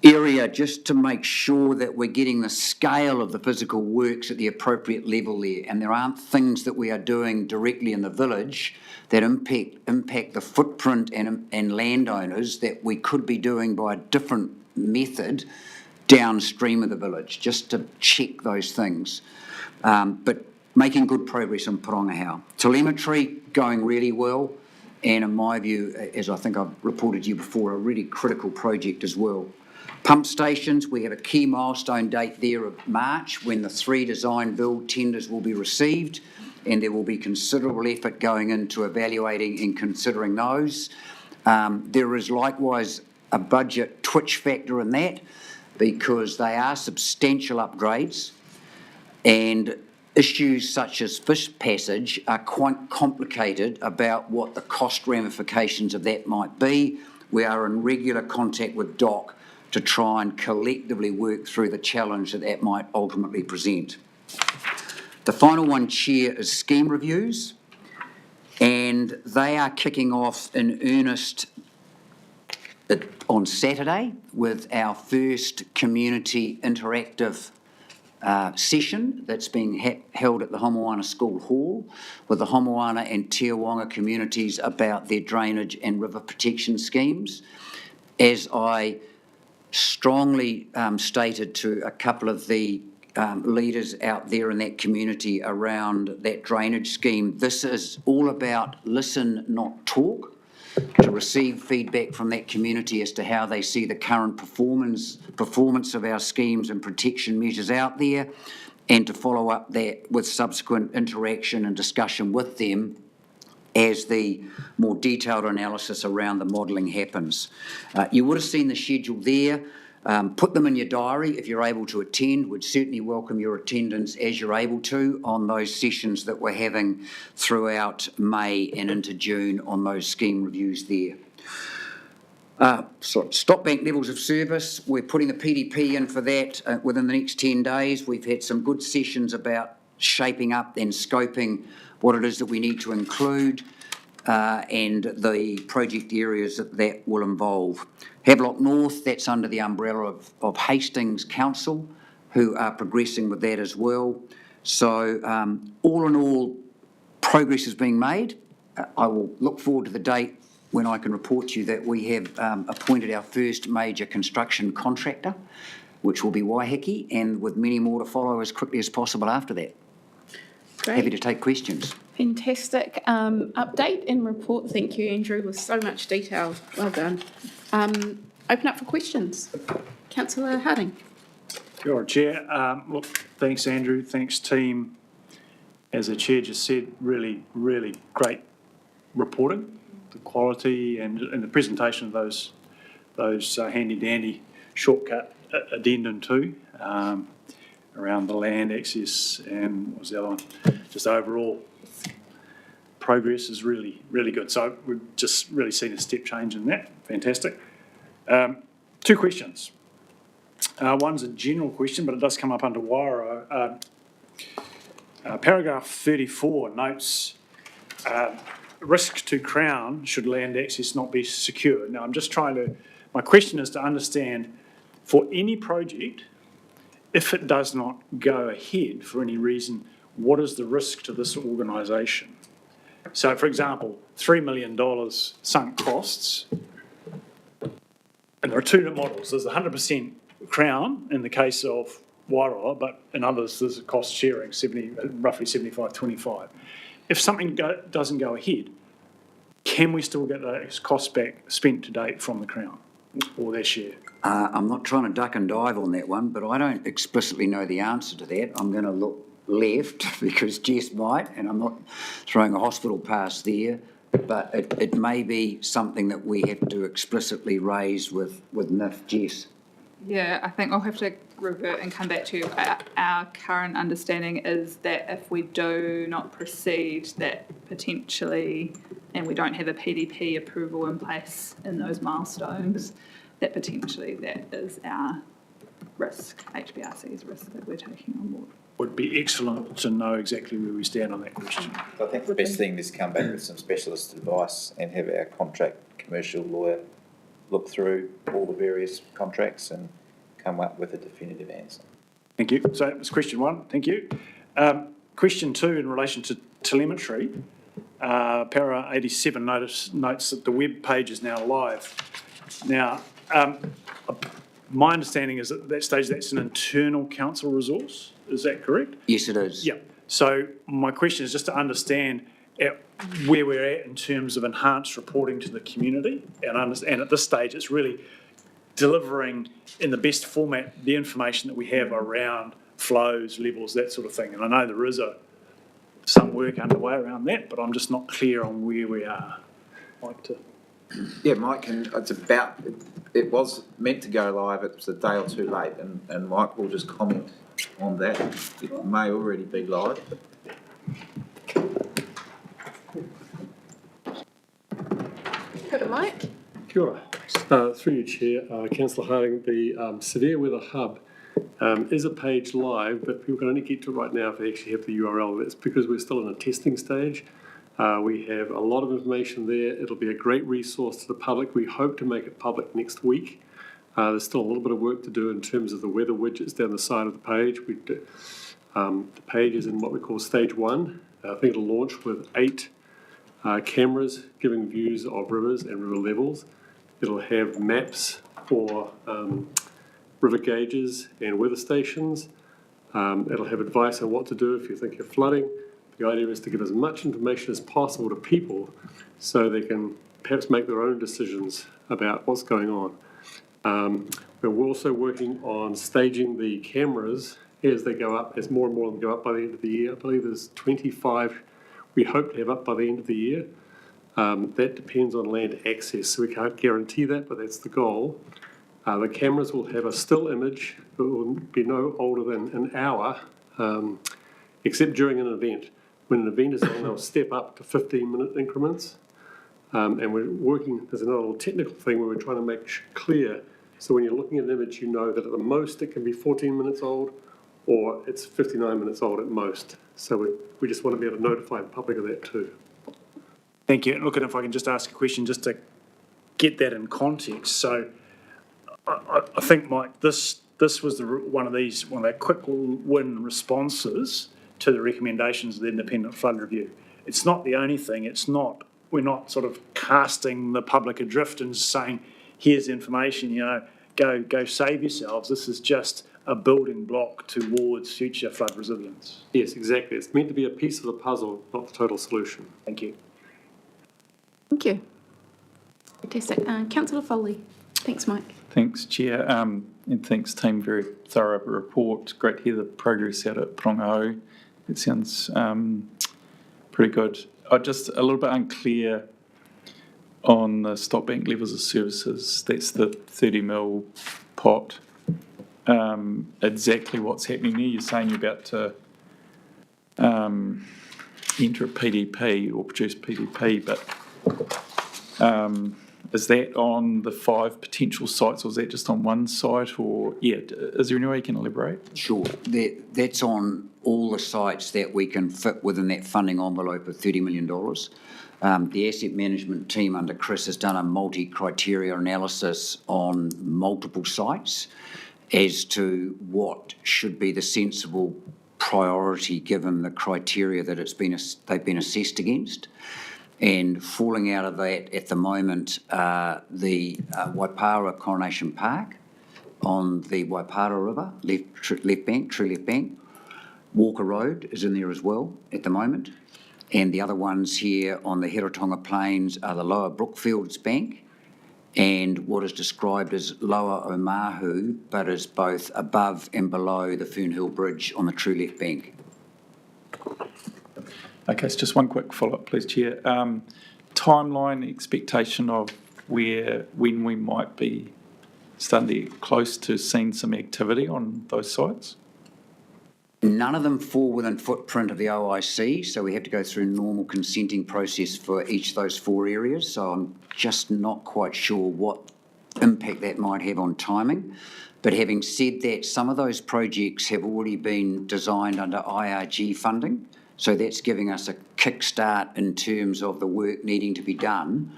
area just to make sure that we're getting the scale of the physical works at the appropriate level there, and there aren't things that we are doing directly in the village that impact the footprint and landowners that we could be doing by a different method downstream of the village, just to check those things. But making good progress on Porongahau. Telemetry going really well, and in my view, as I think I've reported to you before, a really critical project as well. Pump stations, we have a key milestone date there of March when the 3 design build tenders will be received, and there will be considerable effort going into evaluating and considering those. There is likewise a budget twitch factor in that, because they are substantial upgrades, and issues such as fish passage are quite complicated about what the cost ramifications of that might be. We are in regular contact with DOC to try and collectively work through the challenge that might ultimately present. The final one, Chair, is scheme reviews, and they are kicking off in earnest on Saturday with our first community interactive session that's being held at the Homoana School Hall with the Homoana and Tiawanga communities about their drainage and river protection schemes. As I strongly stated to a couple of the leaders out there in that community around that drainage scheme, this is all about listen, not talk, to receive feedback from that community as to how they see the current performance of our schemes and protection measures out there, and to follow up that with subsequent interaction and discussion with them as the more detailed analysis around the modelling happens. You would have seen the schedule there. Put them in your diary if you're able to attend. We'd certainly welcome your attendance as you're able to on those sessions that we're having throughout May and into June on those scheme reviews there. Stop bank levels of service, we're putting the PDP in for that within the next 10 days. We've had some good sessions about shaping up and scoping what it is that we need to include and the project areas that will involve. Havelock North, that's under the umbrella of Hastings Council, who are progressing with that as well. So all in all, progress is being made. I will look forward to the date when I can report to you that we have appointed our first major construction contractor, which will be Hawke, and with many more to follow as quickly as possible after that. Great. Happy to take questions. Fantastic update and report. Thank you, Andrew, with so much detail. Well done. Open up for questions. Councillor Harding. Kia ora, Chair. Look, thanks, Andrew. Thanks, team. As the Chair just said, really, really great reporting, the quality and the presentation of those handy-dandy shortcut addendum too, around the land access and what was the other one? Just overall progress is really, really good. So we've just really seen a step change in that. Fantastic. Two questions. One's a general question, but it does come up under Wairau. Paragraph 34 notes risk to Crown should land access not be secure. Now, I'm just my question is to understand, for any project, if it does not go ahead for any reason, what is the risk to this organisation? So, for example, $3 million sunk costs, and there are two models. There's 100% Crown in the case of Wairau, but in others there's a cost sharing, roughly 75-25. If something doesn't go ahead, can we still get those costs back spent to date from the Crown or their share? I'm not trying to duck and dive on that one, but I don't explicitly know the answer to that. I'm going to look left because Jess might, and I'm not throwing a hospital pass there, but it may be something that we have to explicitly raise with NIF. Jess. Yeah, I think I'll have to revert and come back to you. Our current understanding is that if we do not proceed, that potentially, and we don't have a PDP approval in place in those milestones, that potentially that is our risk, HBRC's risk that we're taking on board. Would be excellent to know exactly where we stand on that question. I think the best thing is to come back with some specialist advice and have our contract commercial lawyer look through all the various contracts and come up with a definitive answer. Thank you. So that was question one. Thank you. Question two, in relation to telemetry, para 87 notes that the web page is now live. Now, my understanding is that at that stage that's an internal council resource. Is that correct? Yes, it is. Yeah. So my question is just to understand where we're at in terms of enhanced reporting to the community, and at this stage it's really delivering in the best format the information that we have around flows, levels, that sort of thing. And I know there is some work underway around that, but I'm just not clear on where we are. Yeah, Mike, it was meant to go live, it was a day or two late, and Mike will just comment on that. It may already be live. Go to Mike. Kia ora. Through you, Chair. Councillor Harding, the Severe Weather Hub is a page live, but people can only get to it right now if they actually have the URL. That's because we're still in a testing stage. We have a lot of information there. It'll be a great resource to the public. We hope to make it public next week. There's still a little bit of work to do in terms of the weather widgets down the side of the page. The page is in what we call stage one. I think it'll launch with 8 cameras giving views of rivers and river levels. It'll have maps for river gauges and weather stations. It'll have advice on what to do if you think you're flooding. The idea is to give as much information as possible to people so they can perhaps make their own decisions about what's going on. We're also working on staging the cameras as they go up, as more and more of them go up by the end of the year. I believe there's 25 we hope to have up by the end of the year. That depends on land access, so we can't guarantee that, but that's the goal. The cameras will have a still image that will be no older than an hour, except during an event. When an event is on, they'll step up to 15-minute increments. And we're working, there's another little technical thing where we're trying to make clear, so when you're looking at an image, you know that at the most it can be 14 minutes old, or it's 59 minutes old at most. So we just want to be able to notify the public of that too. Thank you. And look, if I can just ask a question just to get that in context. So I think, Mike, this was one of the quick win responses to the recommendations of the independent flood review. It's not the only thing. We're not sort of casting the public adrift and saying, here's information, go save yourselves. This is just a building block towards future flood resilience. Yes, exactly. It's meant to be a piece of the puzzle, not the total solution. Thank you. Thank you. Fantastic. Councillor Foley. Thanks, Mike. Thanks, Chair, and thanks, team. Very thorough report. Great to hear the progress out at Pronghau. It sounds pretty good. I'm just a little bit unclear on the stop bank levels of services. That's the 30 mil pot. Exactly what's happening there. You're saying you're about to enter a PDP or produce PDP, but is that on the 5 potential sites, or is that just on one site? Or is there any way you can elaborate? Sure. That's on all the sites that we can fit within that funding envelope of $30 million. The asset management team under Chris has done a multi-criteria analysis on multiple sites as to what should be the sensible priority given the criteria that they've been assessed against. And falling out of that at the moment, the Waipara Coronation Park on the Waipara River, left bank, true left bank. Walker Road is in there as well at the moment. And the other ones here on the Herotonga Plains are the Lower Brookfields Bank and what is described as Lower Omahu, but is both above and below the Fernhill Bridge on the true left bank. Okay, so just one quick follow-up, please, Chair. Timeline, expectation of when we might be starting to get close to seeing some activity on those sites? None of them fall within footprint of the OIC, so we have to go through a normal consenting process for each of those 4 areas. So I'm just not quite sure what impact that might have on timing. But having said that, some of those projects have already been designed under IRG funding. So that's giving us a kickstart in terms of the work needing to be done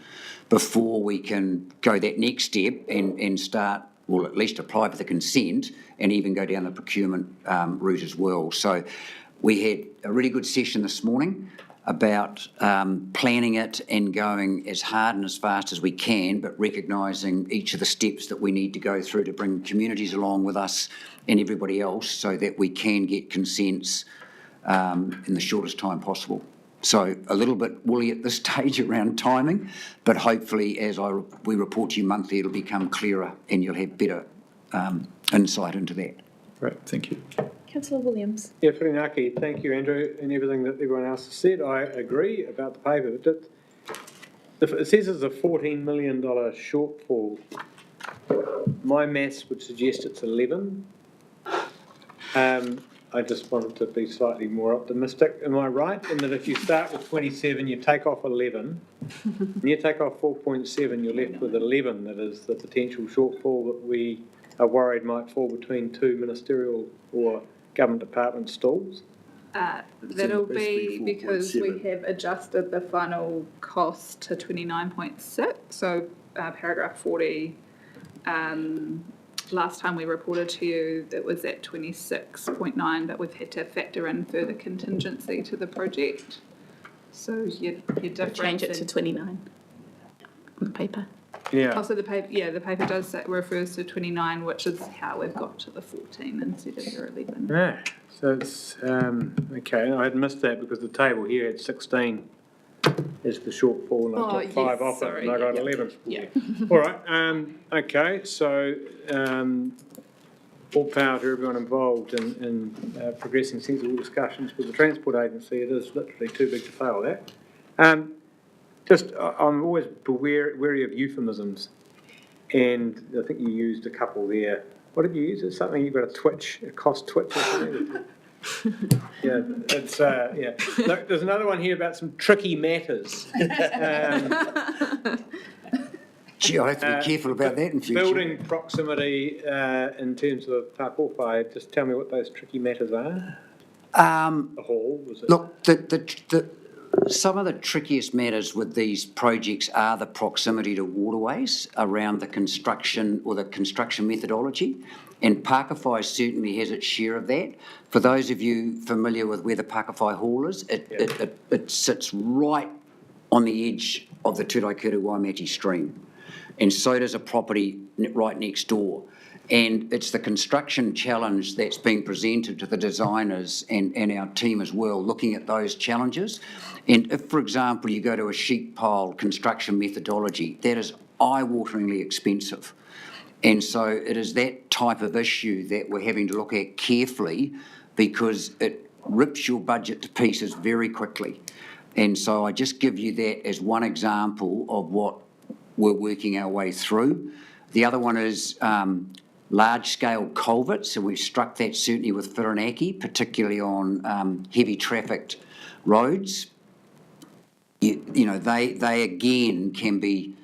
before we can go that next step and start, well, at least apply for the consent and even go down the procurement route as well. So we had a really good session this morning about planning it and going as hard and as fast as we can, but recognising each of the steps that we need to go through to bring communities along with us and everybody else so that we can get consents in the shortest time possible. So a little bit woolly at this stage around timing, but hopefully as we report to you monthly, it'll become clearer and you'll have better insight into that. Great, thank you. Councillor Williams. Yeah, Whirinaki, thank you, Andrew, and everything that everyone else has said. I agree about the paper. It says there's a $14 million shortfall. My maths would suggest it's 11. I just wanted to be slightly more optimistic. Am I right in that if you start with 27, you take off 11, and you take off 4.7, you're left with 11, that is the potential shortfall that we are worried might fall between 2 ministerial or government department stalls? That'll be because we have adjusted the final cost to 29.6, so paragraph 40. Last time we reported to you, it was at 26.9, but we've had to factor in further contingency to the project. So your difference... Change it to 29 on the paper. Yeah. Also, the paper does say, refers to 29, which is how we've got to the 14 instead of your 11. Yeah, so it's, okay, I had missed that because the table here had 16 is the shortfall, and I took 5 off it, and I got 11. Yeah. All right, okay, so all power to everyone involved in progressing sensible discussions with the Transport Agency. It is literally too big to fail that. I'm always wary of euphemisms, and I think you used a couple there. What did you use? Is something you've got a cost twitch or something? Yeah, it's, yeah. Look, there's another one here about some tricky matters. Gee, I have to be careful about that in future. Building proximity in terms of Tāpōwhai, just tell me what those tricky matters are. The hall, was it? Look, some of the trickiest matters with these projects are the proximity to waterways around the construction or the construction methodology. And Pakawhai certainly has its share of that. For those of you familiar with where the Pakawhai Hall is, it sits right on the edge of the Turaikuru Waimati stream. And so does a property right next door. And it's the construction challenge that's being presented to the designers and our team as well, looking at those challenges. And if, for example, you go to a sheet pile construction methodology, that is eye-wateringly expensive. And so it is that type of issue that we're having to look at carefully because it rips your budget to pieces very quickly. And so I just give you that as one example of what we're working our way through. The other one is large-scale culverts, so we've struck that certainly with Whirinaki, particularly on heavy trafficked roads. You know, they again can be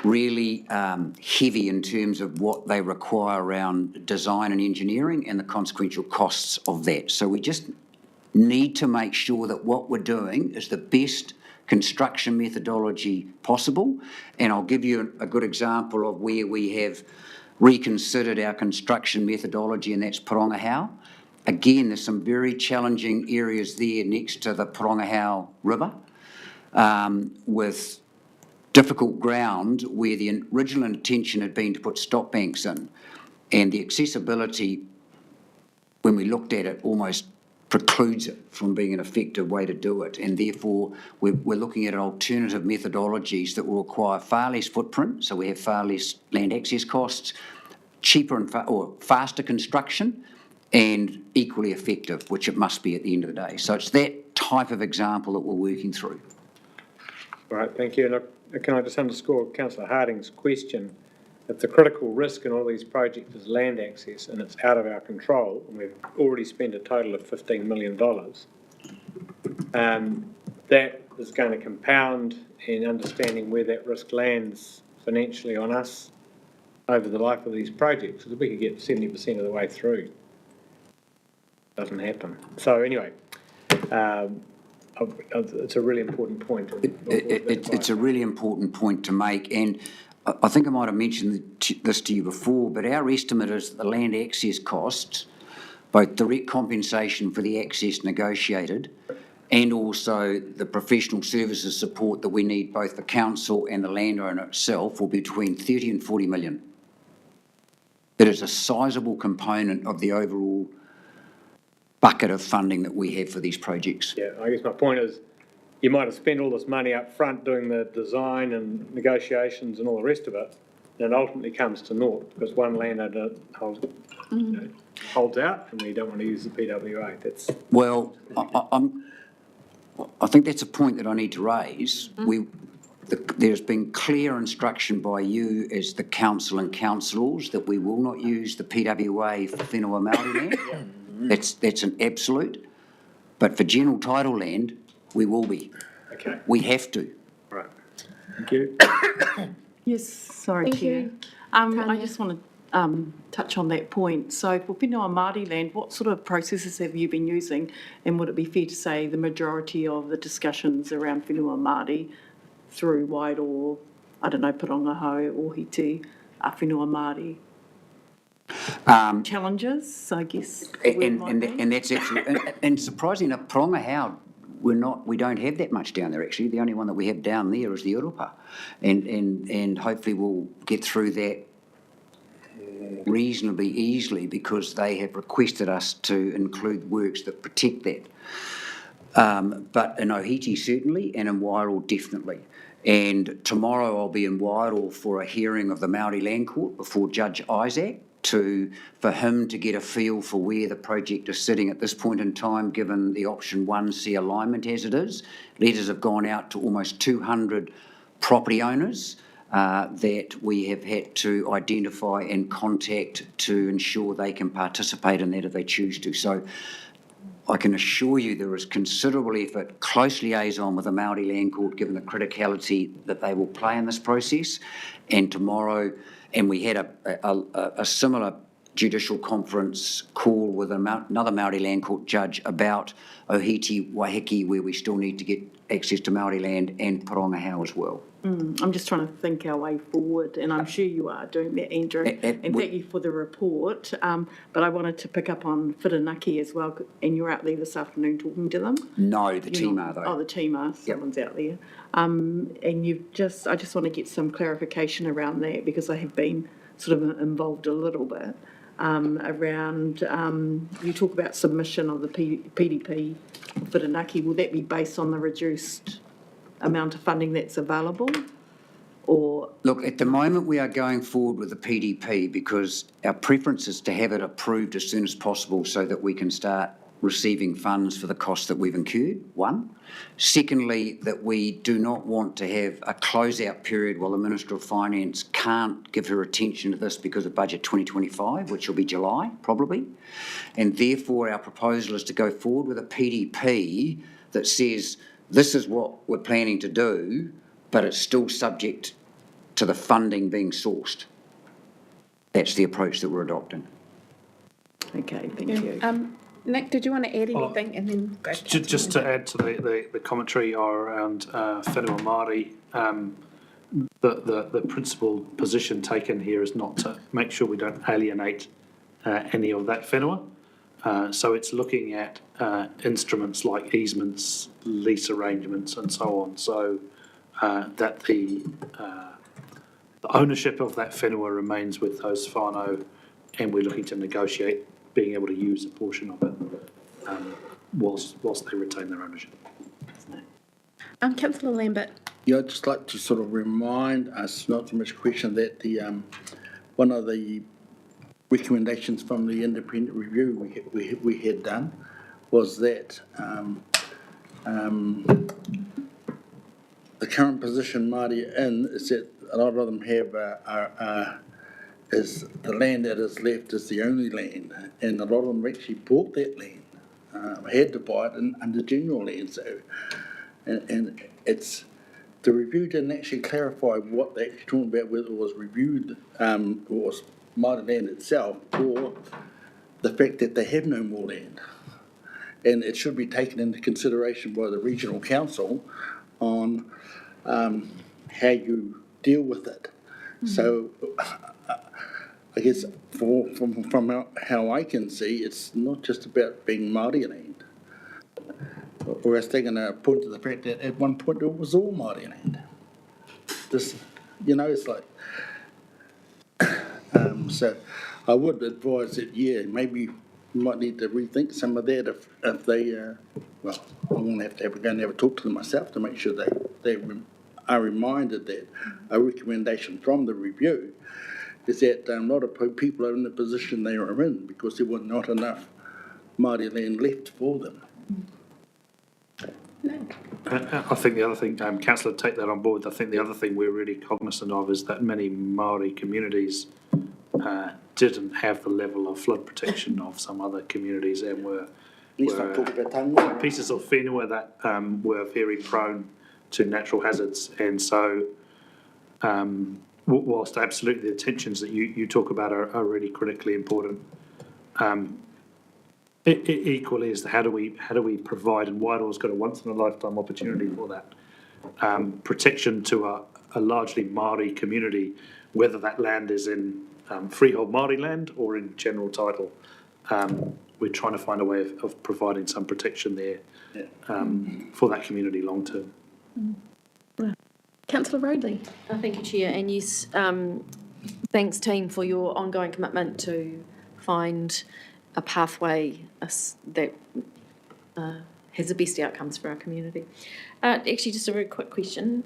really heavy in terms of what they require around design and engineering and the consequential costs of that. So we just need to make sure that what we're doing is the best construction methodology possible. And I'll give you a good example of where we have reconsidered our construction methodology, and that's Porongahau. Again, there's some very challenging areas there next to the Porongahau River with difficult ground where the original intention had been to put stop banks in, and the accessibility, when we looked at it, almost precludes it from being an effective way to do it, and therefore we're looking at alternative methodologies that will require far less footprint, so we have far less land access costs, cheaper and faster construction, and equally effective, which it must be at the end of the day. So it's that type of example that we're working through. All right, thank you. And can I just underscore Councillor Harding's question? If the critical risk in all these projects is land access and it's out of our control, and we've already spent a total of $15 million, that is going to compound in understanding where that risk lands financially on us over the life of these projects. Because if we could get 70% of the way through, it doesn't happen. So anyway, it's a really important point. It's a really important point to make, and I think I might have mentioned this to you before, but our estimate is that the land access costs, both direct compensation for the access negotiated and also the professional services support that we need, both the council and the landowner itself, will be between 30 and 40 million. It is a sizable component of the overall bucket of funding that we have for these projects. Yeah, I guess my point is, you might have spent all this money up front doing the design and negotiations and all the rest of it, and it ultimately comes to naught because one landowner holds out and we don't want to use the PWA. That's well, I think that's a point that I need to raise. There's been clear instruction by you as the council and councillors that we will not use the PWA for whenua Māori land. That's an absolute. But for general title land, we will be. Okay. We have to. Right. Thank you. Yes, sorry, Thank Chair. you. I just want to touch on that point. So for whenua Māori land, what sort of processes have you been using? And would it be fair to say the majority of the discussions around whenua Māori through Wairoa, I don't know, Porongahau, Ohiti, are whenua Māori? Challenges, I guess. And that's actually, and surprisingly enough, Porongahau, we don't have that much down there actually. The only one that we have down there is the Urupa, and hopefully we'll get through that reasonably easily because they have requested us to include works that protect that. But in Ohiti certainly, and in Wairoa definitely. And tomorrow I'll be in Wairoa for a hearing of the Māori Land Court before Judge Isaac for him to get a feel for where the project is sitting at this point in time, given the option 1C alignment as it is. Letters have gone out to almost 200 property owners that we have had to identify and contact to ensure they can participate in that if they choose to. So I can assure you there is considerable effort, close liaison with the Māori Land Court, given the criticality that they will play in this process. And tomorrow, and we had a similar judicial conference call with another Māori Land Court judge about Ohiti Waiheke, where we still need to get access to Māori land, and Porongahau as well. I'm just trying to think our way forward, and I'm sure you are doing that, Andrew, and thank you for the report. But I wanted to pick up on Whirinaki as well, and you're out there this afternoon talking to them. No, the team are, though. Oh, the team are, someone's out there. And I just want to get some clarification around that, because I have been sort of involved a little bit around, you talk about submission of the PDP for Whirinaki. Will that be based on the reduced amount of funding that's available, or? Look, at the moment we are going forward with the PDP because our preference is to have it approved as soon as possible so that we can start receiving funds for the costs that we've incurred, one. Secondly, that we do not want to have a closeout period while the Minister of Finance can't give her attention to this because of Budget 2025, which will be July, probably. And therefore, our proposal is to go forward with a PDP that says this is what we're planning to do, but it's still subject to the funding being sourced. That's the approach that we're adopting. Okay, thank you. Nick, did you want to add anything and then go? Just to add to the commentary around whenua Māori, the principal position taken here is not to make sure we don't alienate any of that whenua. So it's looking at instruments like easements, lease arrangements, and so on, so that the ownership of that whenua remains with those whānau, and we're looking to negotiate being able to use a portion of it whilst they retain their ownership. Councillor Lambert. Yeah, I'd just like to sort of remind us, not so much a question, that the one of the recommendations from the independent review we had done was that the current position Māori are in is that a lot of them have is the land that is left is the only land, and a lot of them actually bought that land, had to buy it under general land. So, and it's the review didn't actually clarify what they actually talking about, whether it was reviewed was Māori land itself or the fact that they have no more land, and it should be taken into consideration by the regional council on how you deal with it. Mm-hmm. So. I guess from how I can see, it's not just about being Māori land. Or else they're going to point to the fact that at one point it was all Māori land. This, it's like... so I would advise that, maybe you might need to rethink some of that if they... well, I'm going to have a talk to them myself to make sure they are reminded that a recommendation from the review is that a lot of people are in the position they are in because there was not enough Māori land left for them. I think the other thing, Councillor, take that on board. I think the other thing we're really cognizant of is that many Māori communities didn't have the level of flood protection of some other communities and were pieces of whenua that were very prone to natural hazards. And so whilst absolutely the tensions that you talk about are really critically important, equally is how do we provide, and Wairoa's got a once in a lifetime opportunity for that, protection to a largely Māori community, whether that land is in freehold Māori land or in general title. We're trying to find a way of providing some protection there for that community long term. Councillor Rodley. Thank you, Chair. And yes, thanks, team, for your ongoing commitment to find a pathway that has the best outcomes for our community. Actually, just a very quick question.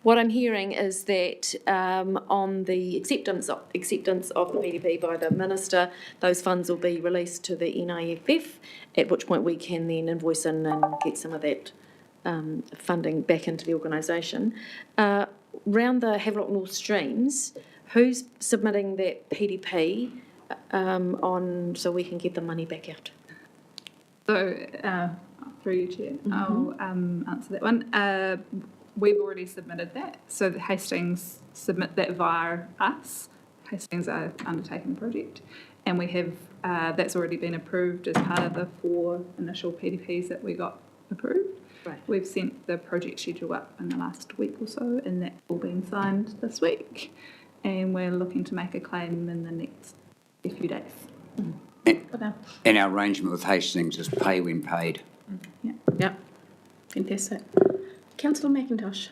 What I'm hearing is that on the acceptance of the PDP by the Minister, those funds will be released to the NIFF, at which point we can then invoice in and get some of that funding back into the organisation. round the Havelock North streams, who's submitting that PDP so we can get the money back out? So, through you, Chair, I'll answer that one. We've already submitted that, so the Hastings submit that via us. Hastings are undertaking the project, and we have that's already been approved as part of the 4 initial PDPs that we got approved. Right. We've sent the project schedule up in the last week or so, and that's all been signed this week, and we're looking to make a claim in the next few days. And our arrangement with Hastings is pay when paid. Yeah, fantastic. Councillor McIntosh.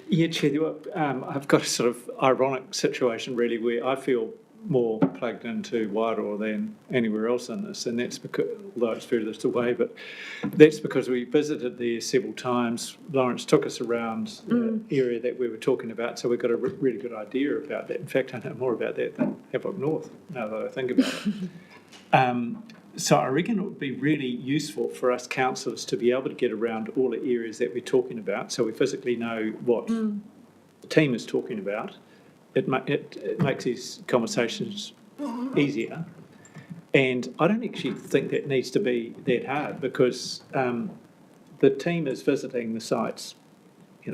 Yeah, Chair, I've got a sort of ironic situation really where I feel more plugged into Wairoa than anywhere else in this, and that's because, although it's furthest away, but that's because we visited there several times. Lawrence took us around the area that we were talking about, so we got a really good idea about that. In fact, I know more about that than Havelock North, now that I think about it. So I reckon it would be really useful for us councillors to be able to get around all the areas that we're talking about, so we physically know what the team is talking about. It makes these conversations easier, and I don't actually think that needs to be that hard because the team is visiting the sites,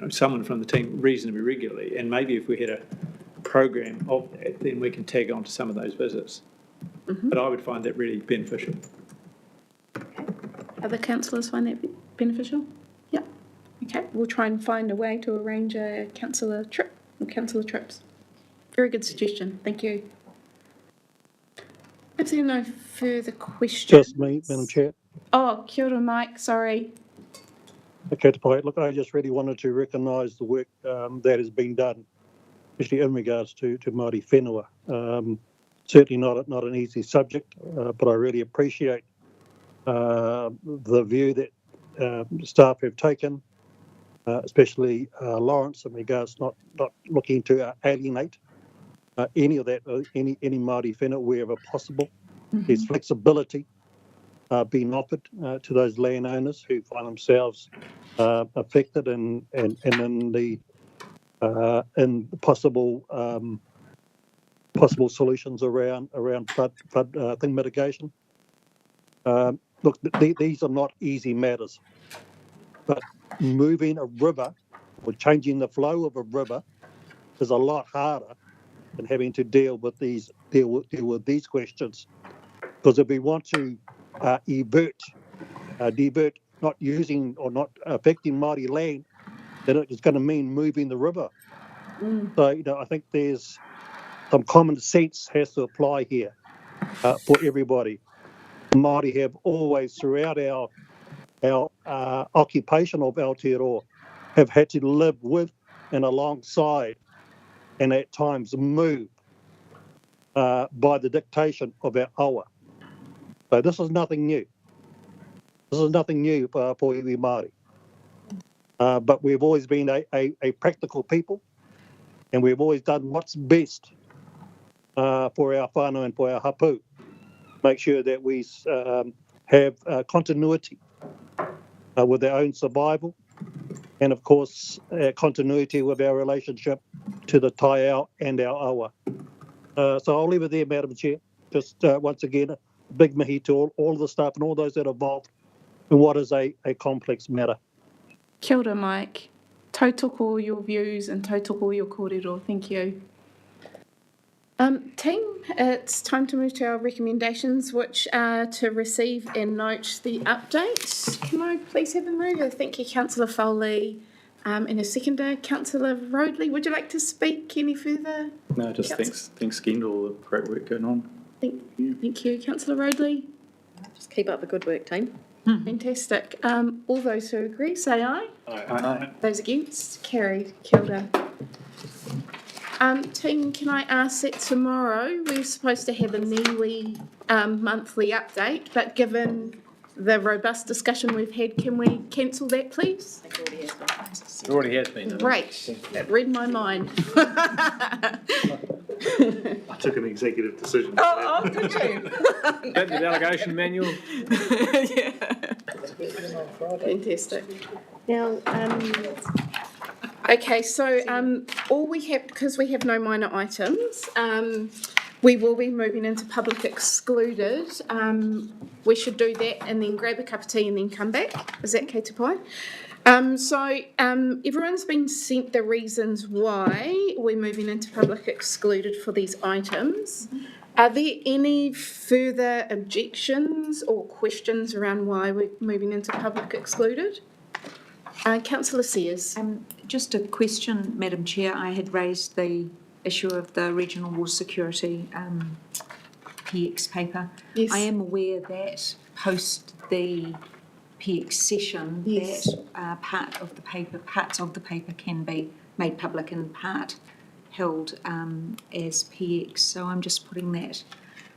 someone from the team reasonably regularly, and maybe if we had a program of that, then we can tag on to some of those visits. But I would find that really beneficial. Other councillors find that beneficial? Yeah. Okay, we'll try and find a way to arrange a councillor trip or councillor trips. Very good suggestion, thank you. If there are no further questions. Just me, Madam Chair. Oh, kia ora, Mike, sorry. Okay, look, I just really wanted to recognise the work that has been done, especially in regards to Māori whenua. Certainly not an easy subject, but I really appreciate the view that staff have taken, especially Lawrence, in regards not looking to alienate any of that, any Māori whenua wherever possible. There's flexibility being offered to those landowners who find themselves affected and in the possible solutions around flood thing mitigation. Look, these are not easy matters, but moving a river or changing the flow of a river is a lot harder than having to deal with these questions. Because if we want to divert not using or not affecting Māori land, then it's going to mean moving the river. So I think there's some common sense has to apply here for everybody. Māori have always, throughout our occupation of Aotearoa, have had to live with and alongside, and at times move by the dictation of our awa. So this is nothing new. This is nothing new for iwi Māori. But we've always been a practical people, and we've always done what's best for our whānau and for our hapu. Make sure that we have continuity with our own survival, and of course continuity with our relationship to the taiao and our awa. So I'll leave it there, Madam Chair. Just once again, a big mihi to all of the staff and all those that are involved in what is a complex matter. Kia ora, Mike. Tautoko your views and tautoko your kōrero. Thank you. Team, it's time to move to our recommendations, which are to receive and note the updates. Can I please have a mover? Thank you, Councillor Foley. And a seconder, Councillor Roadley. Would you like to speak any further? No, just thanks again to all the great work going on. Thank you, Councillor Roadley. Just keep up the good work, team. Fantastic. All those who agree, say aye. Aye. Those against, carried. Kia ora. Team, can I ask that tomorrow we're supposed to have a niwi monthly update, but given the robust discussion we've had, can we cancel that, please? It already has been. Great. That read my mind. I took an executive decision. Oh, did you? That the delegation manual. Yeah. Fantastic. Now, Okay, so all we have, because we have no minor items, we will be moving into public excluded. We should do that and then grab a cup of tea and then come back. Is that okay to Pai? Everyone's been sent the reasons why we're moving into public excluded for these items. Are there any further objections or questions around why we're moving into public excluded? Councillor Sears. Just a question, Madam Chair. I had raised the issue of the regional water security PX paper. Yes. I am aware that post the PX session, Yes. that parts of the paper can be made public and part held as PX. So I'm just putting that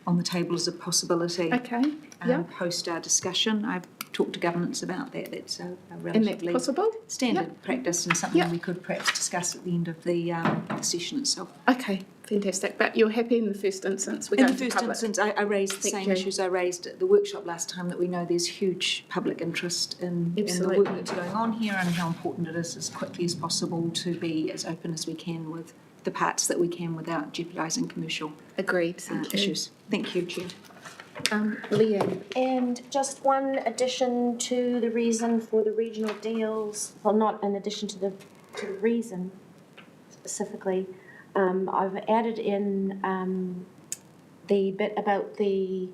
on the table as a possibility. Okay. Yeah. Post our discussion, I've talked to governance about that. That's a And relatively that's possible? standard practice and something we could perhaps discuss at the end of the session itself. Okay, fantastic. But you're happy in the first instance? In the first instance, I raised the Thank same you. issues I raised at the workshop last time, that we know there's huge public interest in the Absolutely. work that's going on here and how important it is as quickly as possible to be as open as we can with the parts that we can without jeopardising commercial Agreed. Thank you. issues. Thank you, Chair. Leanne. And just one addition to the reason for the regional deals, well, not in addition to the reason specifically, I've added in the bit about the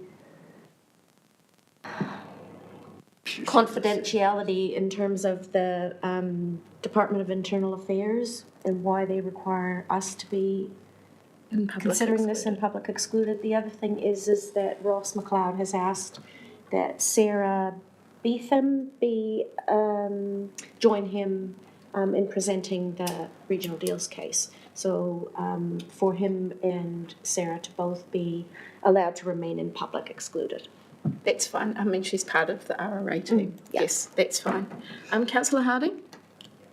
confidentiality in terms of the Department of Internal Affairs and why they require us to be considering this in public excluded. The other thing is that Ross McLeod has asked that Sarah Beetham join him in presenting the regional deals case. So for him and Sarah to both be allowed to remain in public excluded. That's fine. I mean, she's part of the RRA team. Yes, that's fine. Councillor Harding?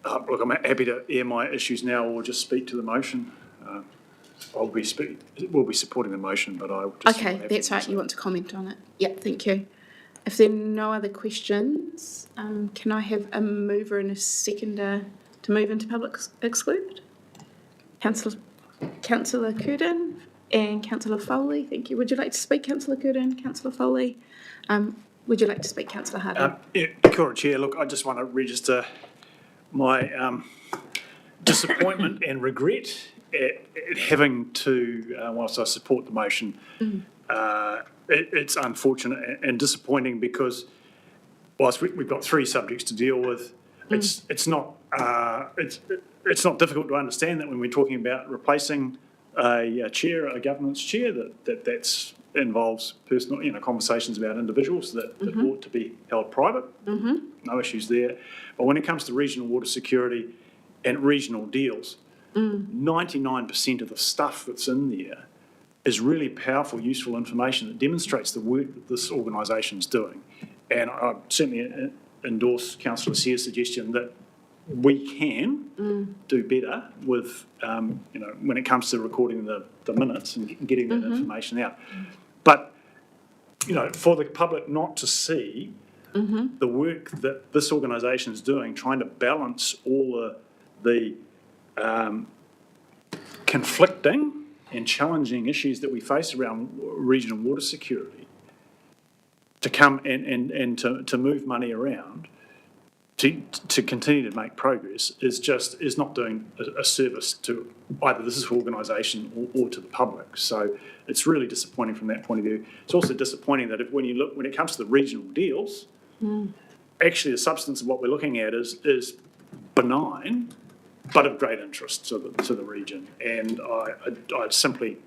Look, I'm happy to air my issues now or just speak to the motion. We'll be supporting the motion, but I just... Okay, that's right. You want to comment on it? Yeah, thank you. If there are no other questions, can I have a mover and a seconder to move into public excluded? Councillor Curtin and Councillor Foley, thank you. Would you like to speak, Councillor Curtin, Councillor Foley? Would you like to speak, Councillor Harding? Kia ora, Chair. Look, I just want to register my disappointment and regret at having to, whilst I support the motion, it's unfortunate and disappointing because whilst we've got three subjects to deal with, it's not difficult to understand that when we're talking about replacing a chair, a governance chair, that involves personal, conversations about individuals that ought to be held private. No issues there. But when it comes to regional water security and regional deals, 99% of the stuff that's in there is really powerful, useful information that demonstrates the work that this organisation's doing. And I certainly endorse Councillor Sear's suggestion that we can do better with, when it comes to recording the minutes and getting that information out. But, for the public not to see the work that this organisation is doing, trying to balance all the conflicting and challenging issues that we face around regional water security, to come and to move money around to continue to make progress is not doing a service to either this organisation or to the public. So it's really disappointing from that point of view. It's also disappointing that when it comes to the regional deals, actually the substance of what we're looking at is benign, but of great interest to the region. And I simply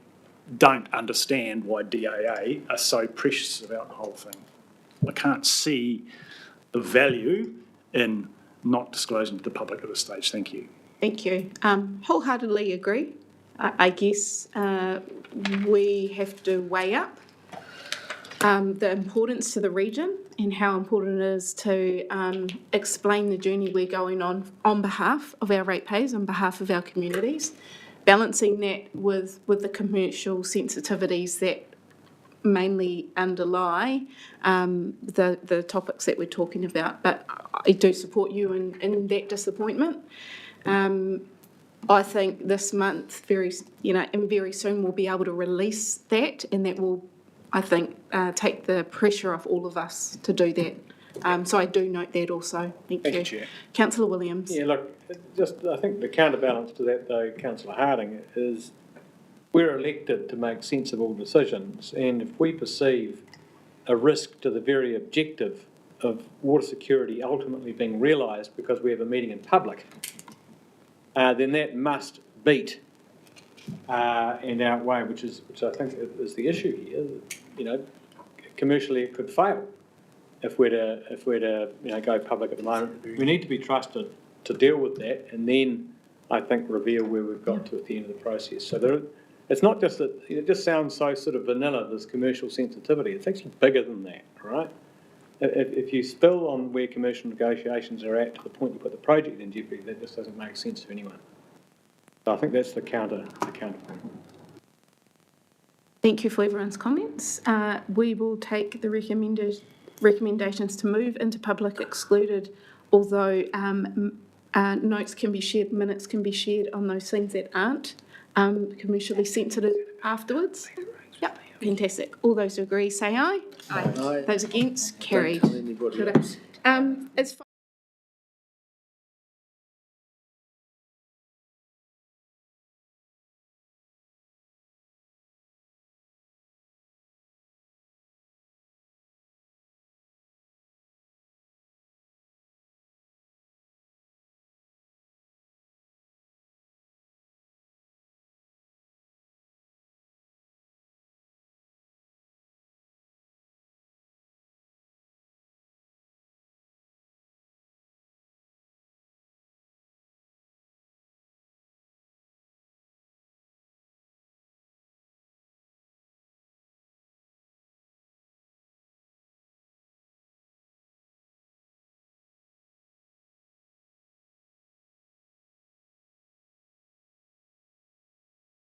don't understand why DAA are so precious about the whole thing. I can't see the value in not disclosing to the public at this stage. Thank you. Thank you. Wholeheartedly agree. I guess we have to weigh up the importance to the region and how important it is to explain the journey we're going on behalf of our ratepayers, on behalf of our communities, balancing that with the commercial sensitivities that mainly underlie the topics that we're talking about. But I do support you in that disappointment. I think this month, and very soon we'll be able to release that, and that will, I think, take the pressure off all of us to do that. So I do note that also. Thank you. Chair. Councillor Williams. Yeah, look, I think the counterbalance to that though, Councillor Harding, is we're elected to make sensible decisions, and if we perceive a risk to the very objective of water security ultimately being realised because we have a meeting in public, then that must beat and outweigh, which I think is the issue here. Commercially it could fail if we're to go public at the moment. We need to be trusted to deal with that, and then I think reveal where we've got to at the end of the process. So it's not just that it just sounds so sort of vanilla, this commercial sensitivity. It's actually bigger than that, right? If you spill on where commercial negotiations are at to the point you put the project in jeopardy, that just doesn't make sense to anyone. So I think that's the counter point. Thank you for everyone's comments. We will take the recommendations to move into public excluded, although notes can be shared, minutes can be shared on those things that aren't commercially sensitive afterwards. Yep, fantastic. All those who agree say aye. Aye. Those against, carried. Don't tell anybody else. It's